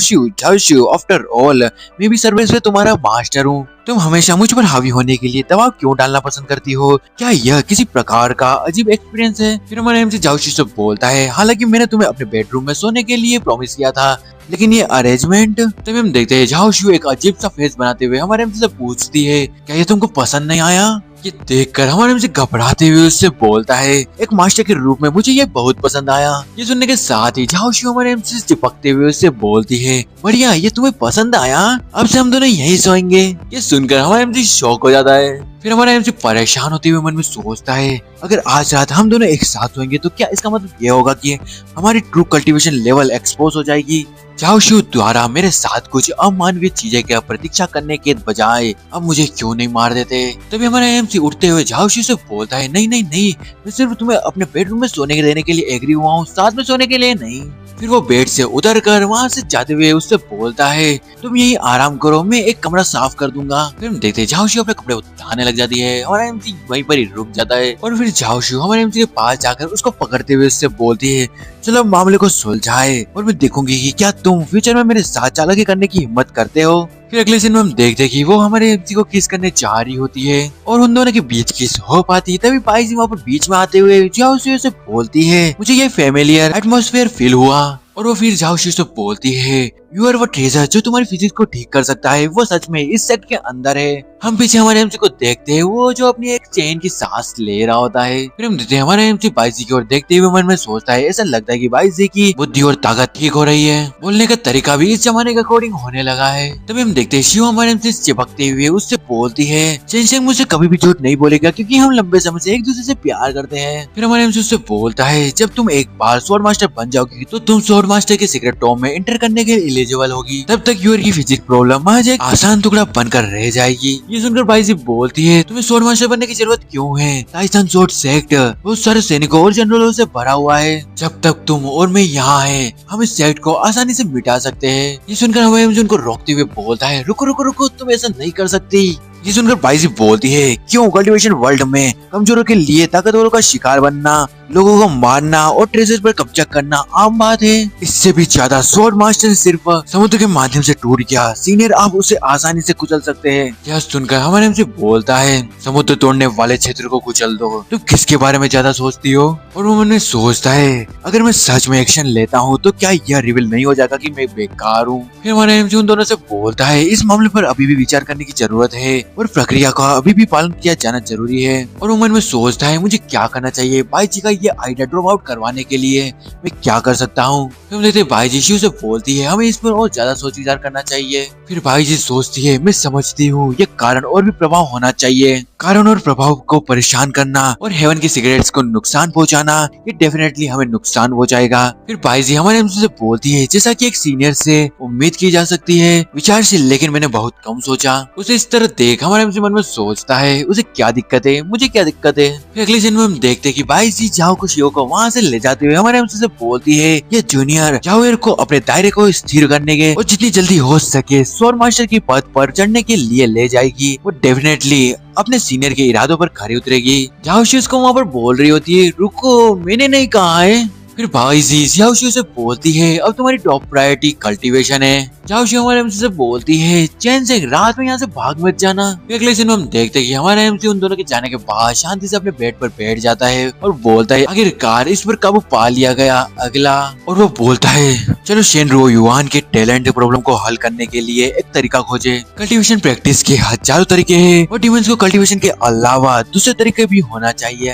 शिव आफ्टर ऑल मैं भी सर्विस में तुम्हारा मास्टर हूँ, तुम हमेशा मुझ पर हावी होने के लिए दबाव क्यों डालना पसंद करती हो, क्या यह किसी प्रकार का अजीब एक्सपीरियंस है। फिर हमारा एमसी जाओ शिव से बोलता है हालांकि मैंने तुम्हें अपने बेडरूम में सोने के लिए प्रॉमिस किया था, लेकिन ये अरेंजमेंट। तभी हम देखते हैं झाओ शिव एक अजीब सा फेस बनाते हुए हमारे एमसी से पूछती है क्या ये तुमको पसंद नहीं आया। ये देखकर हमारे एमसी घबराते हुए उससे बोलता है एक मास्टर के रूप में मुझे ये बहुत पसंद आया। ये सुनने के साथ ही झाओ शिव हमारे एमसी से चिपकते हुए उससे बोलती है बढ़िया ये तुम्हें पसंद आया, अब से हम दोनों यहीं सोएंगे। ये सुनकर हमारा एमसी शॉक हो जाता है। फिर हमारा एमसी परेशान होते हुए मन में सोचता है अगर आज रात हम दोनों एक साथ सोएंगे तो क्या इसका मतलब ये होगा कि हमारी ट्रू कल्टीवेशन लेवल एक्सपोज हो जाएगी। जाओ शिव द्वारा मेरे साथ कुछ अमानवीय चीजें की प्रतीक्षा करने के बजाय अब मुझे क्यों नहीं मार देते। तभी हमारा एमसी उठते हुए जाओ शिव से बोलता है नहीं नहीं नहीं, मैं सिर्फ तुम्हें अपने बेडरूम में सोने के देने के लिए एग्री हुआ हूँ, साथ में सोने के लिए नहीं। फिर वो बेड से उतर कर वहाँ से जाते हुए उससे बोलता है तुम यही आराम करो मैं एक कमरा साफ कर दूंगा। फिर हम देखते हैं झाओ शिव अपने कपड़े उतारने लग जाती है, हमारा एमसी वहीं पर ही रुक जाता है और फिर झाओ शिव हमारे एमसी के पास जाकर उसको पकड़ते हुए उससे बोलती है चलो मामले को सुलझाए और मैं देखूंगी कि क्या तुम फ्यूचर में मेरे साथ चालाकी करने की हिम्मत करते हो। फिर अगले सीन में हम देखते हैं कि वो हमारे एमसी को किस करने जा रही होती है और उन दोनों के बीच किस हो पाती है। तभी पाइसी वहाँ पर बीच में आते हुए झाओ शिव से बोलती है मुझे ये फेमिलियर एटमॉस्फेयर फील हुआ और वो फिर झाओ शिव से बोलती है यू आर वो ट्रेजर जो तुम्हारी फिजिक्स को ठीक कर सकता है, वो सच में इस सेट के अंदर है। हम पीछे हमारे एमसी को देखते हैं वो जो अपनी एक चैन की सांस ले रहा होता है। फिर हम देखते हैं हमारे एमसी बाईजी की ओर देखते हुए मन में सोचता है ऐसा लगता है कि बाईजी की बुद्धि और ताकत ठीक हो रही है, बोलने का तरीका भी इस जमाने के अकॉर्डिंग होने लगा है। तभी हम देखते हैं शिव हमारे एमसी से चिपकते हुए उससे बोलती है चैन सिंह मुझसे कभी भी झूठ नहीं बोलेगा क्योंकि हम लंबे समय से एक दूसरे से प्यार करते हैं। फिर हमारे एमसी उससे बोलता है जब तुम एक बार स्वॉर्ड मास्टर बन जाओगी तो तुम स्वॉर्ड मास्टर के सीक्रेट टॉम में एंटर करने के लिए एलिजिबल होगी, तब तक यूर की फिजिक्स प्रॉब्लम महज एक आसान टुकड़ा बनकर रह जाएगी। ये सुनकर बाईजी बोलती है तुम्हें स्वॉर्ड मास्टर बनने की जरूरत क्यों है, टाइसन स्वॉर्ड सेक्ट बहुत सारे सैनिकों और जनरलों से भरा हुआ है, जब तक तुम और मैं यहाँ है हम इस सेक्ट को आसानी से मिटा सकते हैं। ये सुनकर हमें उनको रोकते हुए बोलता है रुको रुको रुको तुम ऐसा नहीं कर सकती। ये सुनकर बाईजी बोलती है क्यों कल्टीवेशन वर्ल्ड में कमजोरों के लिए ताकतवरों का शिकार बनना, लोगों को मारना और ट्रेजर पर कब्जा करना आम बात है। इससे भी ज्यादा स्वॉर्ड मास्टर सिर्फ समुद्र के माध्यम से टूट गया, सीनियर आप उसे आसानी से कुचल सकते हैं। यह सुनकर हमारे हमसे बोलता है समुद्र तोड़ने वाले क्षेत्र को कुचल दो, तुम किसके बारे में ज्यादा सोचती हो। और वो मन में सोचता है अगर मैं सच में एक्शन लेता हूँ तो क्या यह रिवील नहीं हो जाएगा कि मैं बेकार हूँ। फिर हमारे हमसे उन दोनों से बोलता है इस मामले पर अभी भी विचार करने की जरूरत है और प्रक्रिया का अभी भी पालन किया जाना जरूरी है। और वो मन में सोचता है मुझे क्या करना चाहिए, बाईजी का ये आइडिया ड्रॉप आउट करवाने के लिए मैं क्या कर सकता हूँ। फिर हम देखते बाईजी शिव से बोलती है हमें इस पर और ज्यादा सोच विचार करना चाहिए। फिर बाईजी सोचती है मैं समझती हूँ ये कारण और भी प्रभाव होना चाहिए, कारण और प्रभाव को परेशान करना और हेवन की सिगरेट्स को नुकसान पहुँचाना ये डेफिनेटली हमें नुकसान पहुँचाएगा। फिर बाईजी हमारे हमसे से बोलती है जैसा कि एक सीनियर से उम्मीद की जा सकती है विचारशील, लेकिन मैंने बहुत कम सोचा। उसे इस तरह देख हमारे हमसे मन में सोचता है उसे क्या दिक्कत है, मुझे क्या दिक्कत है। फिर अगले दिन में हम देखते हैं कि बाईजी जाओ को शिव को वहाँ से ले जाते हुए हमारे हमसे से बोलती है ये जूनियर जावेर को अपने दायरे को स्थिर करने के और जितनी जल्दी हो सके स्वॉर्ड मास्टर की पद पर चढ़ने के लिए ले जाएगी। वो डेफिनेटली अपने सीनियर के इरादों पर खरी उतरेगी। जाओ शिव को वहाँ पर बोल रही होती है रुको मैंने नहीं कहा है। फिर बाईजी झाओ शिव से बोलती है अब तुम्हारी टॉप प्रायोरिटी कल्टीवेशन है। झाओ शिव हमारे एमसी से बोलती है चैन से रात में यहाँ से भाग मत जाना। अगले दिन हम देखते हैं कि हमारा एमसी उन दोनों के जाने के बाद शांति से अपने बेड पर बैठ जाता है और बोलता है आखिरकार इस पर काबू पा लिया गया। अगला और वो बोलता है चलो शेनरो युआन के टैलेंट प्रॉब्लम को हल करने के लिए एक तरीका खोजे। कल्टीवेशन प्रैक्टिस के हजारों तरीके हैं और डिमंस को कल्टीवेशन के अलावा दूसरे तरीके भी होना चाहिए।